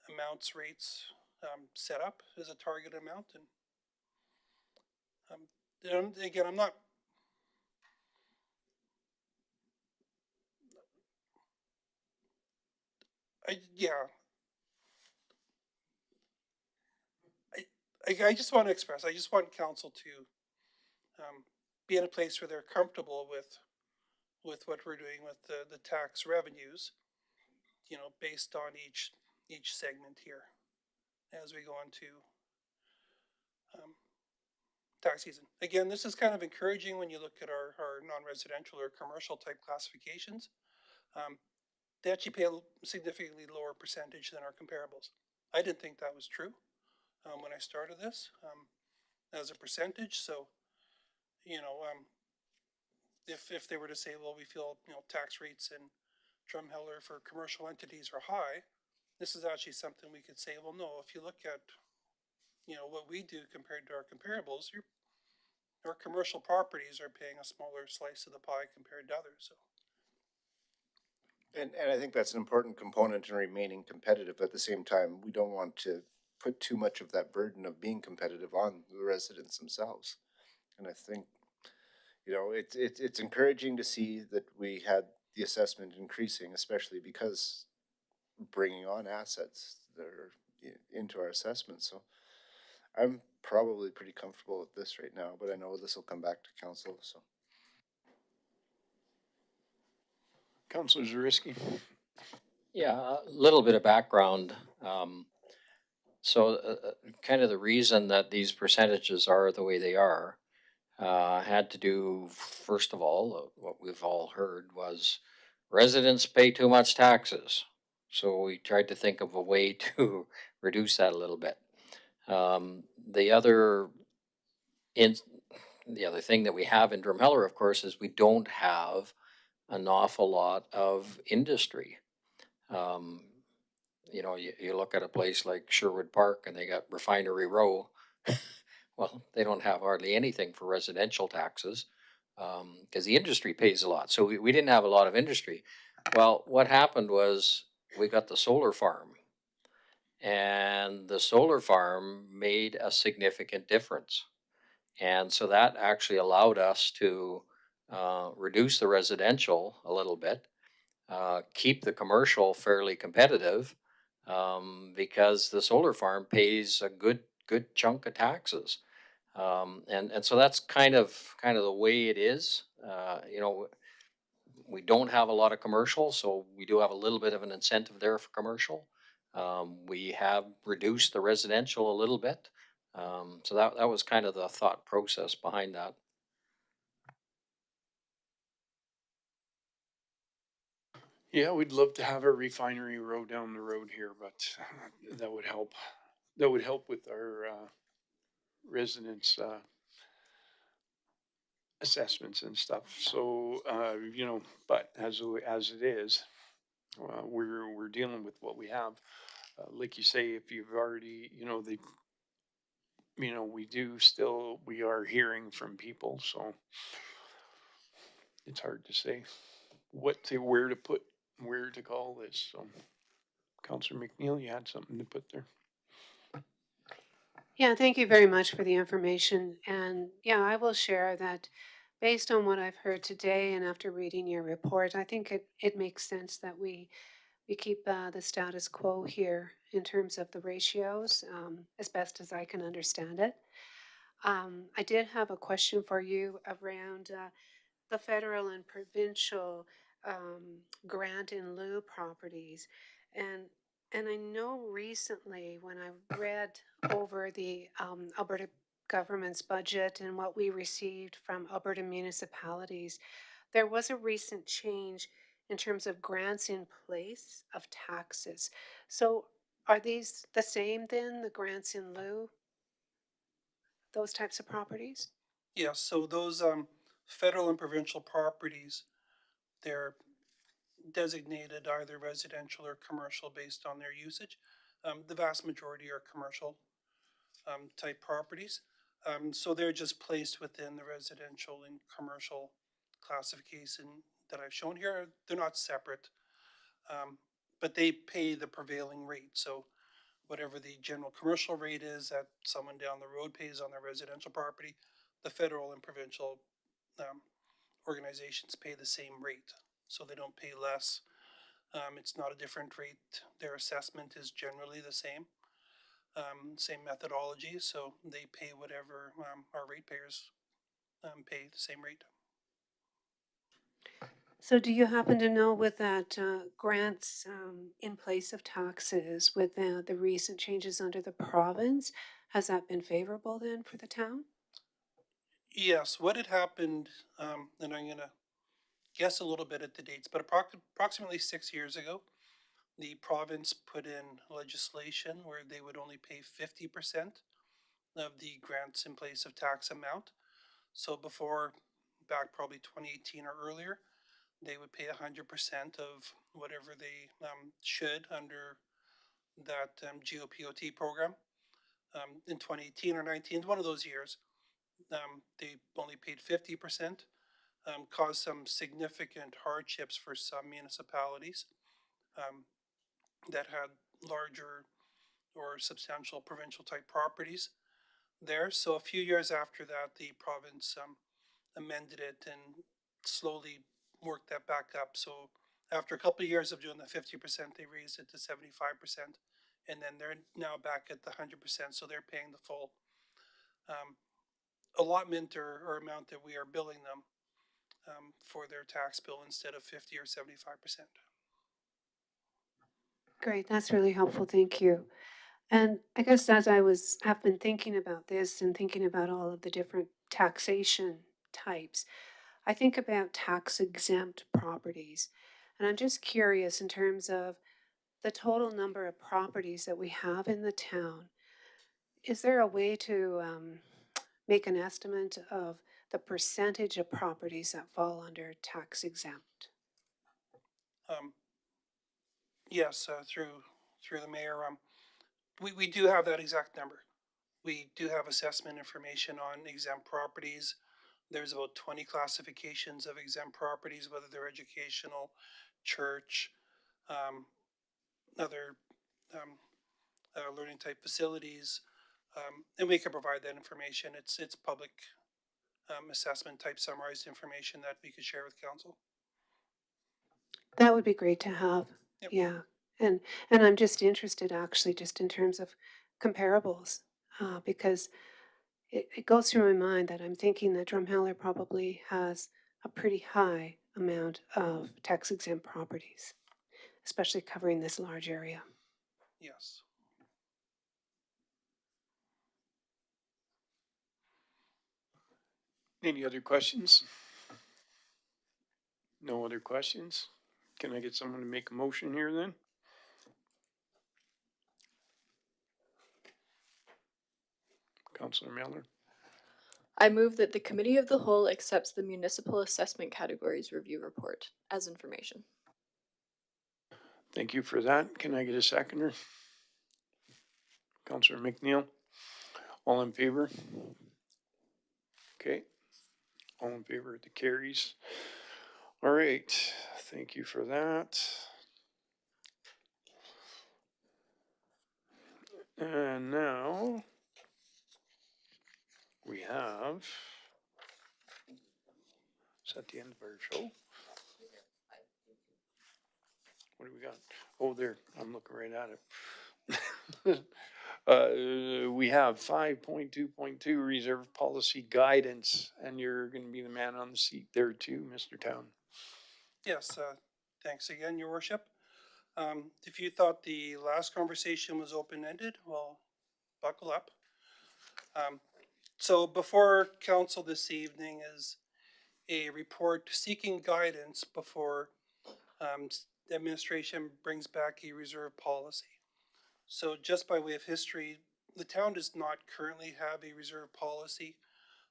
amounts rates set up as a target amount. And again, I'm not. Yeah. I just want to express. I just want council to be in a place where they're comfortable with what we're doing with the tax revenues. Based on each segment here as we go into um, tax season. Again, this is kind of encouraging when you look at our non-residential or commercial type classifications. Um, they actually pay a significantly lower percentage than our comparables. I didn't think that was true when I started this as a percentage. So, if they were to say, well, we feel tax rates in Drumheller for commercial entities are high, this is actually something we could say, well, no, if you look at what we do compared to our comparables, our commercial properties are paying a smaller slice of the pie compared to others. So. And I think that's an important component in remaining competitive. At the same time, we don't want to put too much of that burden of being competitive on the residents themselves. And I think, it's encouraging to see that we had the assessment increasing, especially because bringing on assets that are into our assessment. So I'm probably pretty comfortable with this right now, but I know this will come back to council. So, Councilor Zarisky. Yeah, a little bit of background. Kind of the reason that these percentages are the way they are had to do, first of all, what we've all heard was residents pay too much taxes. So we tried to think of a way to reduce that a little bit. Um, the other in the other thing that we have in Drumheller, of course, is we don't have an awful lot of industry. Um, you look at a place like Sherwood Park and they got Refinery Row. Well, they don't have hardly anything for residential taxes because the industry pays a lot. So we didn't have a lot of industry. Well, what happened was we got the solar farm, and the solar farm made a significant difference. And so that actually allowed us to reduce the residential a little bit, keep the commercial fairly competitive, because the solar farm pays a good chunk of taxes. And so that's kind of the way it is. We don't have a lot of commercial, so we do have a little bit of an incentive there for commercial. We have reduced the residential a little bit. So that was kind of the thought process behind that. Yeah, we'd love to have a refinery row down the road here, but that would help. That would help with our residents' assessments and stuff. So but as it is, we're dealing with what we have. Like you say, if you've already, we are hearing from people, so it's hard to say where to call this. So, Councillor McNeil, you had something to put there. Yeah, thank you very much for the information. And yeah, I will share that based on what I've heard today and after reading your report, I think it makes sense that we keep the status quo here in terms of the ratios, as best as I can understand it. I did have a question for you around the federal and provincial grant in lieu properties, and I know recently when I read over the Alberta government's budget and what we received from Alberta municipalities, there was a recent change in terms of grants in place of taxes. So are these the same then, the grants in lieu, those types of properties? Yes, so those federal and provincial properties, they're designated either residential or commercial based on their usage. The vast majority are commercial type properties. So they're just placed within the residential and commercial classification that I've shown here. They're not separate, but they pay the prevailing rate. So whatever the general commercial rate is that someone down the road pays on their residential property, the federal and provincial um, organizations pay the same rate. So they don't pay less. It's not a different rate. Their assessment is generally the same. Same methodology, so they pay whatever our ratepayers pay the same rate. So do you happen to know with that grants in place of taxes with the recent changes under the province, has that been favorable then for the town? Yes, what had happened, and I'm going to guess a little bit at the dates, but approximately 6 years ago, the province put in legislation where they would only pay 50% of the grants in place of tax amount. So before, back probably 2018 or earlier, they would pay 100% of whatever they should under that GOPOT program. In 2018 or 19, one of those years, they only paid 50%, caused some significant hardships for some municipalities um, that had larger or substantial provincial type properties there. So a few years after that, the province amended it and slowly worked that back up. So after a couple of years of doing the 50%, they raised it to 75%, and then they're now back at the 100%. So they're paying the full um, allotment or amount that we are billing them for their tax bill instead of 50 or 75%. Great, that's really helpful. Thank you. And I guess as have been thinking about this and thinking about all of the different taxation types, I think about tax exempt properties. And I'm just curious in terms of the total number of properties that we have in the town. Is there a way to make an estimate of the percentage of properties that fall under tax exempt? Um, yes, through the mayor, we do have that exact number. We do have assessment information on exempt properties. There's about 20 classifications of exempt properties, whether they're educational, church, um, other learning type facilities, and we can provide that information. It's public assessment type summarized information that we could share with council. That would be great to have. Yep. Yeah. And I'm just interested actually just in terms of comparables, because it goes through my mind that I'm thinking that Drumheller probably has a pretty high amount of tax exempt properties, especially covering this large area. Yes. Any other questions? No other questions? Can I get someone to make a motion here then? Councillor Miller. I move that the Committee of the Whole accepts the Municipal Assessment Categories Review Report as information. Thank you for that. Can I get a seconder? Councillor McNeil. All in favor? Okay. All in favor of the carries. All right. Thank you for that. And now we have, is that the end of our show? What do we got? Oh, there, I'm looking right at it. We have 5.2.2 reserve policy guidance, and you're going to be the man on the seat there too, Mr. Town. Yes. Thanks again, Your Worship. If you thought the last conversation was open-ended, well, buckle up. So before council this evening is a report seeking guidance before the administration brings back a reserve policy. So just by way of history, the town does not currently have a reserve policy,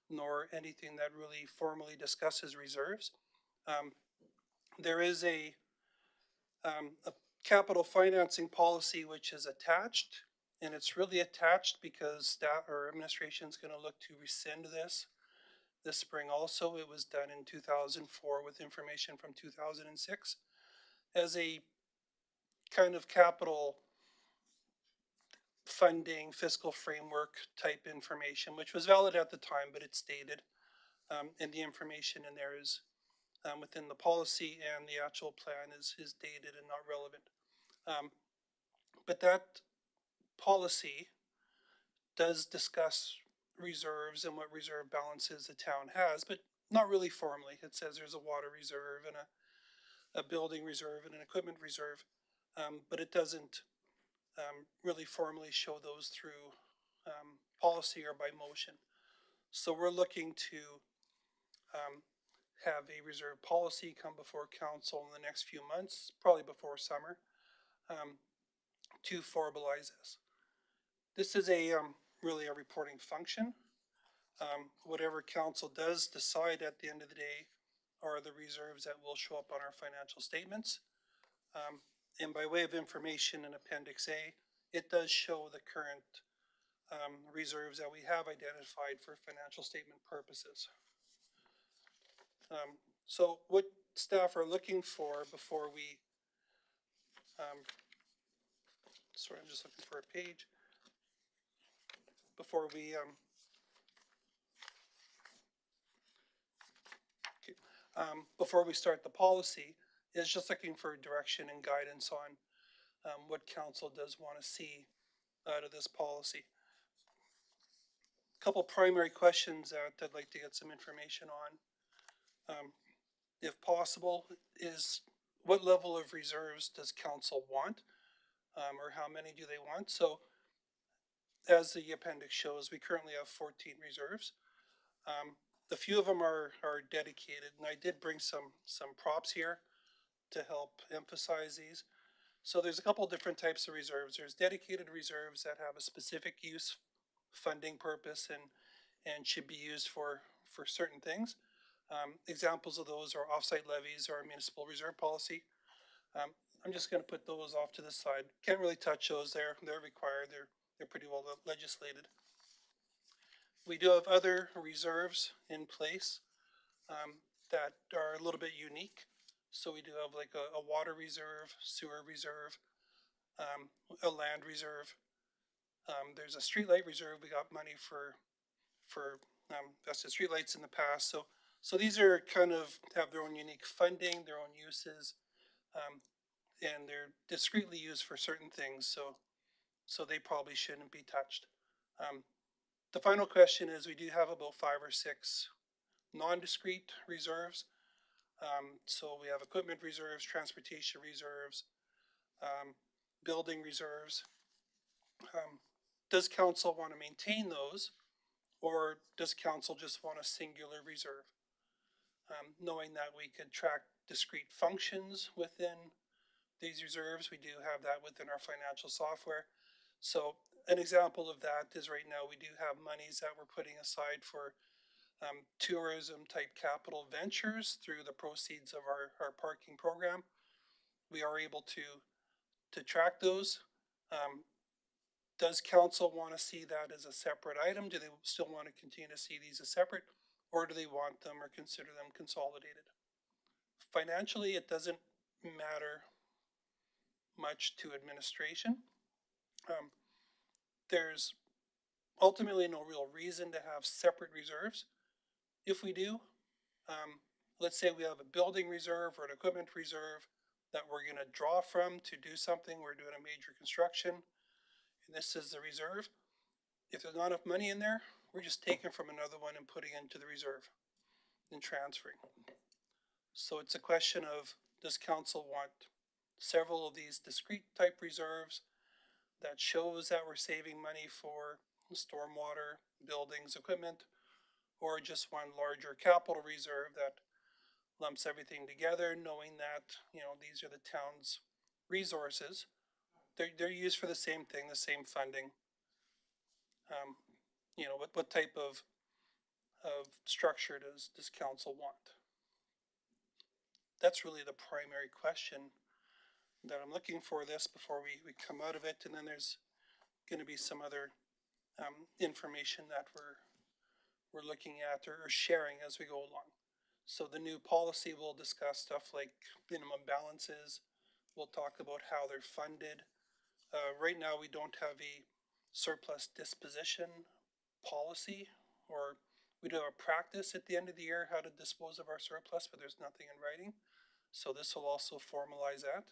nor anything that really formally discusses reserves. There is a capital financing policy which is attached, and it's really attached because staff or administration is going to look to rescind this spring. Also, it was done in 2004 with information from 2006 as a kind of capital funding fiscal framework type information, which was valid at the time, but it's dated, and the information in there is within the policy, and the actual plan is dated and not relevant. But that policy does discuss reserves and what reserve balances the town has, but not really formally. It says there's a water reserve and a building reserve and an equipment reserve, but it doesn't really formally show those through policy or by motion. So we're looking to have a reserve policy come before council in the next few months, probably before summer, to formalize this. This is a really a reporting function. Whatever council does decide at the end of the day are the reserves that will show up on our financial statements. And by way of information in Appendix A, it does show the current reserves that we have identified for financial statement purposes. So what staff are looking for before we, sorry, I'm just looking for a page, before we before we start the policy, is just looking for direction and guidance on what council does want to see out of this policy. A couple primary questions that I'd like to get some information on, if possible, is what level of reserves does council want, or how many do they want? So as the appendix shows, we currently have 14 reserves. A few of them are dedicated, and I did bring some props here to help emphasize these. So there's a couple different types of reserves. There's dedicated reserves that have a specific use funding purpose and should be used for certain things. Examples of those are offsite levies or municipal reserve policy. I'm just going to put those off to the side. Can't really touch those. They're required. They're pretty well legislated. We do have other reserves in place that are a little bit unique. So we do have like a water reserve, sewer reserve, a land reserve. There's a streetlight reserve. We got money for vested streetlights in the past. So these are kind of have their own unique funding, their own uses, and they're discreetly used for certain things. So they probably shouldn't be touched. The final question is, we do have about 5 or 6 non-discrete reserves. So we have equipment reserves, transportation reserves, building reserves. Does council want to maintain those, or does council just want a singular reserve? Knowing that we could track discrete functions within these reserves, we do have that within our financial software. So an example of that is right now we do have monies that we're putting aside for tourism type capital ventures through the proceeds of our parking program. We are able to track those. Does council want to see that as a separate item? Do they still want to continue to see these as separate, or do they want them or consider them consolidated? Financially, it doesn't matter much to administration. There's ultimately no real reason to have separate reserves. If we do, let's say we have a building reserve or an equipment reserve that we're going to draw from to do something. We're doing a major construction, and this is the reserve. If there's not enough money in there, we're just taking from another one and putting into the reserve and transferring. So it's a question of, does council want several of these discrete type reserves that shows that we're saving money for stormwater, buildings, equipment, or just one larger capital reserve that lumps everything together, knowing that, you know, these are the town's resources. They're used for the same thing, the same funding. You know, what type of structure does council want? That's really the primary question that I'm looking for this before we come out of it. And then there's going to be some other information that we're looking at or sharing as we go along. So the new policy will discuss stuff like minimum balances. We'll talk about how they're funded. Right now, we don't have a surplus disposition policy, or we do have a practice at the end of the year how to dispose of our surplus, but there's nothing in writing. So this will also formalize that,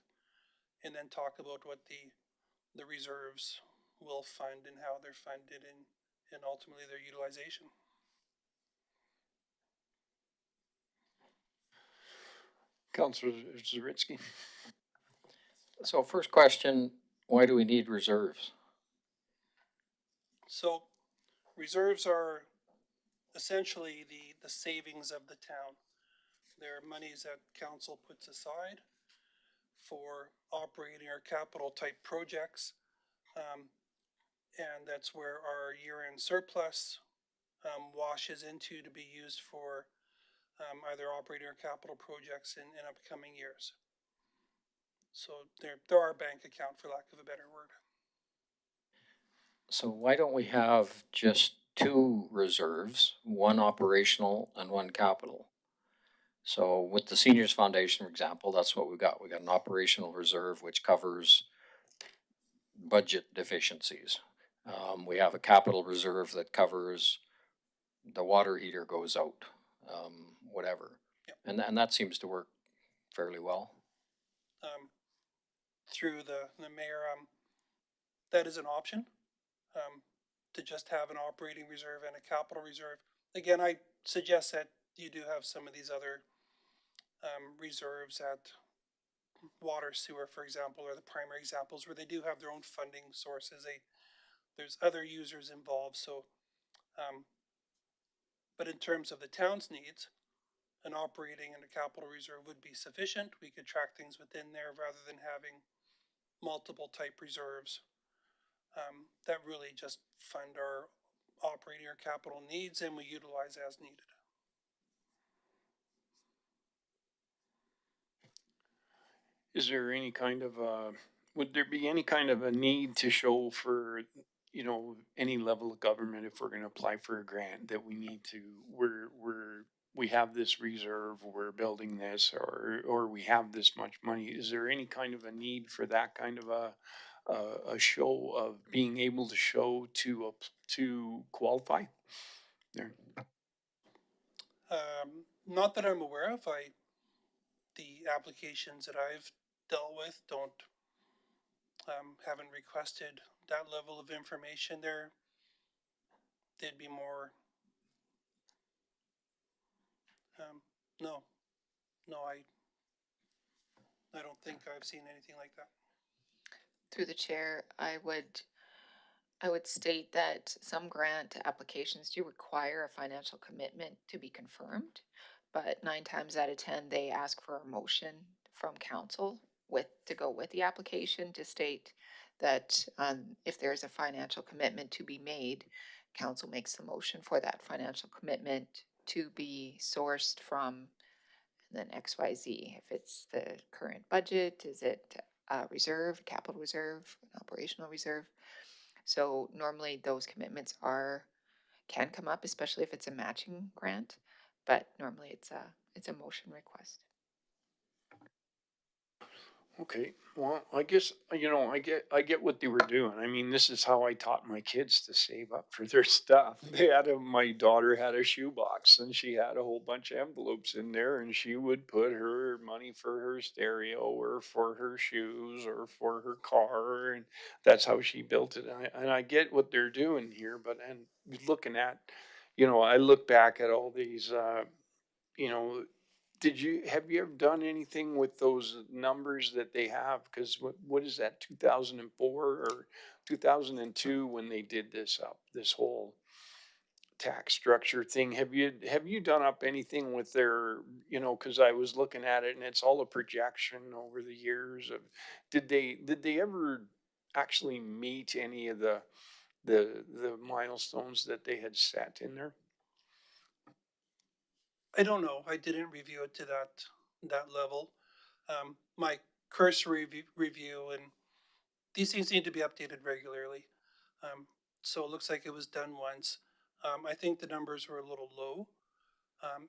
and then talk about what the reserves will fund and how they're funded and ultimately their utilization. Councilor Zaritsky. So first question, why do we need reserves? So reserves are essentially the savings of the town. They're monies that council puts aside for operating or capital type projects. And that's where our year-end surplus washes into to be used for either operating or capital projects in upcoming years. So they're our bank account, for lack of a better word. So why don't we have just two reserves, one operational and one capital? So with the Seniors Foundation, for example, that's what we got. We got an operational reserve which covers budget deficiencies. We have a capital reserve that covers the water heater goes out, whatever. Yep. And that seems to work fairly well. Through the mayor, that is an option, to just have an operating reserve and a capital reserve. Again, I suggest that you do have some of these other reserves at water, sewer, for example, are the primary examples where they do have their own funding sources. There's other users involved. So, but in terms of the town's needs, an operating and a capital reserve would be sufficient. We could track things within there rather than having multiple type reserves that really just fund our operating or capital needs and we utilize as needed. Is there any kind of would there be any kind of a need to show for, you know, any level of government if we're going to apply for a grant that we need to, we have this reserve, we're building this, or we have this much money? Is there any kind of a need for that kind of a show of being able to show to qualify there? Not that I'm aware of. The applications that I've dealt with haven't requested that level of information. They'd be more. No, I don't think I've seen anything like that. Through the chair, I would state that some grant applications do require a financial commitment to be confirmed, but 9 times out of 10, they ask for a motion from council to go with the application to state that if there is a financial commitment to be made, council makes the motion for that financial commitment to be sourced from then XYZ. If it's the current budget, is it reserve, capital reserve, an operational reserve? So normally those commitments can come up, especially if it's a matching grant, but normally it's a motion request. Okay, well, I guess, you know, I get what they were doing. I mean, this is how I taught my kids to save up for their stuff. My daughter had a shoebox and she had a whole bunch of envelopes in there and she would put her money for her stereo or for her shoes or for her car, and that's how she built it. And I get what they're doing here, but and looking at, you know, I look back at all these, you know, have you ever done anything with those numbers that they have? Because what is that, 2004 or 2002 when they did this whole tax structure thing, have you done up anything with their, cause I was looking at it and it's all a projection over the years of, did they ever actually meet any of the milestones that they had set in there? I don't know. I didn't review it to that level. My cursory review, and these things need to be updated regularly. Um, so it looks like it was done once. I think the numbers were a little low,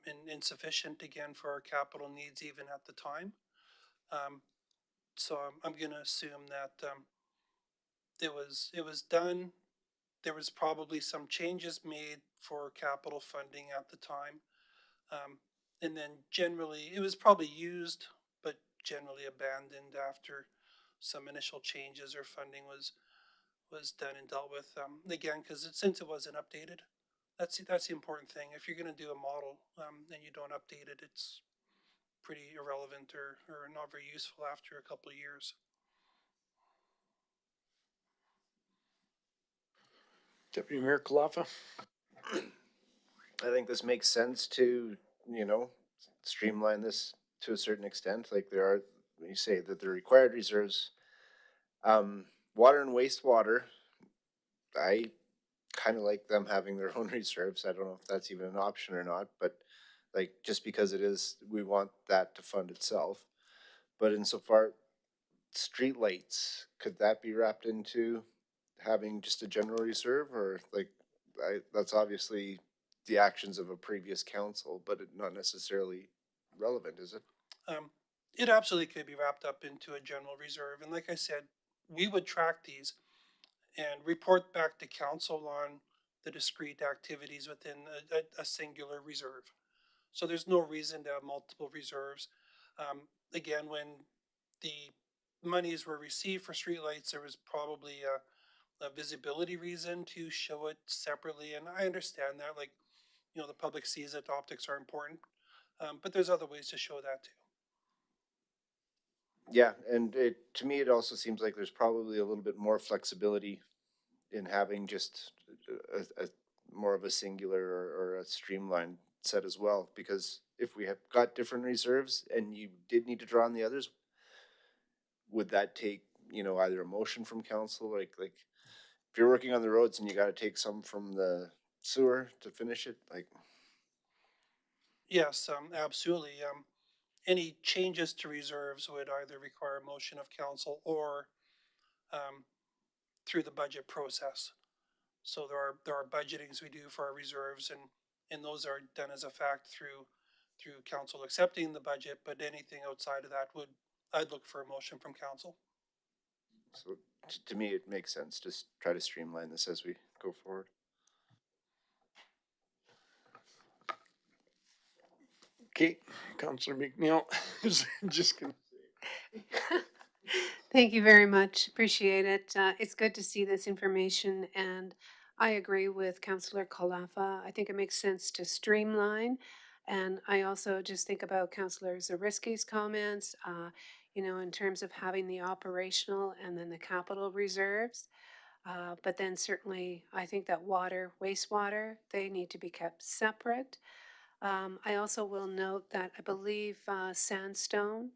and insufficient again for our capital needs even at the time. Um, so I'm going to assume that it was done. There was probably some changes made for capital funding at the time. And then generally, it was probably used, but generally abandoned after some initial changes or funding was done and dealt with. Again, because since it wasn't updated, that's the important thing. If you're going to do a model and you don't update it, it's pretty irrelevant or not very useful after a couple of years. Deputy Mayor Kalafa? I think this makes sense to, you know, streamline this to a certain extent. Like there are, you say that the required reserves, water and wastewater, I kind of like them having their own reserves. I don't know if that's even an option or not, but like just because it is, we want that to fund itself. But insofar, streetlights, could that be wrapped into having just a general reserve, or like, that's obviously the actions of a previous council, but not necessarily relevant, is it? Um, it absolutely could be wrapped up into a general reserve, and like I said, we would track these and report back to council on the discrete activities within a singular reserve. So there's no reason to have multiple reserves. Again, when the monies were received for streetlights, there was probably a visibility reason to show it separately, and I understand that. Like, the public sees that optics are important, but there's other ways to show that too. Yeah, and to me, it also seems like there's probably a little bit more flexibility in having just a more of a singular or a streamlined set as well. Because if we have got different reserves and you did need to draw on the others, would that take, either a motion from council, like if you're working on the roads and you got to take some from the sewer to finish it, like, Yes, absolutely. Any changes to reserves would either require a motion of council or um, through the budget process. So there are budgetings we do for our reserves, and those are done as a fact through council accepting the budget. But anything outside of that I'd look for a motion from council. so to me, it makes sense to try to streamline this as we go forward. Okay, Councillor McNeil, just gonna. Thank you very much. Appreciate it. It's good to see this information, and I agree with Councillor Kalafa. I think it makes sense to streamline, and I also just think about Councillor Zariski's comments. In terms of having the operational and then the capital reserves. But then certainly, I think that water, wastewater, they need to be kept separate. I also will note that I believe Sandstone,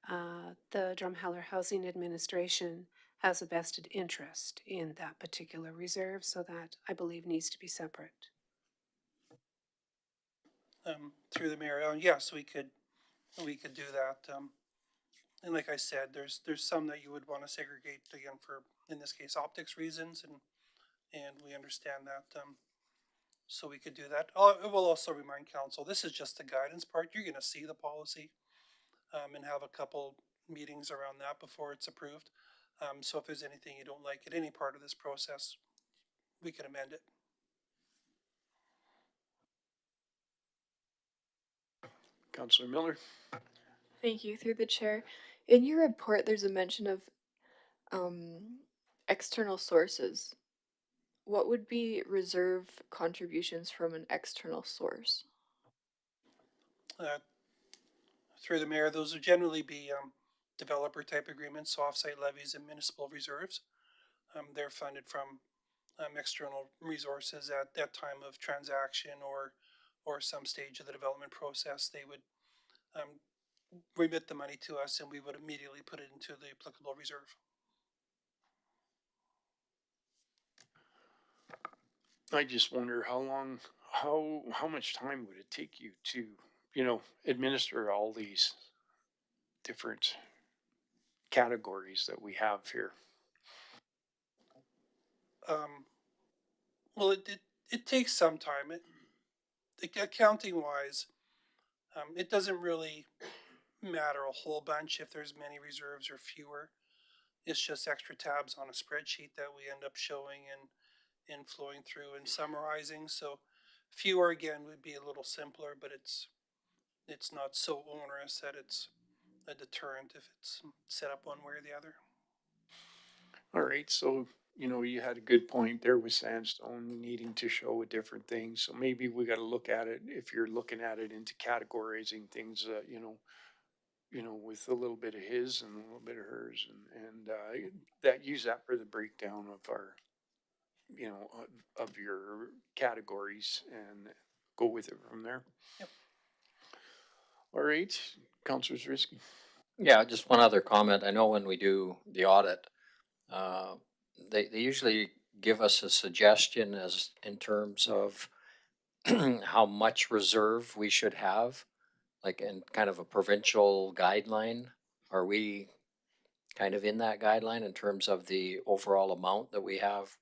the Drumheller Housing Administration, has a vested interest in that particular reserve, so that I believe needs to be separate. Through the mayor, yes, we could do that. And like I said, there's some that you would want to segregate again for, in this case, optics reasons, and we understand that. So we could do that. It will also remind council, this is just the guidance part. You're going to see the policy and have a couple meetings around that before it's approved. So if there's anything you don't like at any part of this process, we can amend it. Councillor Miller? Thank you, through the chair. In your report, there's a mention of external sources. What would be reserve contributions from an external source? Through the mayor, those would generally be developer type agreements, so offsite levies and municipal reserves. They're funded from external resources at that time of transaction or some stage of the development process, they would remit the money to us and we would immediately put it into the applicable reserve. I just wonder how much time would it take you to, administer all these different categories that we have here? Well, it takes some time. Accounting wise, it doesn't really matter a whole bunch if there's many reserves or fewer. It's just extra tabs on a spreadsheet that we end up showing and flowing through and summarizing. So fewer again would be a little simpler, but it's not so onerous that it's a deterrent if it's set up one way or the other. All right, so you had a good point there with sandstone needing to show a different thing. So maybe we got to look at it if you're looking at it into categorizing things. With a little bit of his and a little bit of hers, and that use that for the breakdown of our, of your categories, and go with it from there. Yep. All right, Councilor Risky. Yeah, just one other comment. I know when we do the audit, they usually give us a suggestion as in terms of how much reserve we should have, like in kind of a provincial guideline. Are we kind of in that guideline in terms of the overall amount that we have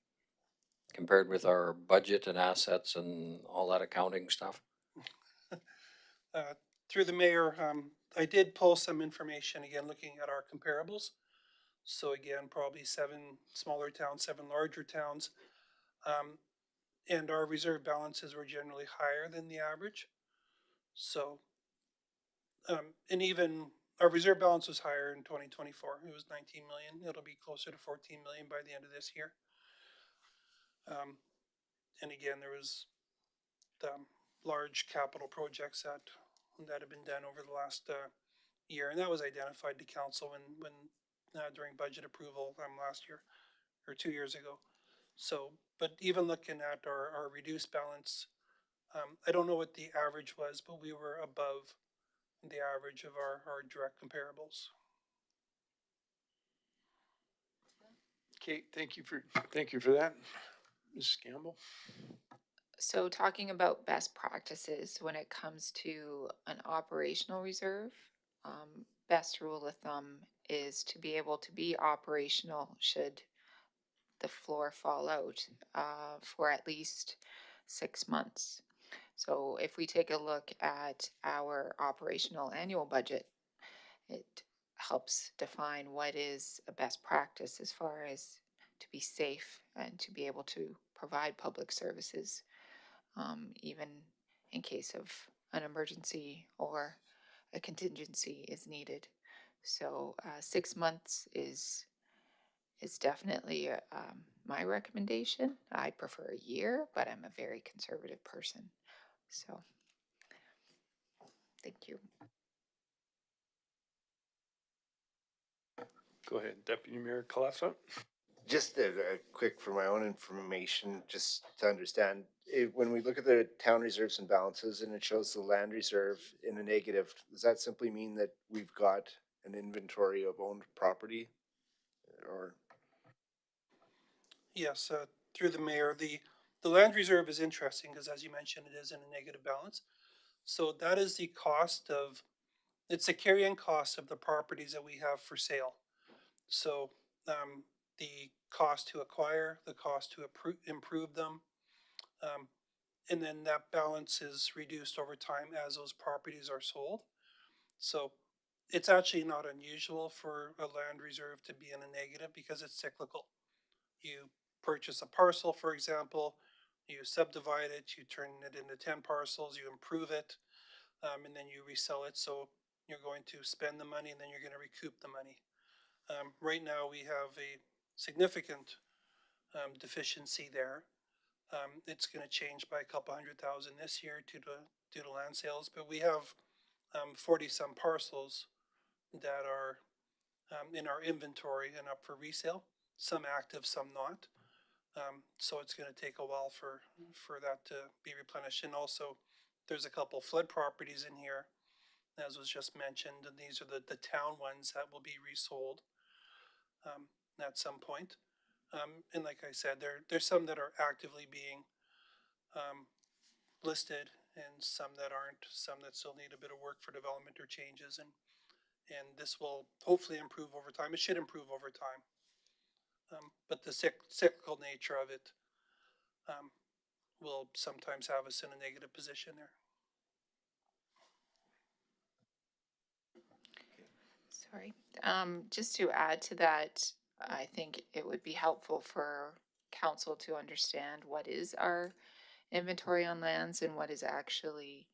compared with our budget and assets and all that accounting stuff? Through the mayor, I did pull some information again looking at our comparables. So again, probably 7 smaller towns, 7 larger towns. And our reserve balances were generally higher than the average. So, and even our reserve balance was higher in 2024. It was 19 million. It'll be closer to 14 million by the end of this year. And again, there was large capital projects that have been done over the last year, and that was identified to council when during budget approval last year or 2 years ago. So, but even looking at our reduced balance, I don't know what the average was, but we were above the average of our direct comparables. Okay, thank you for that, Mrs. Campbell. So talking about best practices when it comes to an operational reserve, best rule of thumb is to be able to be operational should the floor fall out for at least 6 months. So if we take a look at our operational annual budget, it helps define what is a best practice as far as to be safe and to be able to provide public services, even in case of an emergency or a contingency is needed. So 6 months is definitely my recommendation. I prefer a year, but I'm a very conservative person. So thank you. Go ahead, Deputy Mayor Kalasa. Just a quick for my own information, just to understand, when we look at the town reserves and balances and it shows the land reserve in a negative, does that simply mean that we've got an inventory of owned property? Or Yes, through the mayor, the land reserve is interesting because, as you mentioned, it is in a negative balance. So that is the cost of, it's the carrying cost of the properties that we have for sale. So the cost to acquire, the cost to improve them, and then that balance is reduced over time as those properties are sold. So it's actually not unusual for a land reserve to be in a negative because it's cyclical. You purchase a parcel, for example, you subdivide it, you turn it into 10 parcels, you improve it, and then you resell it. So you're going to spend the money and then you're going to recoup the money. Right now, we have a significant deficiency there. It's going to change by a couple 100,000 this year due to land sales, but we have 40 some parcels that are in our inventory and up for resale, some active, some not. So it's gonna take a while for that to be replenished. And also, there's a couple flood properties in here, as was just mentioned, and these are the town ones that will be resold, at some point. And like I said, there's some that are actively being, listed and some that aren't, some that still need a bit of work for development or changes, and this will hopefully improve over time. It should improve over time. But the cyclical nature of it, will sometimes have us in a negative position there. Sorry. Just to add to that, I think it would be helpful for council to understand what is our inventory on lands and what is actually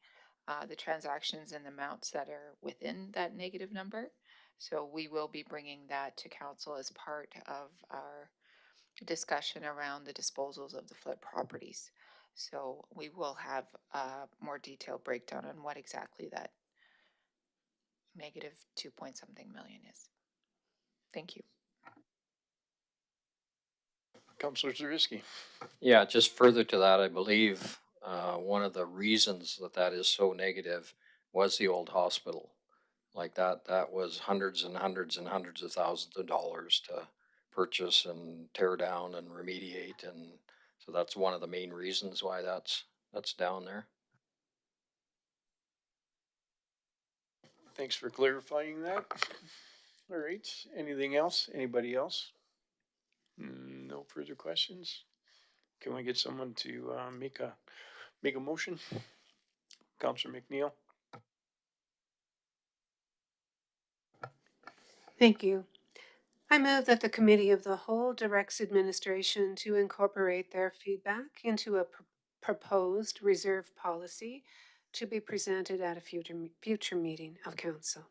the transactions and the amounts that are within that negative number. So we will be bringing that to council as part of our discussion around the disposals of the flood properties. So we will have a more detailed breakdown on what exactly that negative 2 point something million is. Thank you. Councillor Zarisky. Yeah, just further to that, I believe one of the reasons that that is so negative was the old hospital. Like that was hundreds and hundreds and hundreds of thousands of dollars to purchase and tear down and remediate, and so that's one of the main reasons why that's down there. Thanks for clarifying that. All right, anything else? Anybody else? No further questions? Can we get someone to make a motion? Councillor McNeil? Thank you. I move that the Committee of the Whole directs administration to incorporate their feedback into a proposed reserve policy to be presented at a future meeting of council.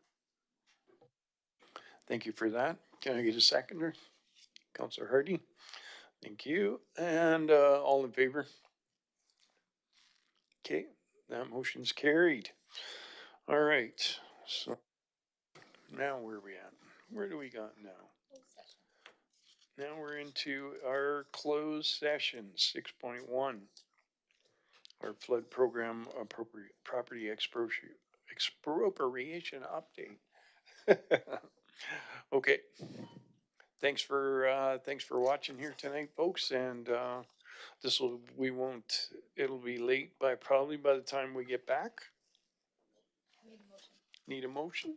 Thank you for that. Can I get a seconder? Councillor Hardy? Thank you. And all in favor? Okay, that motion's carried. All right, so now where are we at? Where do we got now? Now we're into our closed session, 6.1. Our flood program property expropriation update. Okay. Thanks for watching here tonight, folks, and it'll be late probably by the time we get back. Need a motion?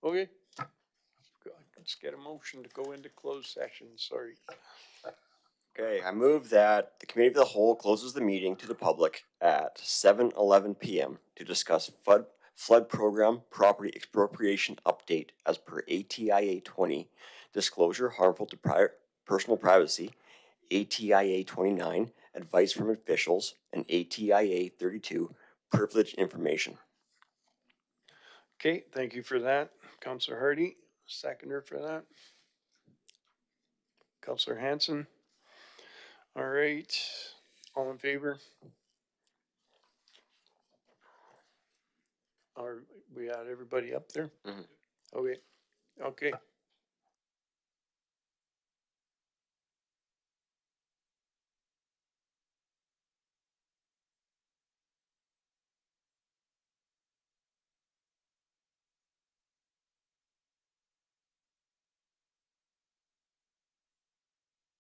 Okay. Let's get a motion to go into closed session, sorry. Okay, I move that the Committee of the Whole closes the meeting to the public at 7:11 p.m. to discuss flood program property expropriation update as per ATIA 20, disclosure harmful to personal privacy, ATIA 29, advice from officials, and ATIA 32, privileged information. Okay, thank you for that, Councillor Hardy. Seconder for that. Councillor Hanson. All right, all in favor? We had everybody up there? Mhm. Okay, okay.